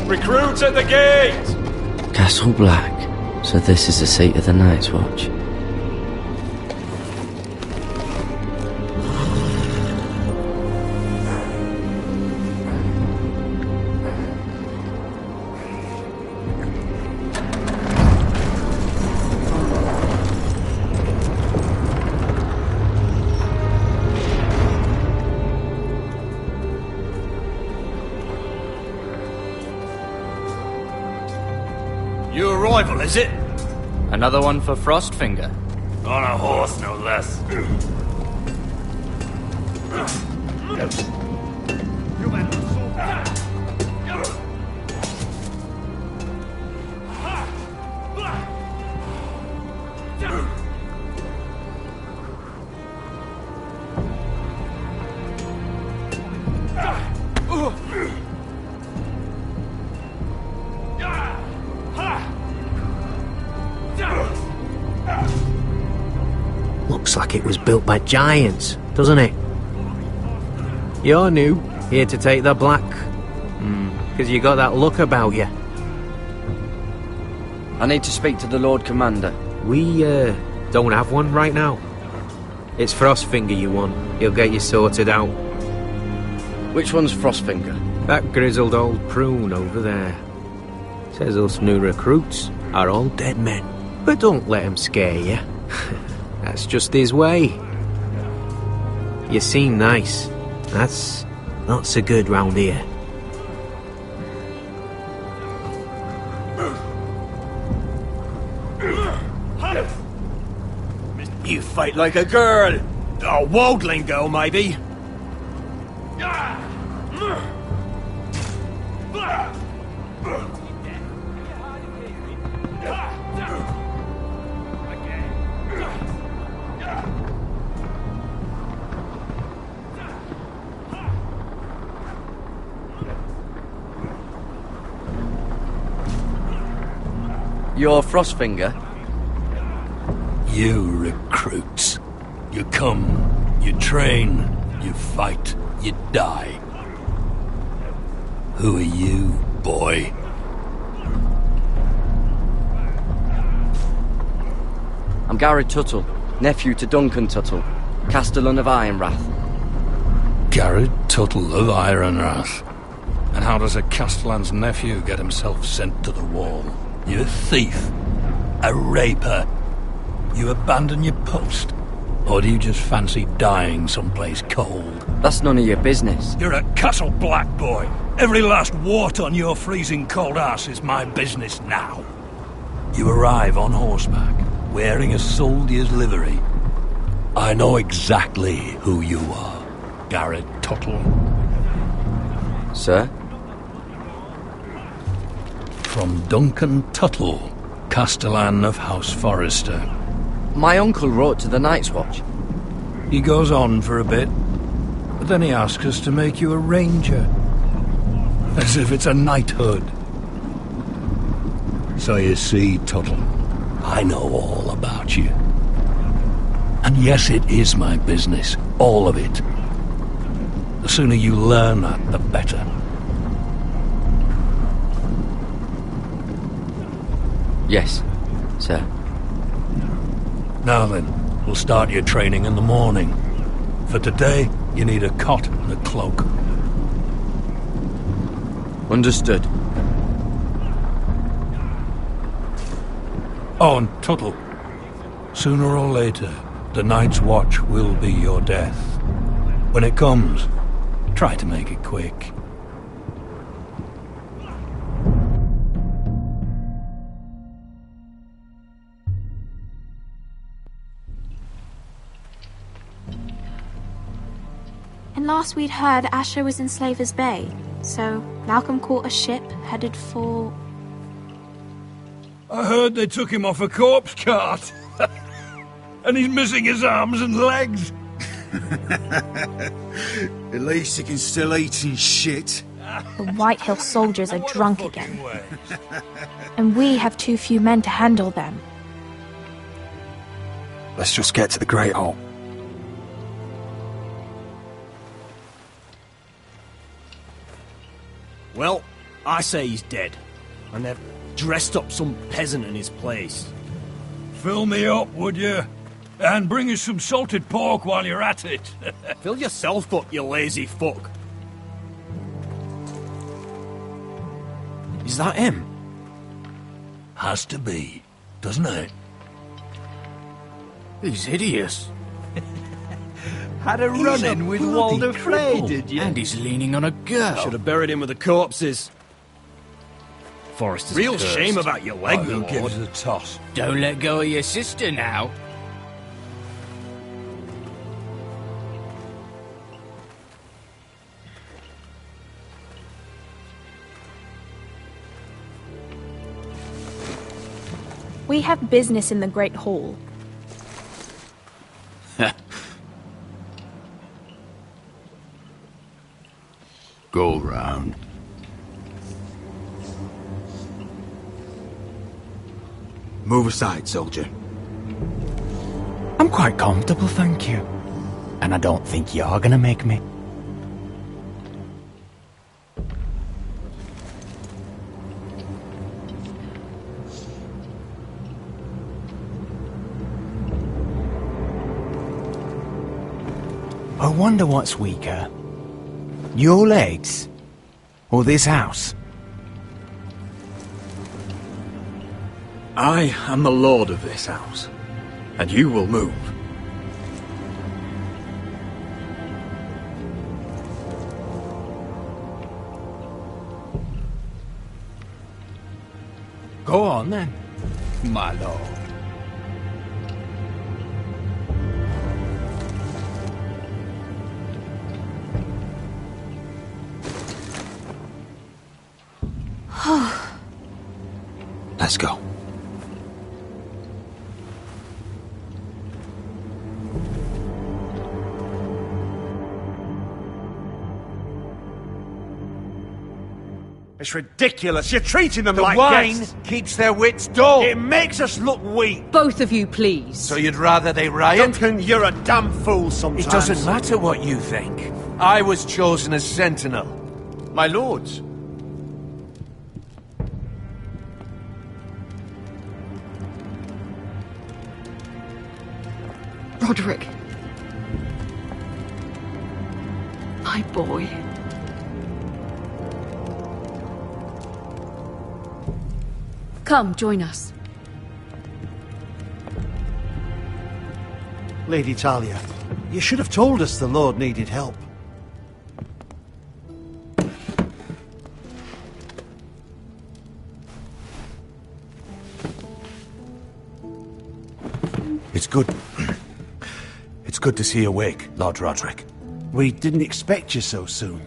Recruits at the gate! Castle Black. So this is the seat of the Night's Watch. Your rival, is it? Another one for Frostfinger. On a horse, no less. Looks like it was built by giants, doesn't it? You're new, here to take the black. Because you got that look about you. I need to speak to the Lord Commander. We, don't have one right now. It's Frostfinger you want. He'll get you sorted out. Which one's Frostfinger? That grizzled old prune over there. Says us new recruits are all dead men. But don't let him scare you. That's just his way. You seem nice. That's not so good round here. You fight like a girl. A wildling girl, maybe. You're Frostfinger? You recruits. You come, you train, you fight, you die. Who are you, boy? I'm Garrett Tuttle, nephew to Duncan Tuttle, Castellan of Ironrath. Garrett Tuttle of Ironrath. And how does a Castellan's nephew get himself sent to the wall? You're a thief, a raper. You abandon your post, or do you just fancy dying someplace cold? That's none of your business. You're a Castle Black boy. Every last wart on your freezing cold ass is my business now. You arrive on horseback, wearing a soldier's livery. I know exactly who you are, Garrett Tuttle. Sir? From Duncan Tuttle, Castellan of House Forrester. My uncle wrote to the Night's Watch. He goes on for a bit, but then he asks us to make you a ranger. As if it's a knighthood. So you see, Tuttle, I know all about you. And yes, it is my business, all of it. The sooner you learn that, the better. Yes, sir. Now then, we'll start your training in the morning. For today, you need a cot and a cloak. Understood. Oh, and Tuttle, sooner or later, the Night's Watch will be your death. When it comes, try to make it quick. And last we'd heard, Asher was in Slaver's Bay, so Malcolm caught a ship headed for... I heard they took him off a corpse cart. And he's missing his arms and legs. At least he can still eat and shit. The Whitehill soldiers are drunk again. And we have too few men to handle them. Let's just get to the Great Hall. Well, I say he's dead. And they've dressed up some peasant in his place. Fill me up, would you? And bring us some salted pork while you're at it. Fill yourself up, you lazy fuck. Is that him? Has to be, doesn't it? He's hideous. Had a run-in with Walder Frey, did you? And he's leaning on a girl. Should have buried him with the corpses. Forrester's Real cursed. shame about your leg, Who my gives lord. a toss? Don't let go of your sister now. We have business in the Great Hall. Go round. Move aside, soldier. I'm quite comfortable, thank you. And I don't think you're gonna make me. I wonder what's weaker. Your legs? Or this house? I am the lord of this house, and you will move. Go on then, my lord. Let's go. It's ridiculous. You're treating them The like wine guests. keeps their wits dull. It makes us look weak. Both of you, please. So you'd rather they riot? Duncan, you're a damn fool sometimes. It doesn't matter what you think. I was chosen as sentinel. My lords. Roderick. My boy. Come, join us. Lady Talia, you should have told us the Lord needed help. It's good. It's good to see you awake, Lord Roderick. We didn't expect you so soon.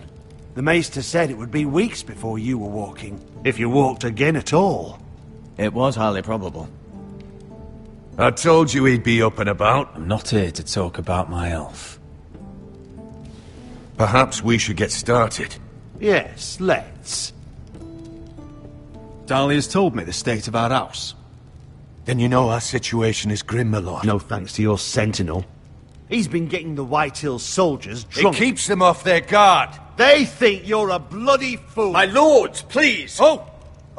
The Maester said it would be weeks before you were walking, if you walked again at all. It was highly probable. I told you he'd be up and about. I'm not here to talk about my elf. Perhaps we should get started. Yes, let's. Dahlia's told me the state of our house. Then you know our situation is grim, my lord. No thanks to your sentinel. He's been getting the Whitehill soldiers drunk. It keeps them off their guard. They think you're a bloody fool. My lords, please! Oh,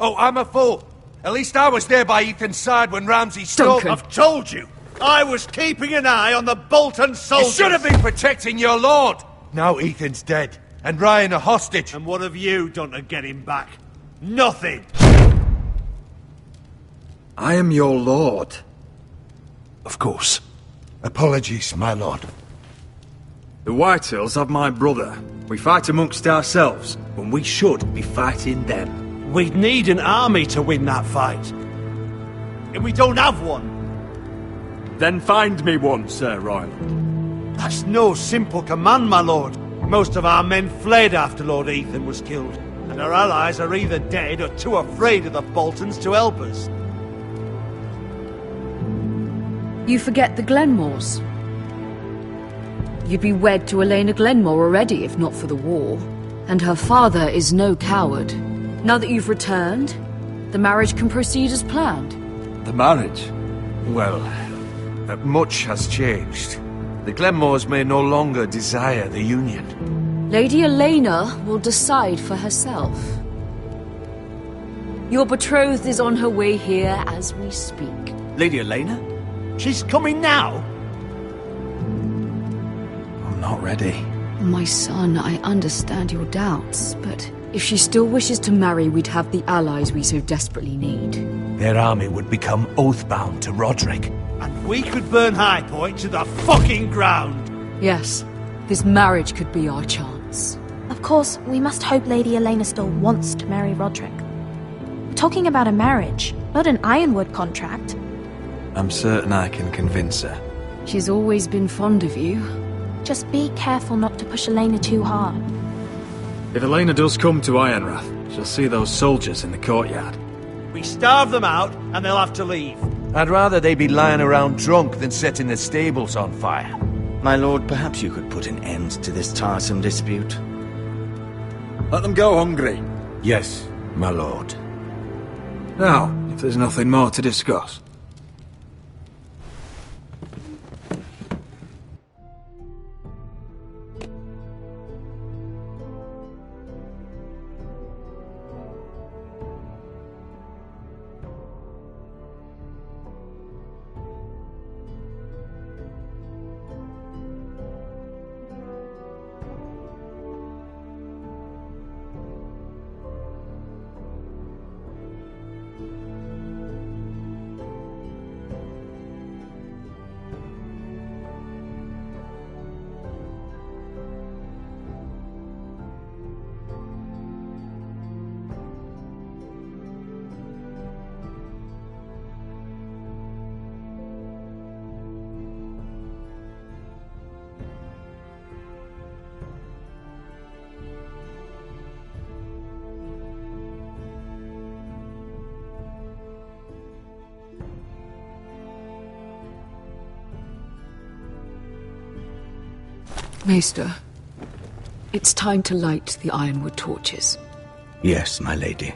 I'm a fool. At least I was there by Ethan's side when Ramsay stole... Duncan. I've told you. I was keeping an eye on the Bolton soldiers. You should have been protecting your lord. Now Ethan's dead, and Ryan a hostage. And what have you done to get him back? Nothing. I am your lord. Of course. Apologies, my lord. The Whitehills have my brother. We fight amongst ourselves, when we should be fighting them. We'd need an army to win that fight. And we don't have one. Then find me one, Sir Royland. That's no simple command, my lord. Most of our men fled after Lord Ethan was killed, and our allies are either dead or too afraid of the Boltons to help us. You forget the Glenmores. You'd be wed to Elena Glenmore already if not for the war. And her father is no coward. Now that you've returned, the marriage can proceed as planned. The marriage? Well, much has changed. The Glenmores may no longer desire the union. Lady Elena will decide for herself. Your betrothed is on her way here as we speak. Lady Elena? She's coming now? I'm not ready. My son, I understand your doubts, but if she still wishes to marry, we'd have the allies we so desperately need. Their army would become oath-bound to Roderick. And we could burn High Point to the fucking ground! Yes, this marriage could be our chance. Of course, we must hope Lady Elena still wants to marry Roderick. We're talking about a marriage, not an Ironwood contract. I'm certain I can convince her. She's always been fond of you. Just be careful not to push Elena too hard. If Elena does come to Ironrath, she'll see those soldiers in the courtyard. We starve them out, and they'll have to leave. I'd rather they be lying around drunk than setting the stables on fire. My lord, perhaps you could put an end to this tiresome dispute. Let them go hungry. Yes, my lord. Now, if there's nothing more to discuss. Maester, it's time to light the Ironwood torches. Yes, my lady.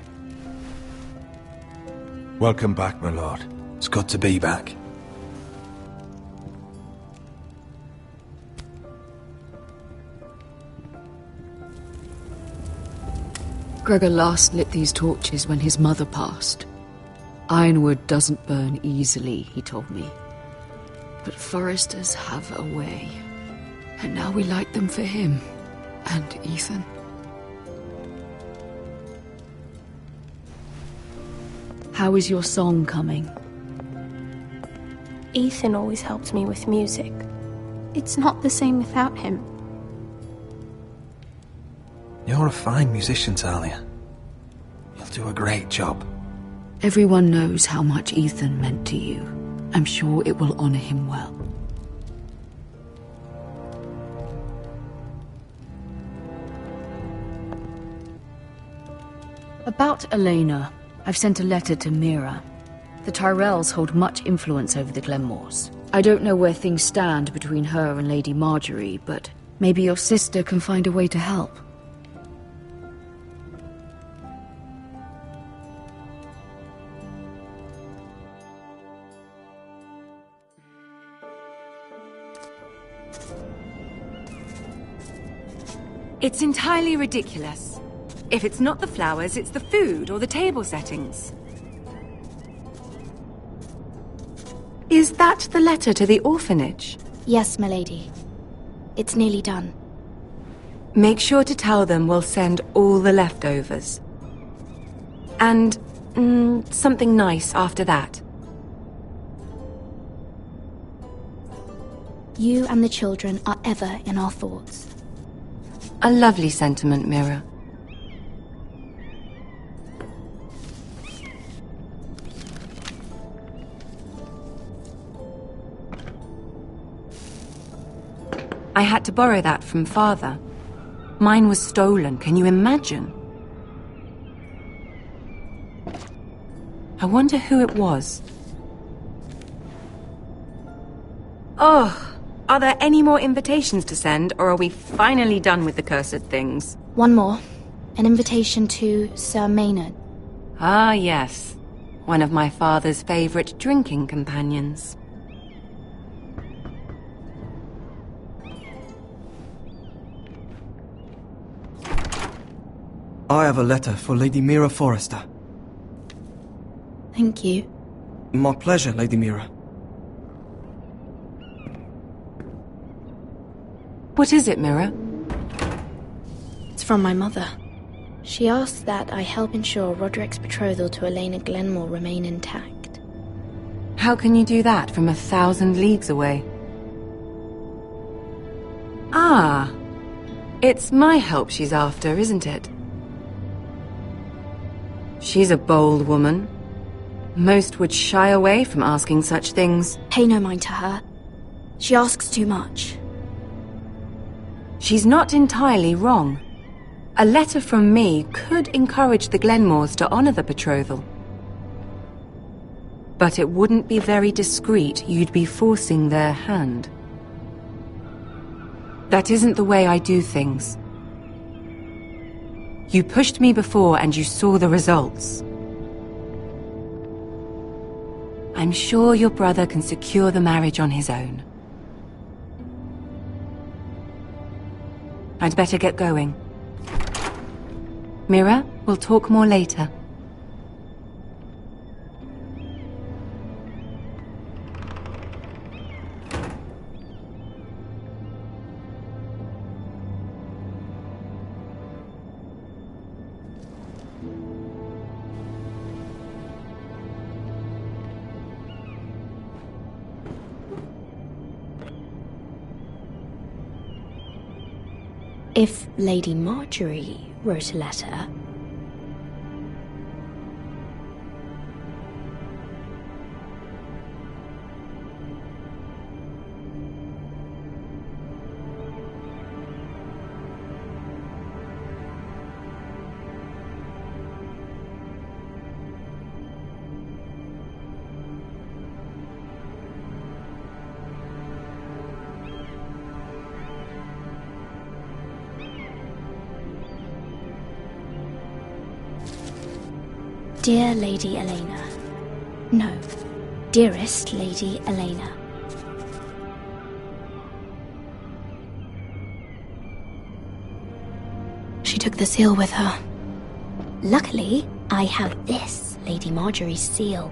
Welcome back, my lord. It's good to be back. Gregor last lit these torches when his mother passed. Ironwood doesn't burn easily, he told me. But foresters have a way. And now we light them for him. And Ethan. How is your song coming? Ethan always helped me with music. It's not the same without him. You're a fine musician, Talia. You'll do a great job. Everyone knows how much Ethan meant to you. I'm sure it will honor him well. About Elena, I've sent a letter to Mira. The Tyrells hold much influence over the Glenmores. I don't know where things stand between her and Lady Marjorie, but maybe your sister can find a way to help. It's entirely ridiculous. If it's not the flowers, it's the food or the table settings. Is that the letter to the orphanage? Yes, my lady. It's nearly done. Make sure to tell them we'll send all the leftovers. And something nice after that. You and the children are ever in our thoughts. A lovely sentiment, Mira. I had to borrow that from Father. Mine was stolen, can you imagine? I wonder who it was. Oh, are there any more invitations to send, or are we finally done with the cursed things? One more. An invitation to Sir Maynard. Ah, yes. One of my father's favorite drinking companions. I have a letter for Lady Mira Forrester. Thank you. My pleasure, Lady Mira. What is it, Mira? It's from my mother. She asks that I help ensure Roderick's betrothal to Elena Glenmore remain intact. How can you do that from 1,000 leagues away? Ah, it's my help she's after, isn't it? She's a bold woman. Most would shy away from asking such things. Pay no mind to her. She asks too much. She's not entirely wrong. A letter from me could encourage the Glenmores to honor the betrothal. But it wouldn't be very discreet. You'd be forcing their hand. That isn't the way I do things. You pushed me before and you saw the results. I'm sure your brother can secure the marriage on his own. I'd better get going. Mira, we'll talk more later. If Lady Marjorie wrote a letter... Dear Lady Elena. No, dearest Lady Elena. She took the seal with her. Luckily, I have this, Lady Marjorie's seal.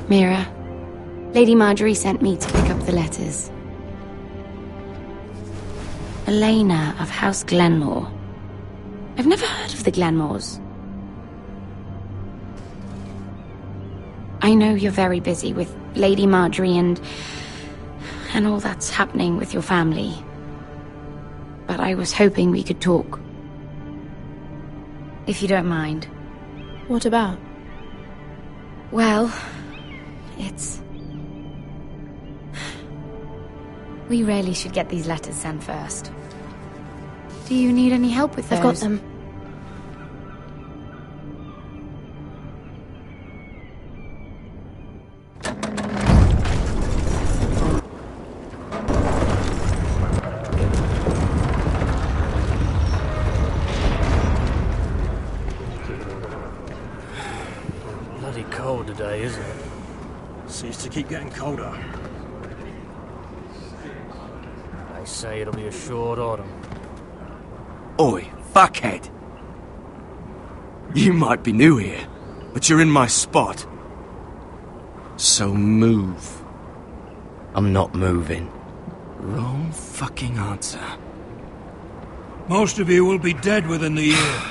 Mira, Lady Marjorie sent me to pick up the letters. Elena of House Glenmore. I've never heard of the Glenmores. I know you're very busy with Lady Marjorie and all that's happening with your family. But I was hoping we could talk. If you don't mind. What about? Well, we really should get these letters sent first. Do you need any help with those? I've got them. Bloody cold today, isn't it? Seems to keep getting colder. They say it'll be a short autumn. Oi, fuckhead! You might be new here, but you're in my spot. So move. I'm not moving. Wrong fucking answer. Most of you will be dead within the year.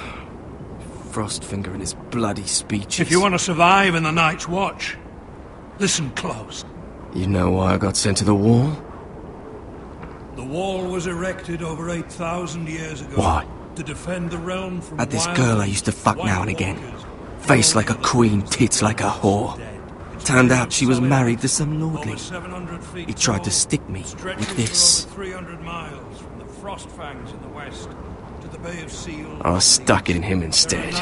Frostfinger and his bloody speeches. If you want to survive in the Night's Watch, listen close. You know why I got sent to the wall? The wall was erected over 8,000 years ago. Why? To defend the realm from Had this wild girl I used to fuck now and again. Face like a queen, tits like a whore. Turned out she was married to some lordling. He tried to stick me with this. 300 miles from the Frost Fangs in the west to the Bay of Seals. I stuck it in him instead.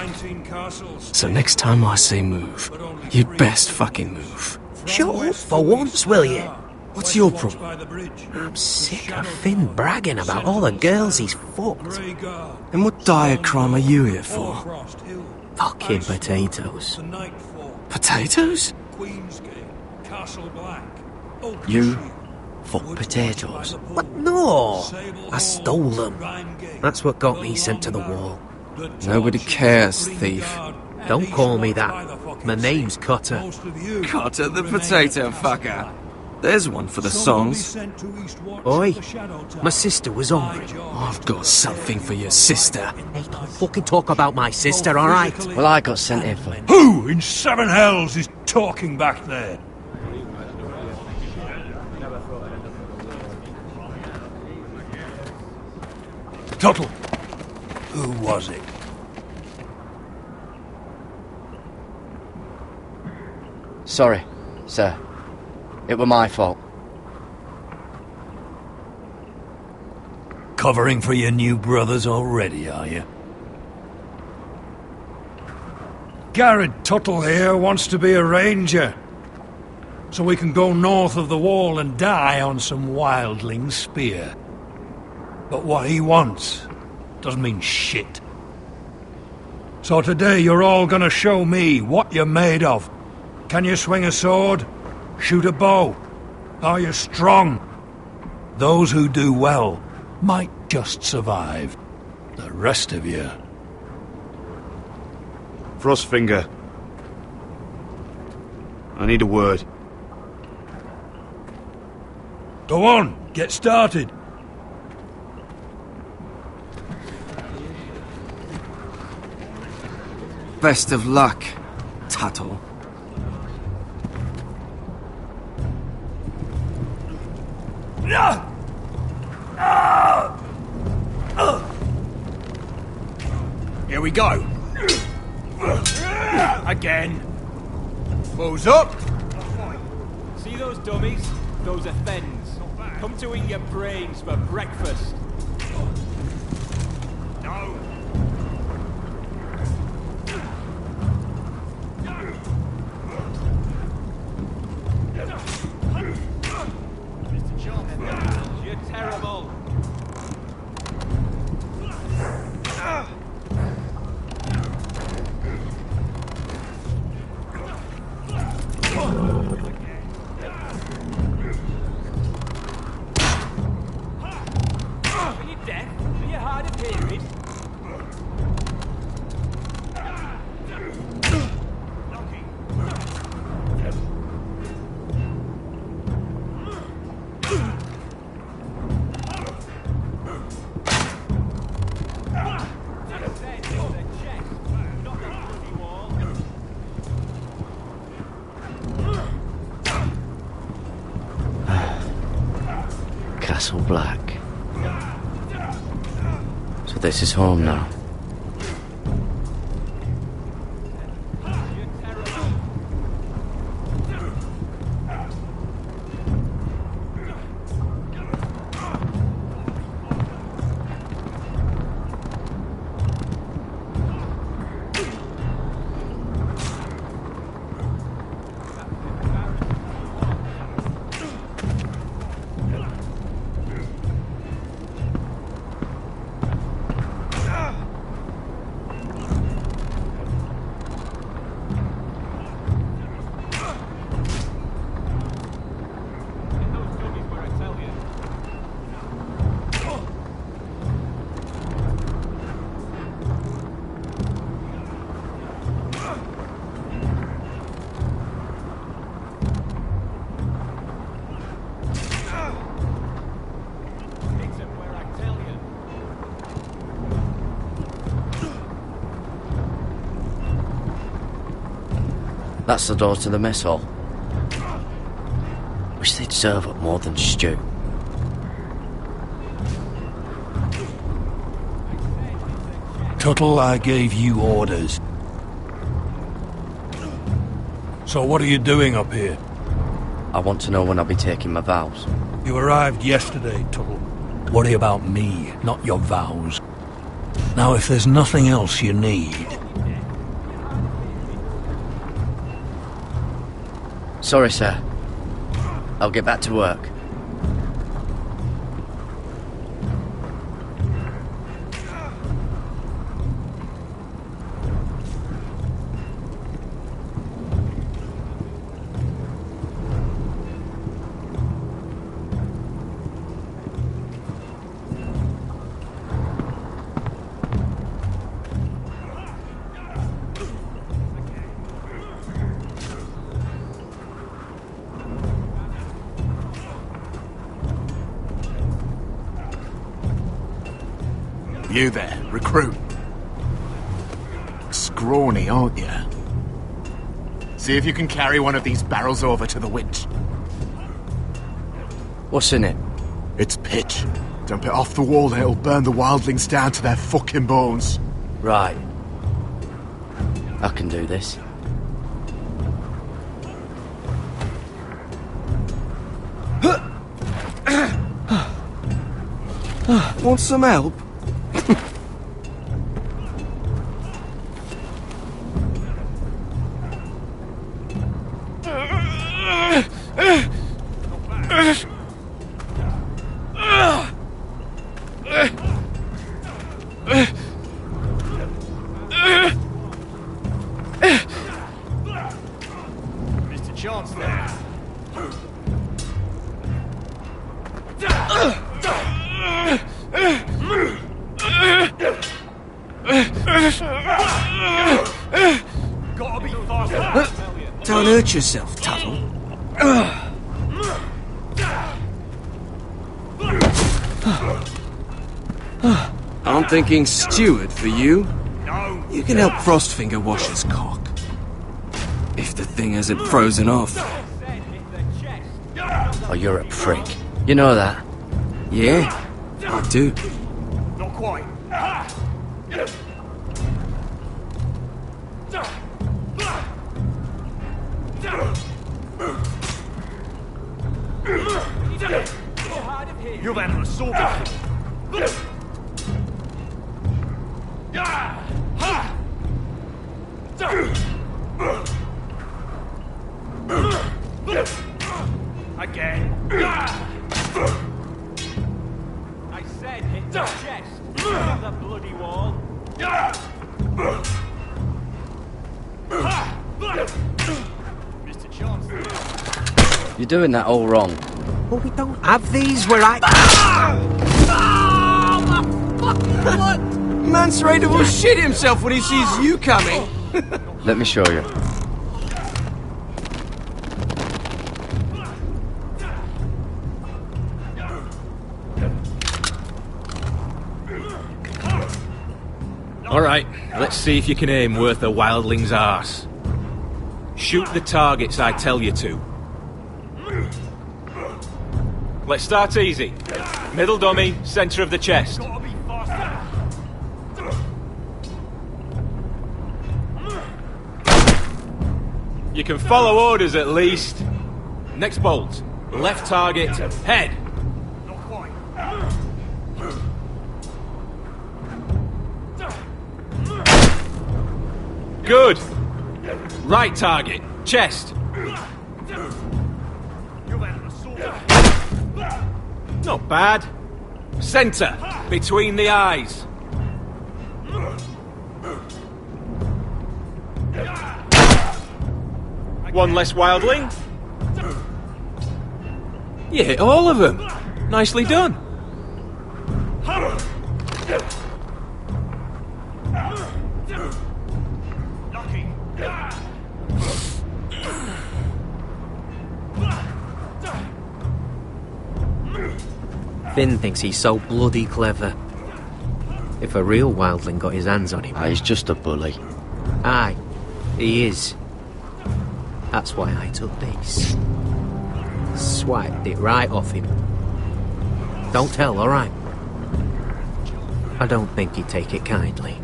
So next time I say move, you'd best fucking move. Shut up for once, will you? What's your problem? I'm sick of Finn bragging about all the girls he's fucked. And what dire crime are you here for? Fucking potatoes. Potatoes? Queensgate, Castle Black, You Fuck potatoes. What? No! I stole them. That's what got me sent to the wall. Nobody cares, thief. Don't call me that. My name's Cutter. Cutter the potato fucker. There's one for the songs. Oi, my sister was hungry. I've got something for your sister. Hey, don't fucking talk about my sister, alright? Well, I got sent here for... Who in seven hells is talking back there? Tuttle, who was it? Sorry, sir. It were my fault. Covering for your new brothers already, are you? Garrett Tuttle here wants to be a ranger. So we can go north of the wall and die on some wildling spear. But what he wants doesn't mean shit. So today you're all gonna show me what you're made of. Can you swing a sword? Shoot a bow? Are you strong? Those who do well might just survive. The rest of you... Frostfinger. I need a word. Go on, get started. Best of luck, Tuttle. Here we go. Again. Bows up. See those dummies? Those are Thens. Come to eat your brains for breakfast. No. You're terrible. Are you deaf? Are you hard of hearing? Castle Black. So this is home now. That's the door to the mess hall. Wish they'd serve up more than stew. Tuttle, I gave you orders. So what are you doing up here? I want to know when I'll be taking my vows. You arrived yesterday, Tuttle. Worry about me, not your vows. Now, if there's nothing else you need... Sorry, sir. I'll get back to work. You there, recruit. Scrawny, aren't you? See if you can carry one of these barrels over to the winch. What's in it? It's pitch. Dump it off the wall and it'll burn the wildlings down to their fucking bones. Right. I can do this. Want some help? Mr. Chance there. Gotta be faster. Don't hurt yourself, Tuttle. I'm thinking steward for you. You can help Frostfinger wash his cock. If the thing hasn't frozen off. Oh, you're a prick. You know that? Yeah, I do. Not quite. You've had an assault. Again. I said hit the chest. Hit the bloody wall. Mr. Chance. You're doing that all wrong. Well, we don't have these where I... What? Mance Raider will shit himself when he sees you coming. Let me show you. Alright, let's see if you can aim worth a wildling's arse. Shoot the targets I tell you to. Let's start easy. Middle dummy, centre of the chest. You can follow orders at least. Next bolt. Left target, head. Good. Right target, chest. Not bad. Centre, between the eyes. One less wildling. You hit all of them. Nicely done. Finn thinks he's so bloody clever. If a real wildling got his hands on him... He's just a bully. Aye, he is. That's why I took this. Swiped it right off him. Don't tell, alright? I don't think he'd take it kindly.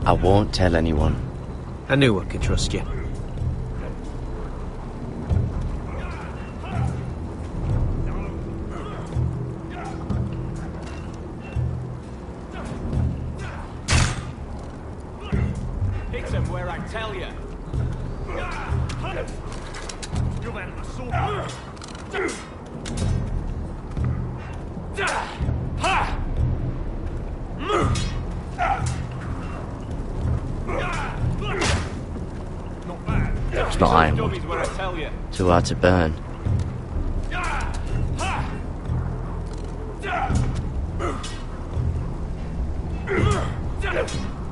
I won't tell anyone. I knew I could trust you. Hit him where I tell you. You've had an assault. It's not ironwood. Too hard to burn.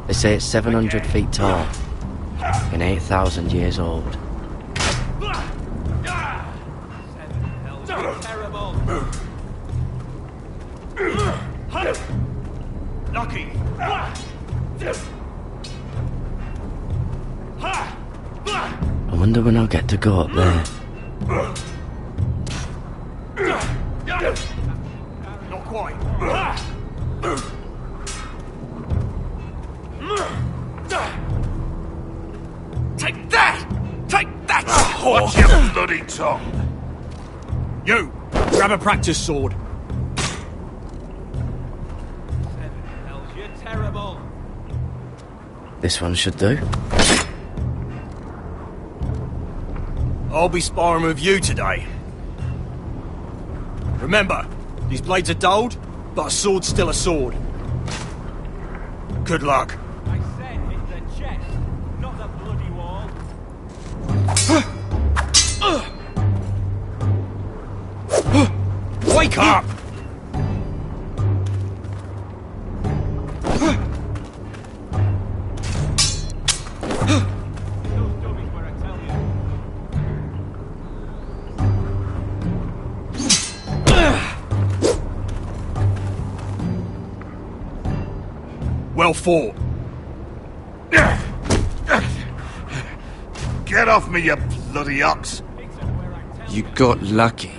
They say it's 700 feet tall and 8,000 years old. lucky. I wonder when I'll get to go up there. Not quite. Take that! Take that! Watch your bloody tongue! You! Grab a practice sword. You're terrible. This one should do. I'll be sparring with you today. Remember, these blades are dulled, but a sword's still a sword. Good luck. I said hit the chest, not the bloody wall. Wake up! Well fought. Get off me, you bloody ox! You got lucky.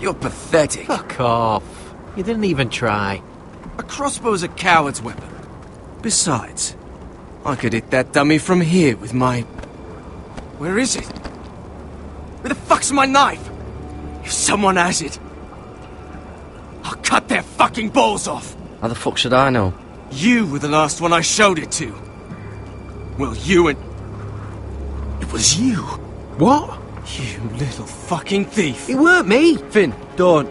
You're pathetic. Fuck off. You didn't even try. A crossbow's a coward's weapon. Besides, I could hit that dummy from here with my... Where is it? Where the fuck's my knife? If someone has it, I'll cut their fucking balls off. How the fuck should I know? You were the last one I showed it to. Well, you and... It was you. What? You little fucking thief. It weren't me. Finn, don't.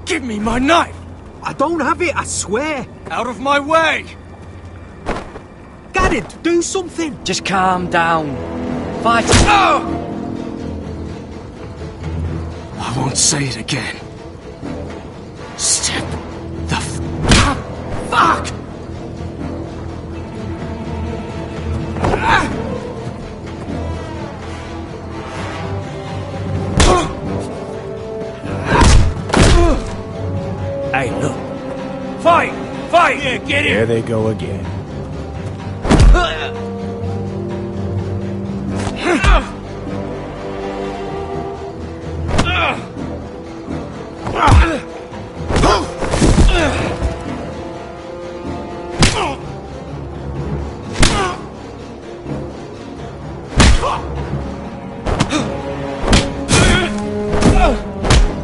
Give me my knife. I don't have it, I swear. Out of my way. Gared, do something. Just calm down. Fight. I won't say it again. Step the fuck! Hey, look. Fight! Fight! Yeah, get Here they go again.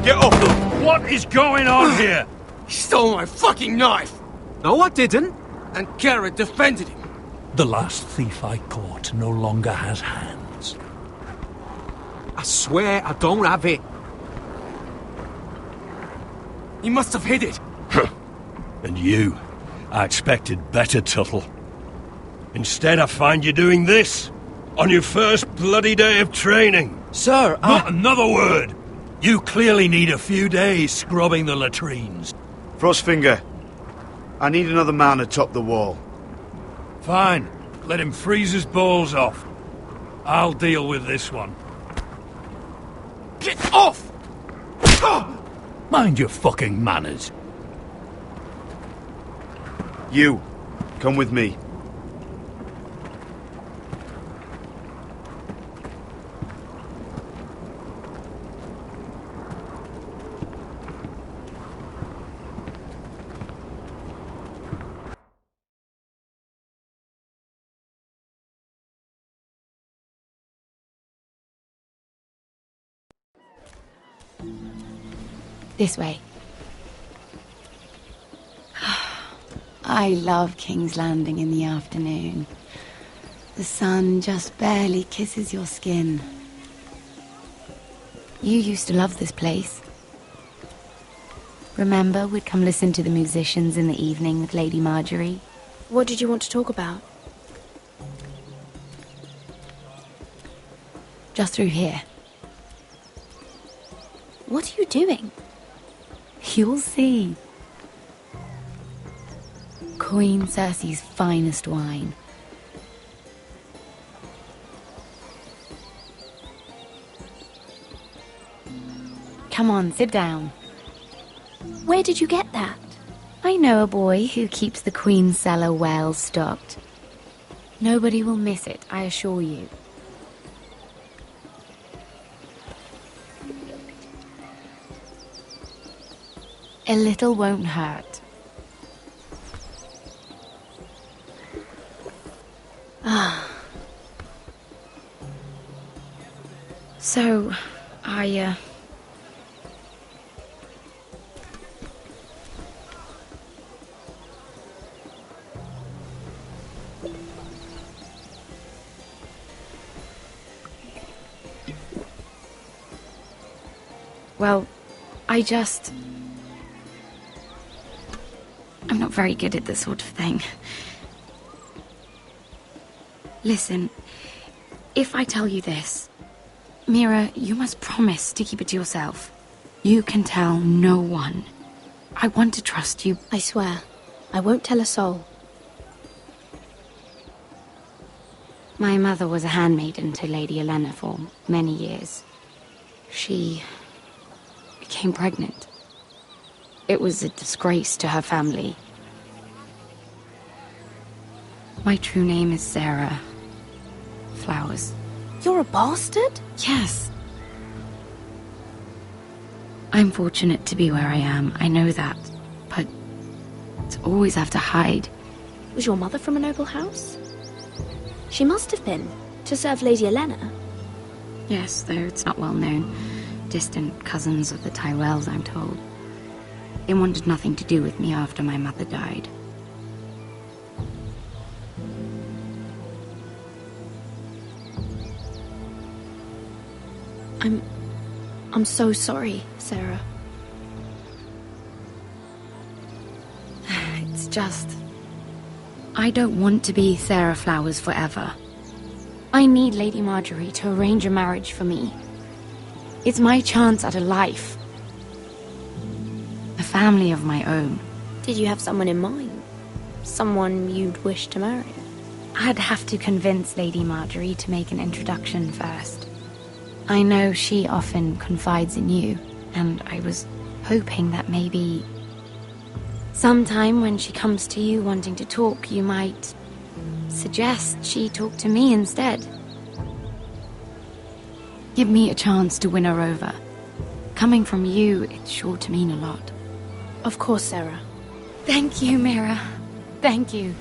Get up! What is going on here? He stole my fucking knife! No, I didn't. And Gared defended him. The last thief I caught no longer has hands. I swear I don't have it. He must have hid it. And you? I expected better, Tuttle. Instead, I find you doing this on your first bloody day of training. Sir, Not another word! You clearly need a few days scrubbing the latrines. Frostfinger, I need another man atop the wall. Fine. Let him freeze his balls off. I'll deal with this one. Get off! Mind your fucking manners. You, come with me. This way. I love King's Landing in the afternoon. The sun just barely kisses your skin. You used to love this place. Remember, we'd come listen to the musicians in the evening with Lady Marjorie? What did you want to talk about? Just through here. What are you doing? You'll see. Queen Cersei's finest wine. Come on, sit down. Where did you get that? I know a boy who keeps the Queen's cellar well stocked. Nobody will miss it, I assure you. A little won't hurt. Ah. So, Well, I'm not very good at this sort of thing. Listen, if I tell you this, Mira, you must promise to keep it to yourself. You can tell no one. I want to trust you. I swear, I won't tell a soul. My mother was a handmaiden to Lady Olenna for many years. She became pregnant. It was a disgrace to her family. My true name is Sarah Flowers. You're a bastard? Yes. I'm fortunate to be where I am, I know that. But to always have to hide. Was your mother from a noble house? She must have been, to serve Lady Olenna. Yes, though it's not well known. Distant cousins of the Tyrells, I'm told. They wanted nothing to do with me after my mother died. I'm so sorry, Sarah. It's just... I don't want to be Sarah Flowers forever. I need Lady Marjorie to arrange a marriage for me. It's my chance at a life. A family of my own. Did you have someone in mind? Someone you'd wish to marry? I'd have to convince Lady Marjorie to make an introduction first. I know she often confides in you, and I was hoping that maybe sometime when she comes to you wanting to talk, you might suggest she talk to me instead. Give me a chance to win her over. Coming from you, it's sure to mean a lot. Of course, Sarah. Thank you, Mira. Thank you.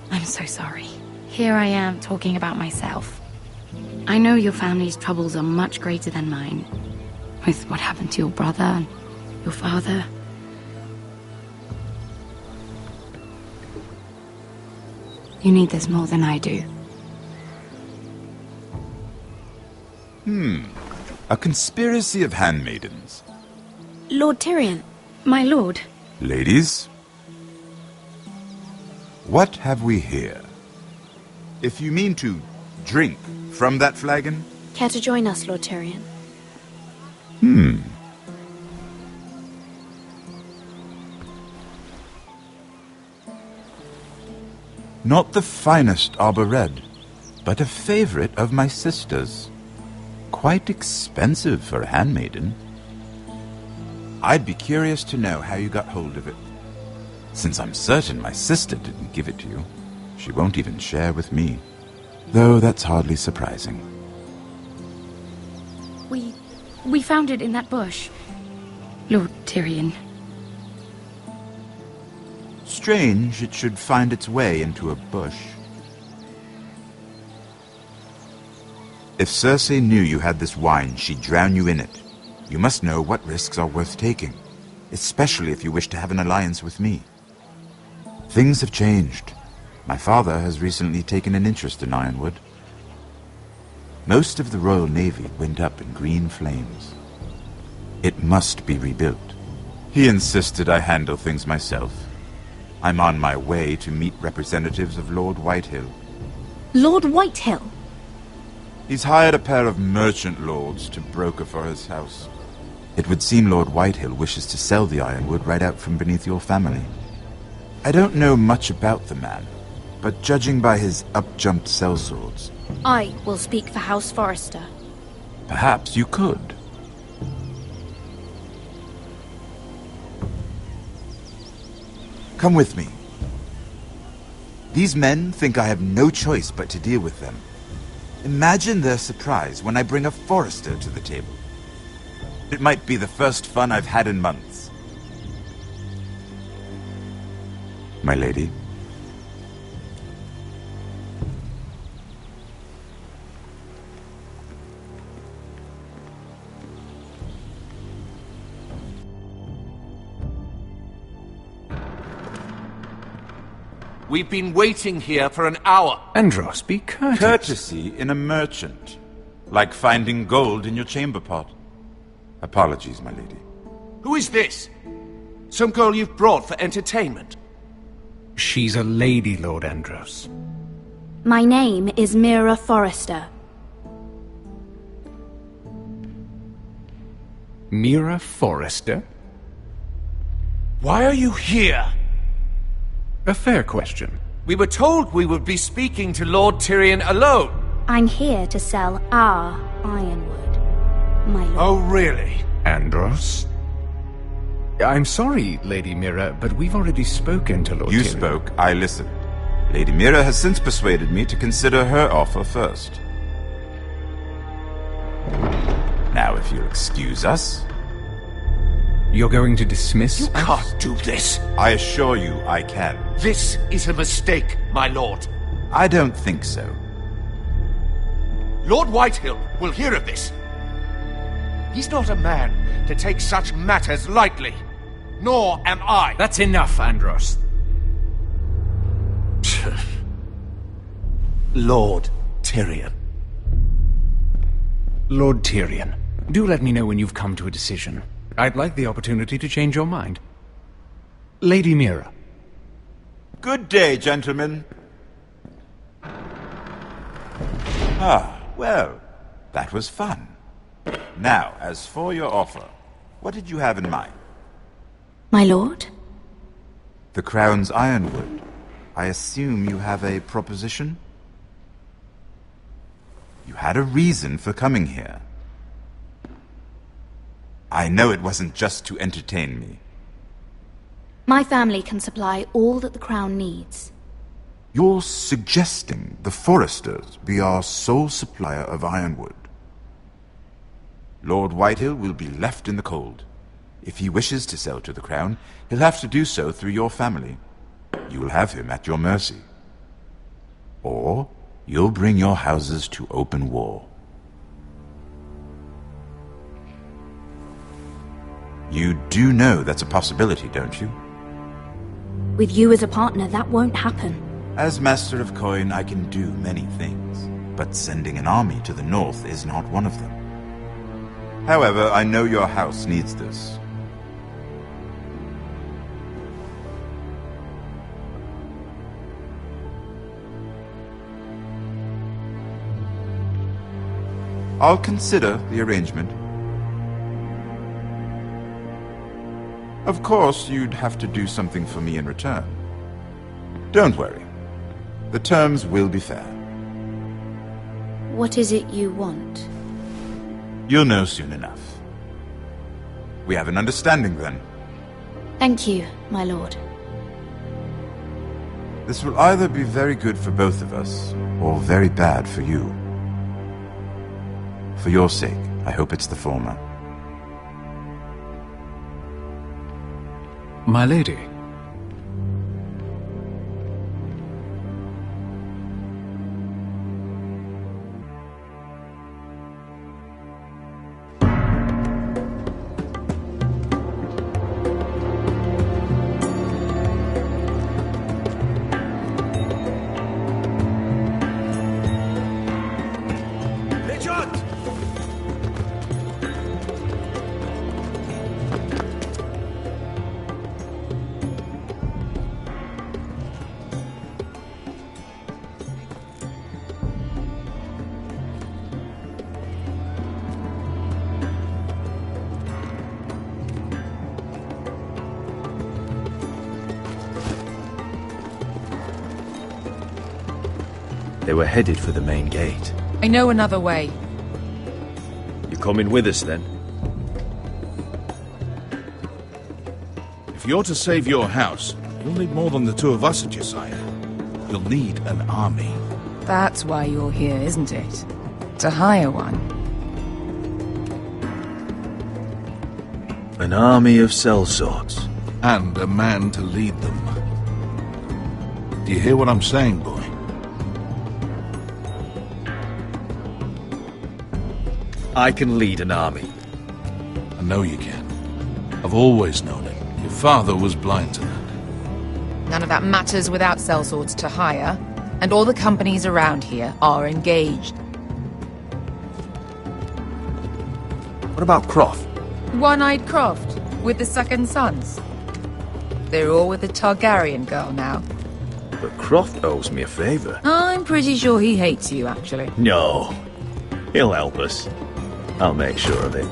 I'm so sorry. Here I am talking about myself. I know your family's troubles are much greater than mine. With what happened to your brother and your father. You need this more than I do. A conspiracy of handmaidens. Lord Tyrion. My lord. Ladies, what have we here? If you mean to drink from that flagon... Care to join us, Lord Tyrion? Not the finest Arbor Red, but a favorite of my sister's. Quite expensive for a handmaiden. I'd be curious to know how you got hold of it. Since I'm certain my sister didn't give it to you, she won't even share with me. Though that's hardly surprising. We found it in that bush. Lord Tyrion. Strange it should find its way into a bush. If Cersei knew you had this wine, she'd drown you in it. You must know what risks are worth taking, especially if you wish to have an alliance with me. Things have changed. My father has recently taken an interest in Ironwood. Most of the Royal Navy went up in green flames. It must be rebuilt. He insisted I handle things myself. I'm on my way to meet representatives of Lord Whitehill. Lord Whitehill? He's hired a pair of merchant lords to broker for his house. It would seem Lord Whitehill wishes to sell the ironwood right out from beneath your family. I don't know much about the man, but judging by his up-jumped sellswords... I will speak for House Forrester. Perhaps you could. Come with me. These men think I have no choice but to deal with them. Imagine their surprise when I bring a Forrester to the table. It might be the first fun I've had in months. My lady. We've been waiting here for an hour. Andros, be courteous. Courtesy in a merchant. Like finding gold in your chamber pot. Apologies, my lady. Who is this? Some girl you've brought for entertainment? She's a lady, Lord Andros. My name is Mira Forrester. Mira Forrester? Why are you here? A fair question. We were told we would be speaking to Lord Tyrion alone. I'm here to sell our ironwood, my lord. Oh, really? Andros? I'm sorry, Lady Mira, but we've already spoken to Lord You Tyrion. spoke, I listened. Lady Mira has since persuaded me to consider her offer first. Now, if you'll excuse us... You're going to dismiss You can't do this. I assure you I can. This is a mistake, my lord. I don't think so. Lord Whitehill will hear of this. He's not a man to take such matters lightly. Nor am I. That's enough, Andros. Lord Tyrion. Lord Tyrion, do let me know when you've come to a decision. I'd like the opportunity to change your mind. Lady Mira. Good day, gentlemen. Ah, well, that was fun. Now, as for your offer, what did you have in mind? My lord? The Crown's ironwood. I assume you have a proposition? You had a reason for coming here. I know it wasn't just to entertain me. My family can supply all that the Crown needs. You're suggesting the Forresters be our sole supplier of ironwood. Lord Whitehill will be left in the cold. If he wishes to sell to the Crown, he'll have to do so through your family. You'll have him at your mercy. Or you'll bring your houses to open war. You do know that's a possibility, don't you? With you as a partner, that won't happen. As Master of Coin, I can do many things, but sending an army to the north is not one of them. However, I know your house needs this. I'll consider the arrangement. Of course, you'd have to do something for me in return. Don't worry. The terms will be fair. What is it you want? You'll know soon enough. We have an understanding then. Thank you, my lord. This will either be very good for both of us, or very bad for you. For your sake, I hope it's the former. My lady. They were headed for the main gate. I know another way. You coming with us, then? If you're to save your house, you'll need more than the two of us at your side. You'll need an army. That's why you're here, isn't it? To hire one. An army of sellswords. And a man to lead them. Do you hear what I'm saying, boy? I can lead an army. I know you can. I've always known it. Your father was blind to that. None of that matters without sellswords to hire, and all the companies around here are engaged. What about Croft? One-Eyed Croft, with the second sons. They're all with the Targaryen girl now. But Croft owes me a favor. I'm pretty sure he hates you, actually. No. He'll help us. I'll make sure of it.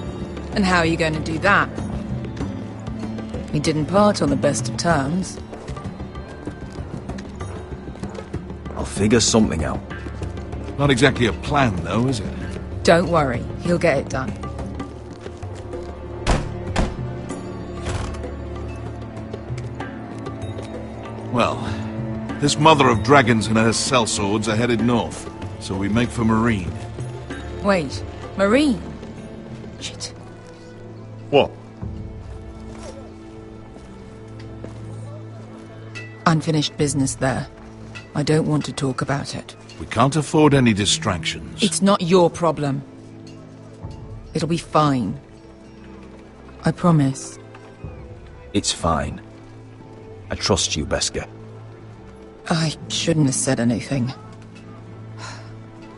And how are you going to do that? We didn't part on the best of terms. I'll figure something out. Not exactly a plan, though, is it? Don't worry, he'll get it done. Well, this mother of dragons and her sellswords are headed north, so we make for Marine. Wait, Marine? Shit. What? Unfinished business there. I don't want to talk about it. We can't afford any distractions. It's not your problem. It'll be fine. I promise. It's fine. I trust you, Beskha. I shouldn't have said anything.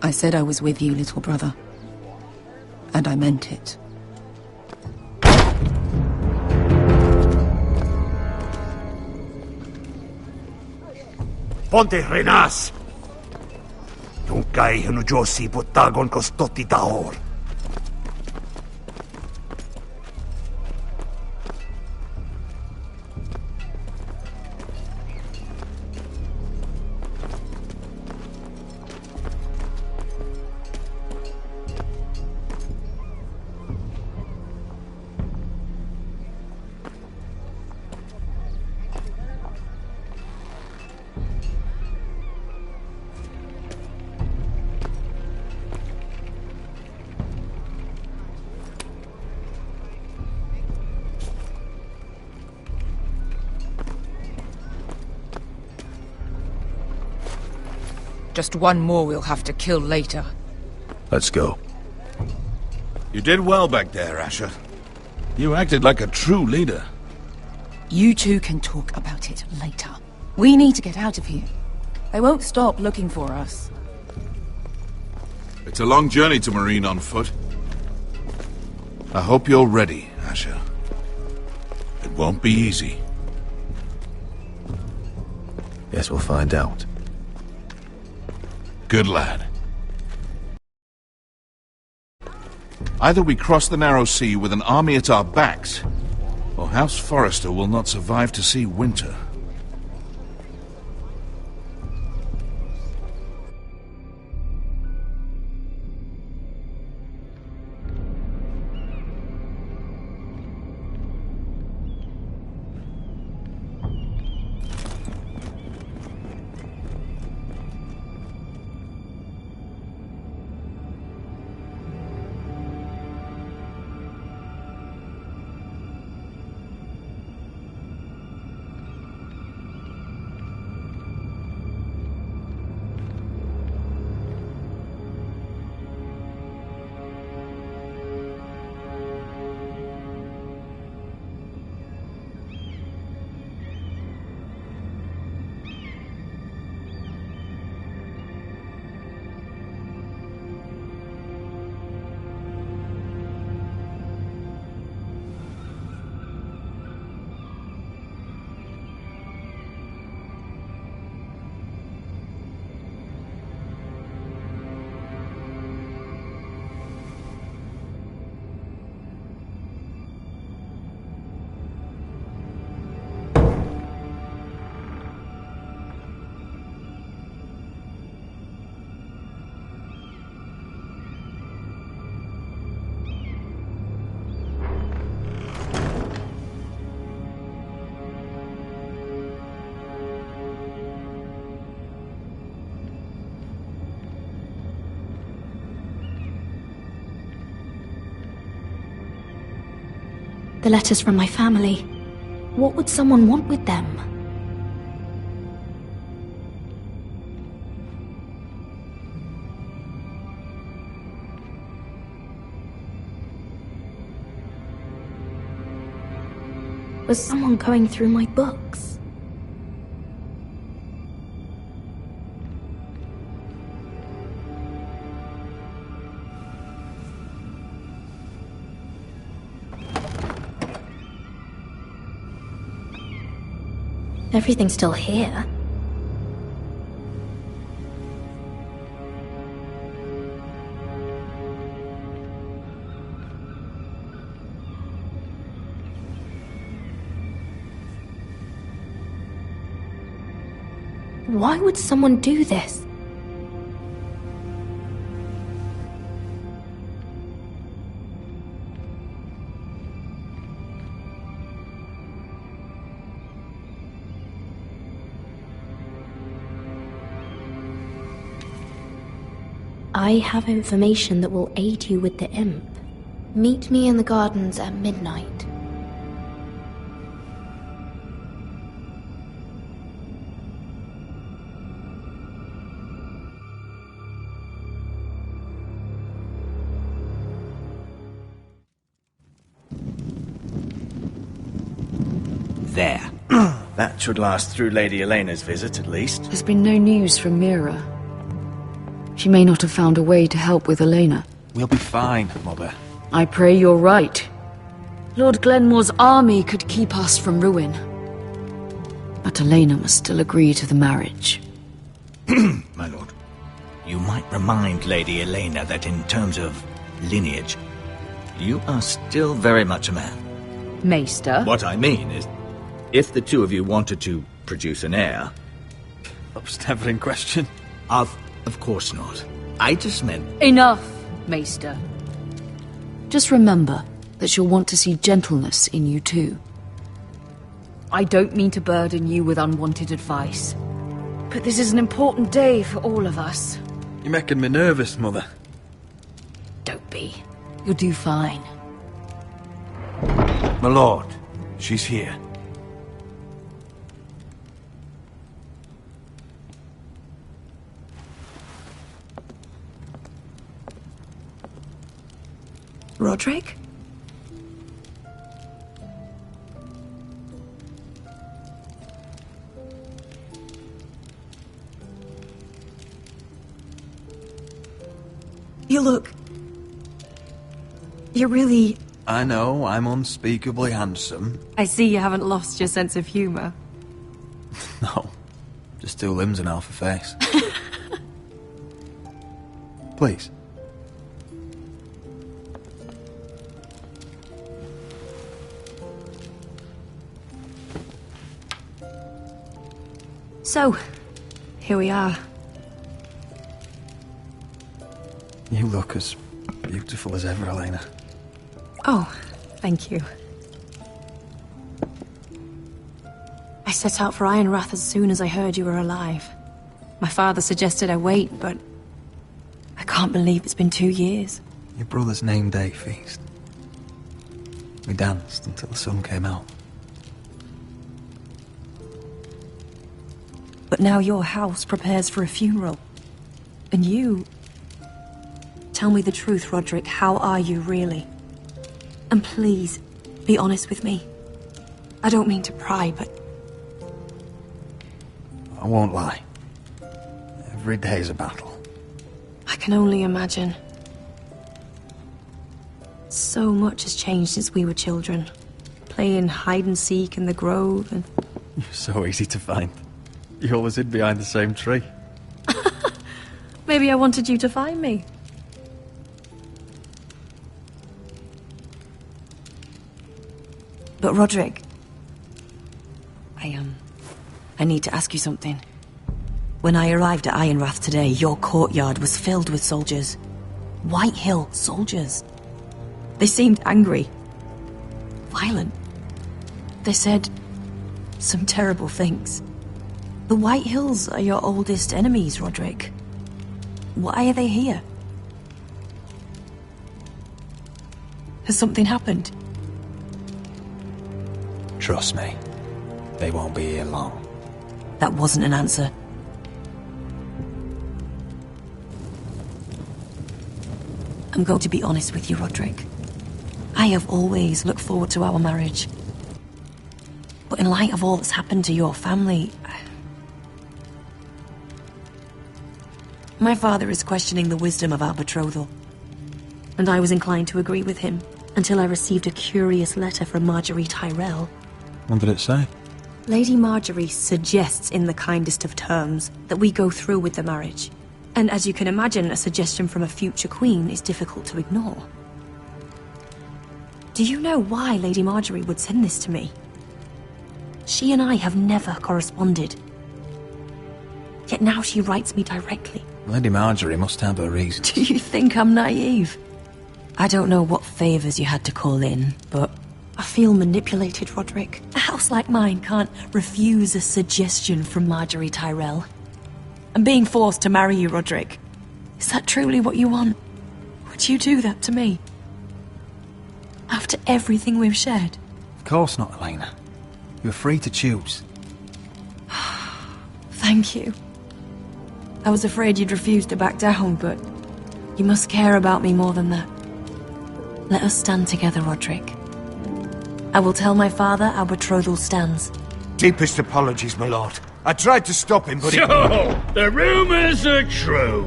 I said I was with you, little brother. And I meant it. Ponte Renas! Yung kay Josi Butagon Kostoti Tahor. Just one more we'll have to kill later. Let's go. You did well back there, Asher. You acted like a true leader. You two can talk about it later. We need to get out of here. They won't stop looking for us. It's a long journey to Marine on foot. I hope you're ready, Asher. It won't be easy. Yes, we'll find out. Good lad. Either we cross the narrow sea with an army at our backs, or House Forrester will not survive to see winter. letters from my family. What would someone want with them? Was someone going through my books? Everything's still here. Why would someone do this? I have information that will aid you with the imp. Meet me in the gardens at midnight. There. That should last through Lady Elena's visit, at least. There's been no news from Mira. She may not have found a way to help with Elena. We'll be fine, Mother. I pray you're right. Lord Glenmore's army could keep us from ruin. But Elena must still agree to the marriage. My lord. You might remind Lady Elena that in terms of lineage, you are still very much a man. Maester? What I mean is, if the two of you wanted to produce an heir... That was never in question. Of course not. I just meant... Enough, Maester. Just remember that she'll want to see gentleness in you too. I don't mean to burden you with unwanted advice, but this is an important day for all of us. You're making me nervous, Mother. Don't be. You'll do fine. My lord, she's here. Roderick? You look... You're really... I know, I'm unspeakably handsome. I see you haven't lost your sense of humour. No, just two limbs and half a face. Please. So, here we are. You look as beautiful as ever, Elena. Oh, thank you. I set out for Ironrath as soon as I heard you were alive. My father suggested I wait, but I can't believe it's been 2 years. Your brother's name day feast. We danced until the sun came out. But now your house prepares for a funeral. And you... Tell me the truth, Roderick. How are you, really? And please, be honest with me. I don't mean to pry, but... I won't lie. Every day's a battle. I can only imagine. So much has changed since we were children. Playing hide-and-seek in the grove and... You're so easy to find. You always hid behind the same tree. Maybe I wanted you to find me. But Roderick... I need to ask you something. When I arrived at Ironrath today, your courtyard was filled with soldiers. White Hill soldiers. They seemed angry. Violent. They said some terrible things. The White Hills are your oldest enemies, Roderick. Why are they here? Has something happened? Trust me, they won't be here long. That wasn't an answer. I'm going to be honest with you, Roderick. I have always looked forward to our marriage. But in light of all that's happened to your family... My father is questioning the wisdom of our betrothal. And I was inclined to agree with him, until I received a curious letter from Marjorie Tyrell. What did it say? Lady Marjorie suggests in the kindest of terms that we go through with the marriage. And as you can imagine, a suggestion from a future queen is difficult to ignore. Do you know why Lady Marjorie would send this to me? She and I have never corresponded. Yet now she writes me directly. Lady Marjorie must have her reasons. Do you think I'm naive? I don't know what favors you had to call in, but... I feel manipulated, Roderick. A house like mine can't refuse a suggestion from Marjorie Tyrell. I'm being forced to marry you, Roderick. Is that truly what you want? Would you do that to me? After everything we've shared? Of course not, Elena. You're free to choose. Thank you. I was afraid you'd refuse to back down, but you must care about me more than that. Let us stand together, Roderick. I will tell my father our betrothal stands. Deepest apologies, my lord. I tried to stop him, but So, the rumours are true.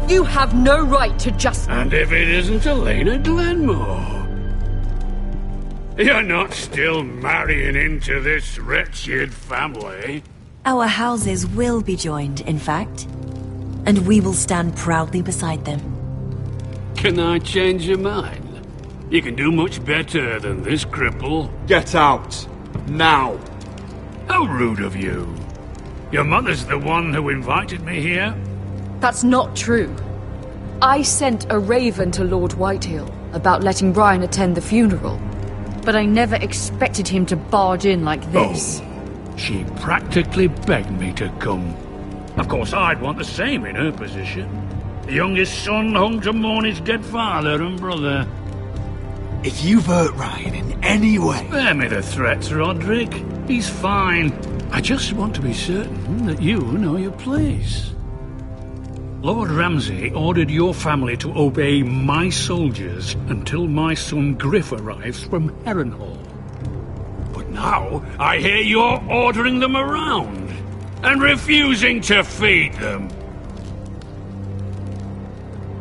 You have no right to just... And if it isn't Elena Glenmore? You're not still marrying into this wretched family? Our houses will be joined, in fact. And we will stand proudly beside them. Can I change your mind? You can do much better than this cripple. Get out. Now. How rude of you. Your mother's the one who invited me here? That's not true. I sent a raven to Lord Whitehill about letting Brian attend the funeral. But I never expected him to barge in like this. Oh, she practically begged me to come. Of course, I'd want the same in her position. The youngest son hung to mourn his dead father and brother. If you've hurt Ryan in any way... Spare me the threats, Roderick. He's fine. I just want to be certain that you know your place. Lord Ramsay ordered your family to obey my soldiers until my son Griff arrives from Harrenhal. But now I hear you're ordering them around and refusing to feed them.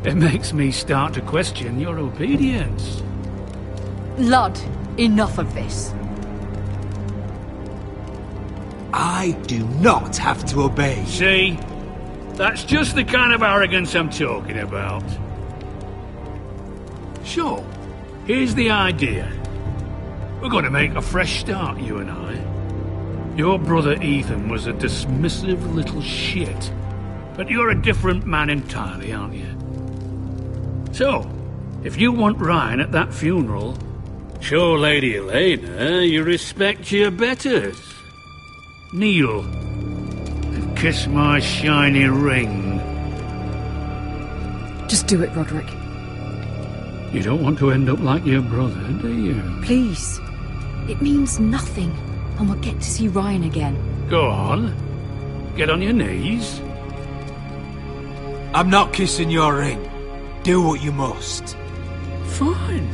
It makes me start to question your obedience. Lud, enough of this. I do not have to obey. See? That's just the kind of arrogance I'm talking about. So, here's the idea. We're going to make a fresh start, you and I. Your brother Ethan was a dismissive little shit. But you're a different man entirely, aren't you? So, if you want Ryan at that funeral, show Lady Elena you respect your betters. Kneel and kiss my shiny ring. Just do it, Roderick. You don't want to end up like your brother, do you? Please. It means nothing, and we'll get to see Ryan again. Go on. Get on your knees. I'm not kissing your ring. Do what you must. Fine.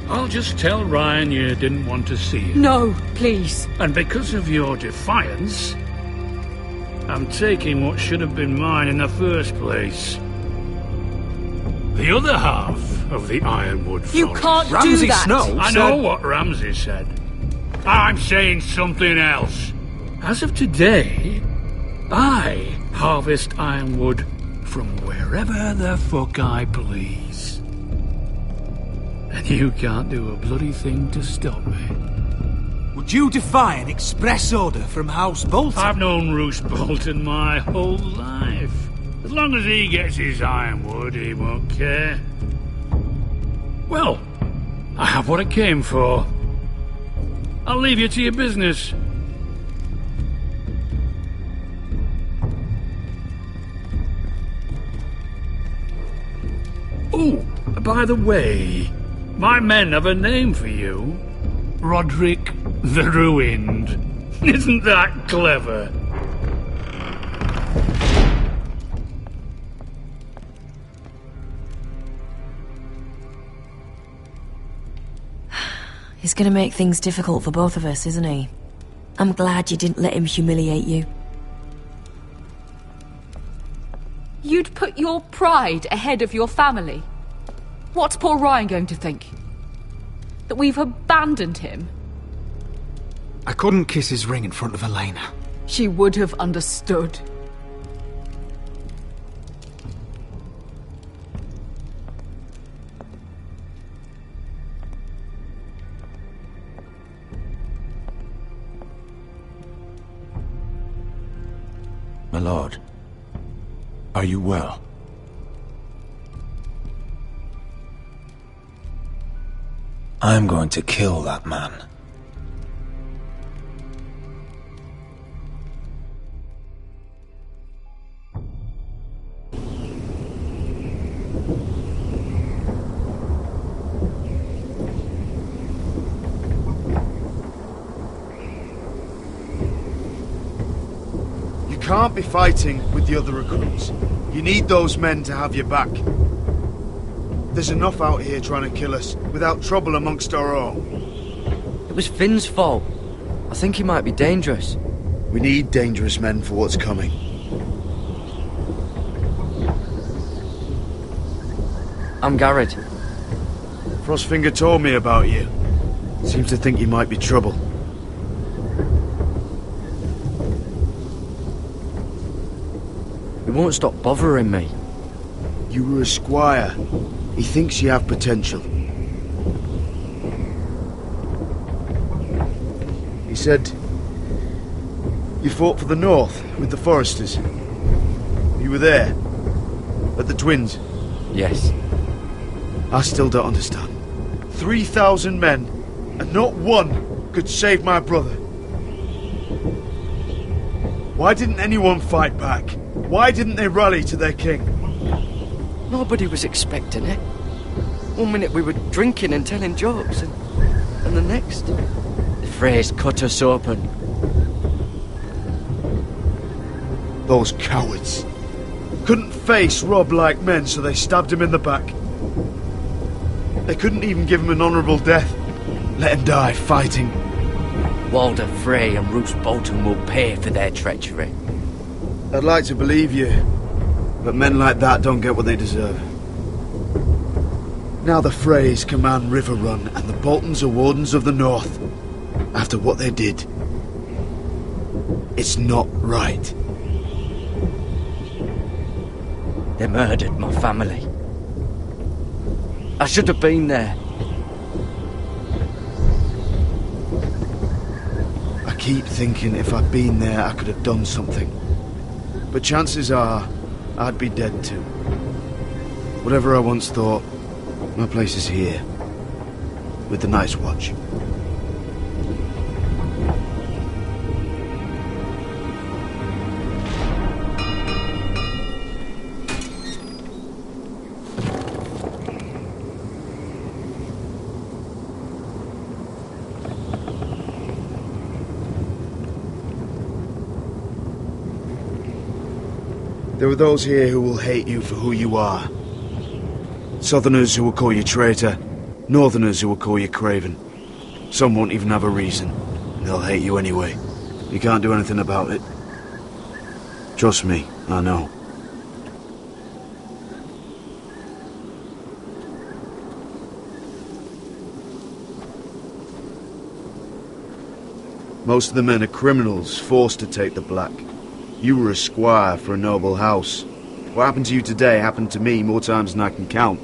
I'll just tell Ryan you didn't want to see him. No, please. And because of your defiance, I'm taking what should have been mine in the first place. The other half of the Ironwood Forest. You can't Ramsay do that! Snow I said... know what Ramsay said. I'm saying something else. As of today, I harvest ironwood from wherever the fuck I please. And you can't do a bloody thing to stop me. Would you defy an express order from House Bolton? I've known Roose Bolton my whole life. As long as he gets his ironwood, he won't care. Well, I have what I came for. I'll leave you to your business. Oh, by the way, my men have a name for you. Roderick the Ruined. Isn't that clever? He's gonna make things difficult for both of us, isn't he? I'm glad you didn't let him humiliate you. You'd put your pride ahead of your family? What's poor Ryan going to think? That we've abandoned him? I couldn't kiss his ring in front of Elena. She would have understood. My lord, are you well? I'm going to kill that man. You can't be fighting with the other recruits. You need those men to have your back. There's enough out here trying to kill us, without trouble amongst our own. It was Finn's fault. I think he might be dangerous. We need dangerous men for what's coming. I'm Garrett. Frostfinger told me about you. Seems to think you might be trouble. He won't stop bothering me. You were a squire. He thinks you have potential. He said you fought for the North with the Foresters. You were there, at the Twins. Yes. I still don't understand. 3,000 men, and not one could save my brother. Why didn't anyone fight back? Why didn't they rally to their king? Nobody was expecting it. One minute we were drinking and telling jokes, and the next, the Freys cut us open. Those cowards. Couldn't face Robb like men, so they stabbed him in the back. They couldn't even give him an honourable death. Let him die fighting. Walder Frey and Roose Bolton will pay for their treachery. I'd like to believe you, but men like that don't get what they deserve. Now the Freys command Riverrun, and the Boltons are Wardens of the North. After what they did, it's not right. They murdered my family. I should have been there. I keep thinking if I'd been there, I could have done something. But chances are, I'd be dead too. Whatever I once thought, my place is here. With the Night's Watch. There are those here who will hate you for who you are. Southerners who will call you traitor, Northerners who will call you craven. Some won't even have a reason. They'll hate you anyway. You can't do anything about it. Trust me, I know. Most of the men are criminals, forced to take the black. You were a squire for a noble house. What happened to you today happened to me more times than I can count.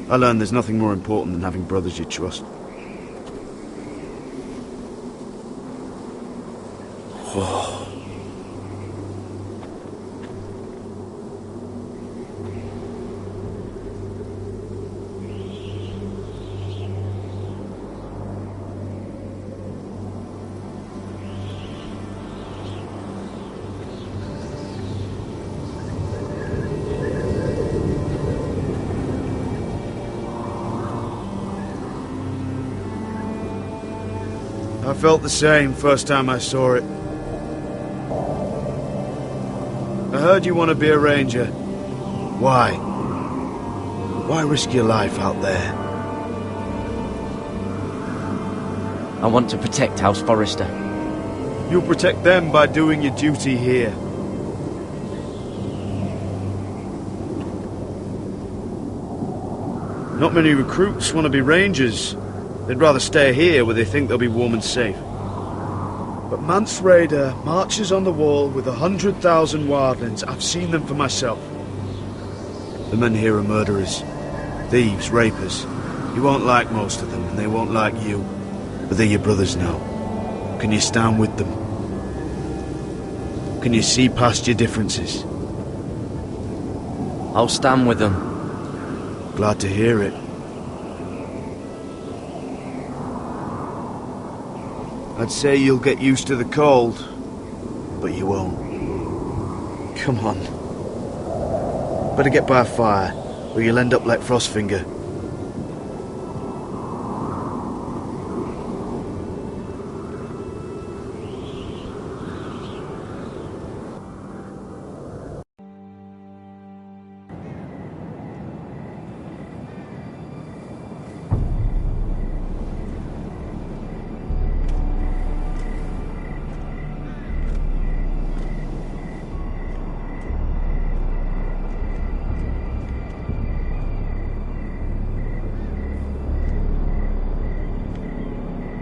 I learned there's nothing more important than having brothers you trust. I felt the same first time I saw it. I heard you want to be a ranger. Why? Why risk your life out there? I want to protect House Forrester. You'll protect them by doing your duty here. Not many recruits want to be rangers. They'd rather stay here where they think they'll be warm and safe. But Mance Rayder marches on the wall with 100,000 wildlings. I've seen them for myself. The men here are murderers. Thieves, rapers. You won't like most of them, and they won't like you. But they're your brothers now. Can you stand with them? Can you see past your differences? I'll stand with them. Glad to hear it. I'd say you'll get used to the cold, but you won't. Come on. Better get by a fire, or you'll end up like Frostfinger.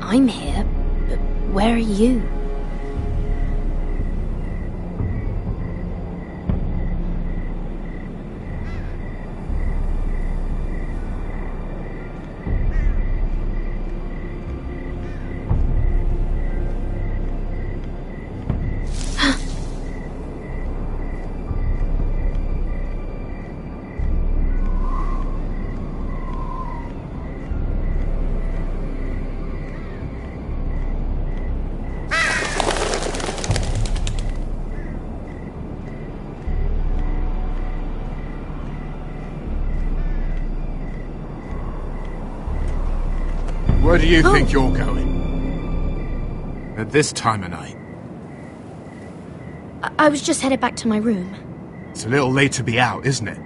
I'm here, but where are you? Where do you think you're going? At this time of night? I was just headed back to my room. It's a little late to be out, isn't it?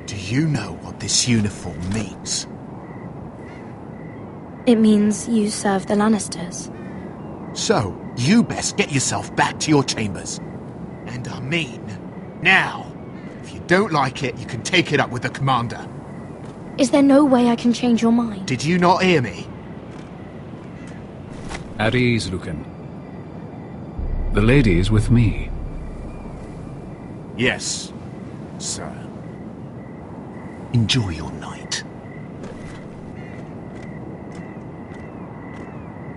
Do you know what this uniform means? It means you serve the Lannisters. So, you best get yourself back to your chambers. And I mean, now. If you don't like it, you can take it up with the commander. Is there no way I can change your mind? Did you not hear me? At ease, Lucan. The lady is with me. Yes, sir. Enjoy your night.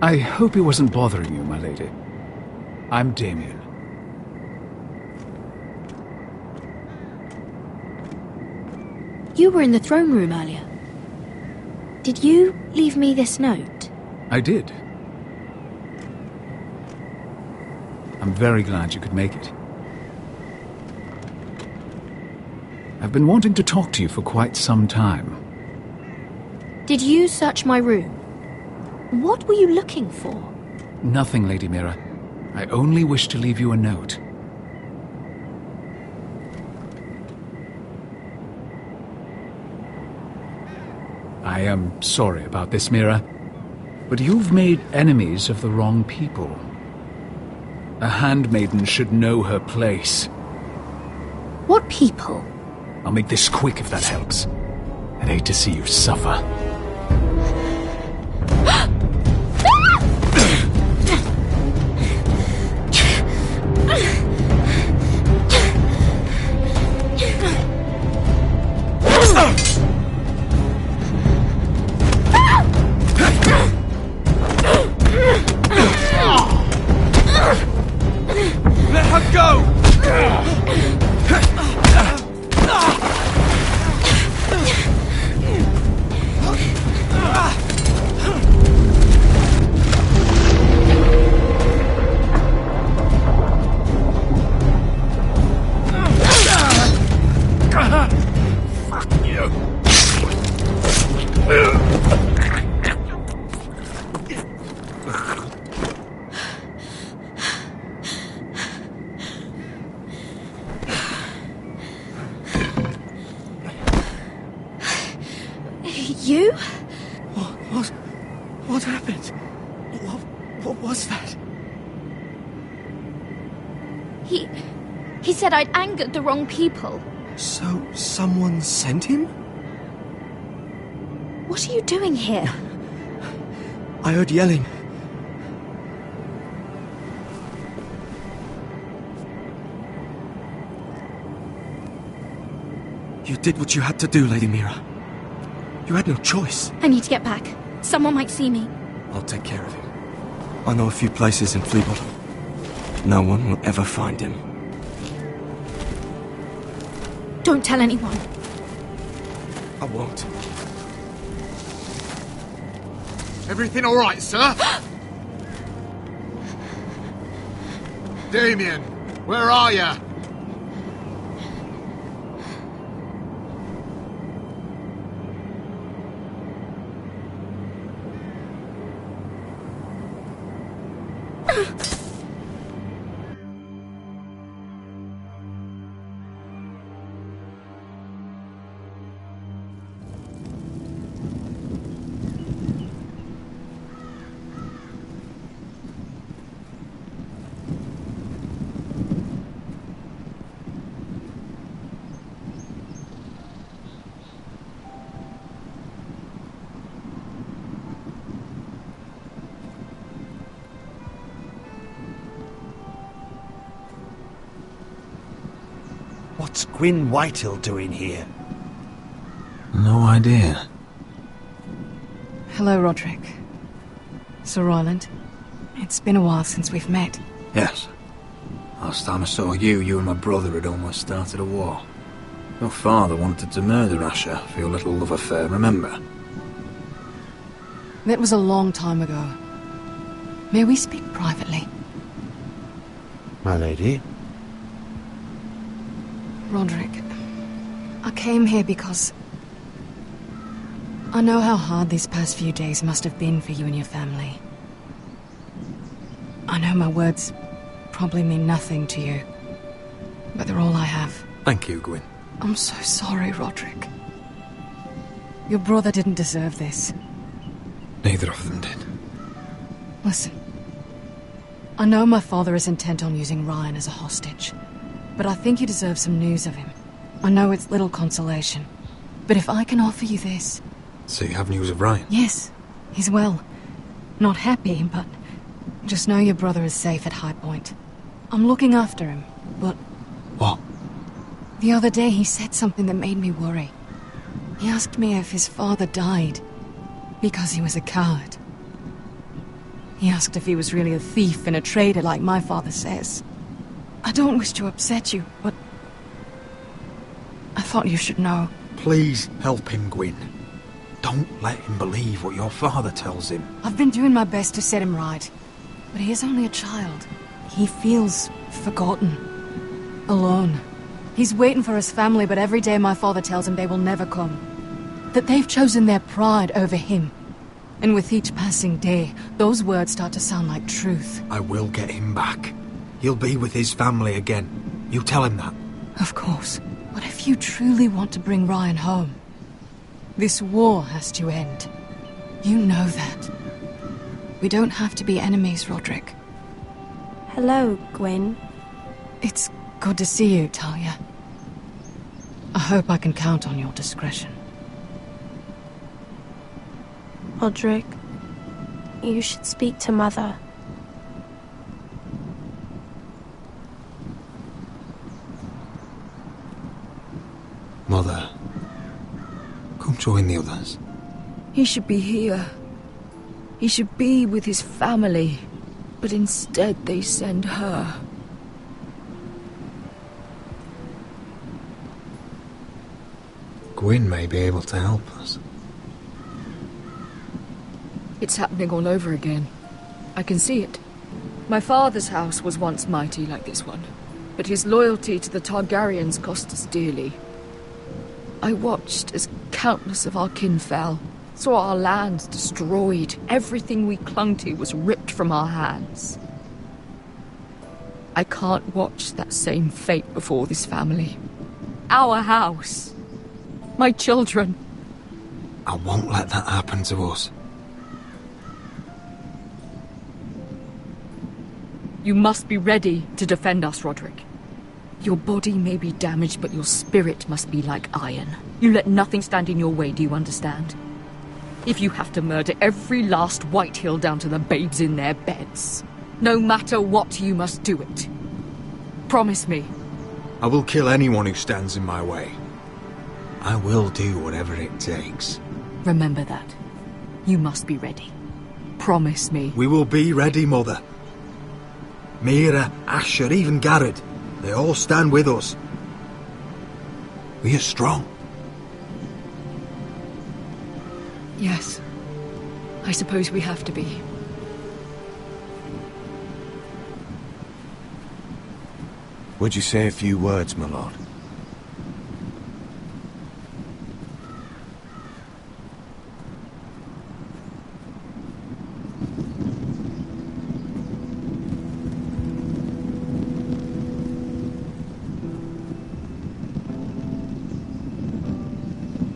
I hope he wasn't bothering you, my lady. I'm Damien. You were in the throne room earlier. Did you leave me this note? I did. I'm very glad you could make it. I've been wanting to talk to you for quite some time. Did you search my room? What were you looking for? Nothing, Lady Mira. I only wish to leave you a note. I am sorry about this, Mira, but you've made enemies of the wrong people. A handmaiden should know her place. What people? I'll make this quick if that helps. I'd hate to see you suffer. Let her go! What happened? What was that? He said I'd angered the wrong people. So, someone sent him? What are you doing here? I heard yelling. You did what you had to do, Lady Mira. You had no choice. I need to get back. Someone might see me. I'll take care of him. I know a few places in Fleabottom. No one will ever find him. Don't tell anyone. I won't. Everything all right, sir? Damien, where are you? What's Gwyn Whitehill doing here? No idea. Hello, Roderick. Sir Royland. It's been a while since we've met. Yes. Last time I saw you and my brother had almost started a war. Your father wanted to murder Asher for your little love affair, remember? That was a long time ago. May we speak privately? My lady? Roderick, I came here because I know how hard these past few days must have been for you and your family. I know my words probably mean nothing to you, but they're all I have. Thank you, Gwyn. I'm so sorry, Roderick. Your brother didn't deserve this. Neither of them did. Listen, I know my father is intent on using Ryan as a hostage, but I think you deserve some news of him. I know it's little consolation, but if I can offer you this... So you have news of Ryan? Yes, he's well. Not happy, but just know your brother is safe at High Point. I'm looking after him, but... What? The other day he said something that made me worry. He asked me if his father died because he was a coward. He asked if he was really a thief and a traitor like my father says. I don't wish to upset you, but I thought you should know. Please help him, Gwyn. Don't let him believe what your father tells him. I've been doing my best to set him right, but he is only a child. He feels forgotten, alone. He's waiting for his family, but every day my father tells him they will never come. That they've chosen their pride over him. And with each passing day, those words start to sound like truth. I will get him back. He'll be with his family again. You tell him that. Of course. But if you truly want to bring Ryan home, this war has to end. You know that. We don't have to be enemies, Roderick. Hello, Gwyn. It's good to see you, Talia. I hope I can count on your discretion. Roderick, you should speak to Mother. Mother, come join the others. He should be here. He should be with his family. But instead they send her. Gwyn may be able to help us. It's happening all over again. I can see it. My father's house was once mighty like this one, but his loyalty to the Targaryens cost us dearly. I watched as countless of our kin fell, saw our lands destroyed, everything we clung to was ripped from our hands. I can't watch that same fate before this family. Our house. My children. I won't let that happen to us. You must be ready to defend us, Roderick. Your body may be damaged, but your spirit must be like iron. You let nothing stand in your way, do you understand? If you have to murder every last Whitehill down to the babes in their beds, no matter what, you must do it. Promise me. I will kill anyone who stands in my way. I will do whatever it takes. Remember that. You must be ready. Promise me. We will be ready, Mother. Mira, Asher, even Garrett. They all stand with us. We are strong. Yes. I suppose we have to be. Would you say a few words, my lord?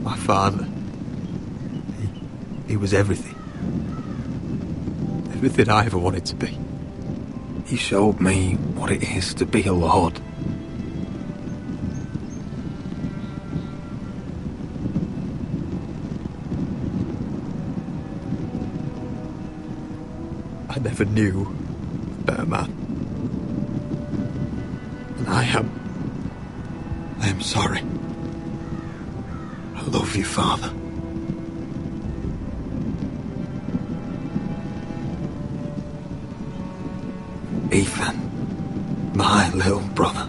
My father. He was everything. Everything I ever wanted to be. He showed me what it is to be a lord. I never knew a better man. And I am sorry. I love you, Father. Ethan, my little brother.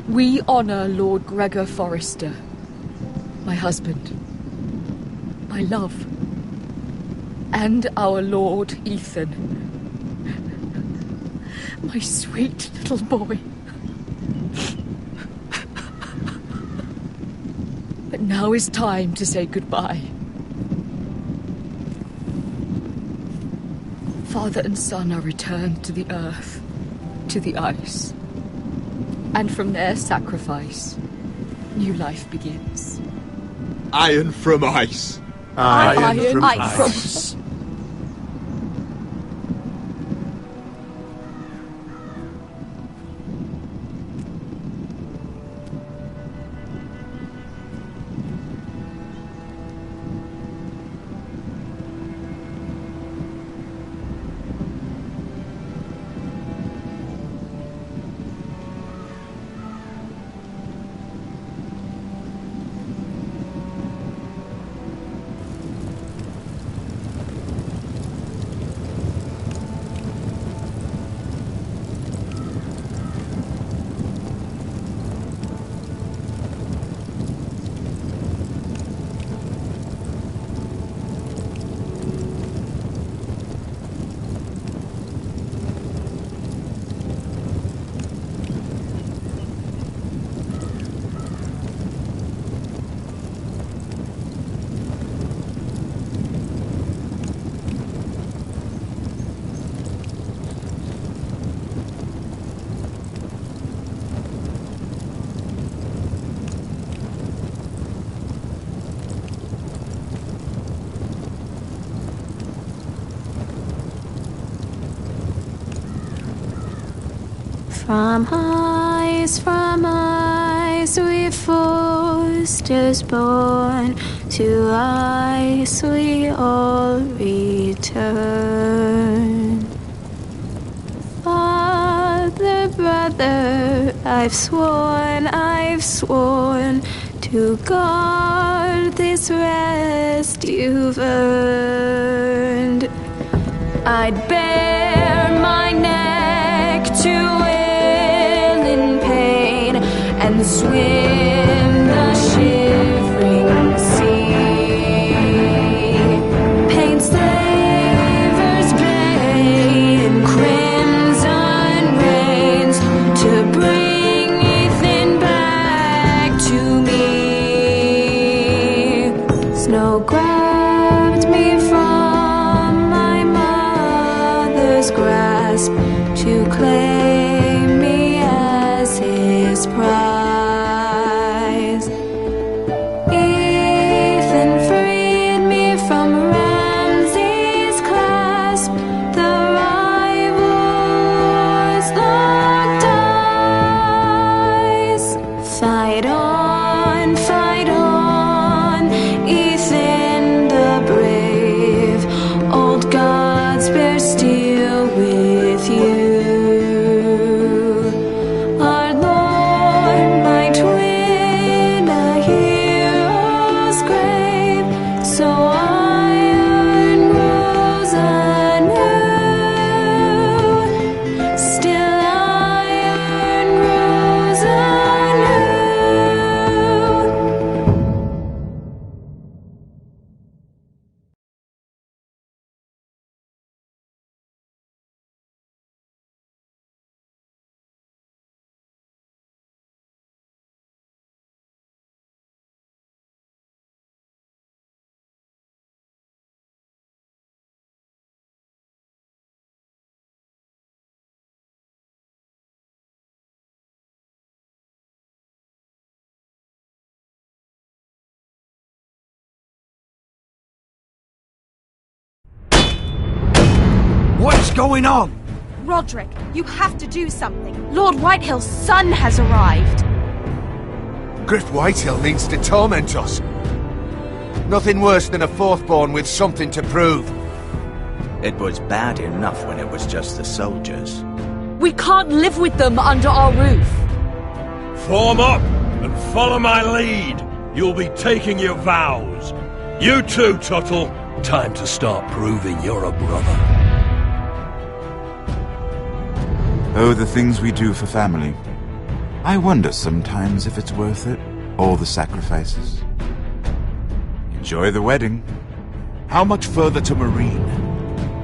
We honor Lord Gregor Forrester, my husband, my love, and our Lord Ethan, my sweet little boy. But now is time to say goodbye. Father and son are returned to the earth, to the ice. And from their sacrifice, new life begins. Iron from ice. Iron from ice. From ice we Forsters born, to ice we all return. Father, brother, I've sworn to guard this rest you've earned. I'd bare my neck to and swim the shivering sea. Paint slavers gray in crimson rains to bring Ethan back to me. Snow grass grasp to claim me as his prize. Ethan freed me from Ramsay's clasp. The rival's locked eyes. Fight on, Ethan the brave. Old gods bear steel with you. Our Lord, my twin, a hero's grave. So iron grows anew. Still iron grows anew. What's going on? Roderick, you have to do something. Lord Whitehill's son has arrived. Griff Whitehill means to torment us. Nothing worse than a fourthborn with something to prove. It was bad enough when it was just the soldiers. We can't live with them under our roof. Form up and follow my lead. You'll be taking your vows. You too, Tuttle. Time to start proving you're a brother. Oh, the things we do for family. I wonder sometimes if it's worth it. All the sacrifices. Enjoy the wedding. How much further to Marine?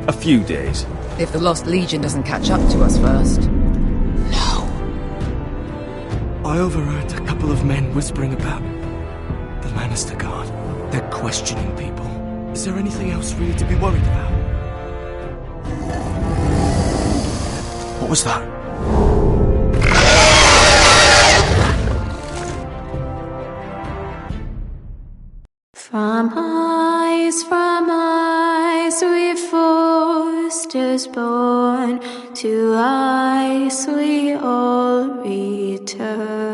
A few days. If the Lost Legion doesn't catch up to us first. I overheard a couple of men whispering about the Lannister Guard. They're questioning people. Is there anything else really to be worried about? What was that? From ice we Forsters born, to ice we all return.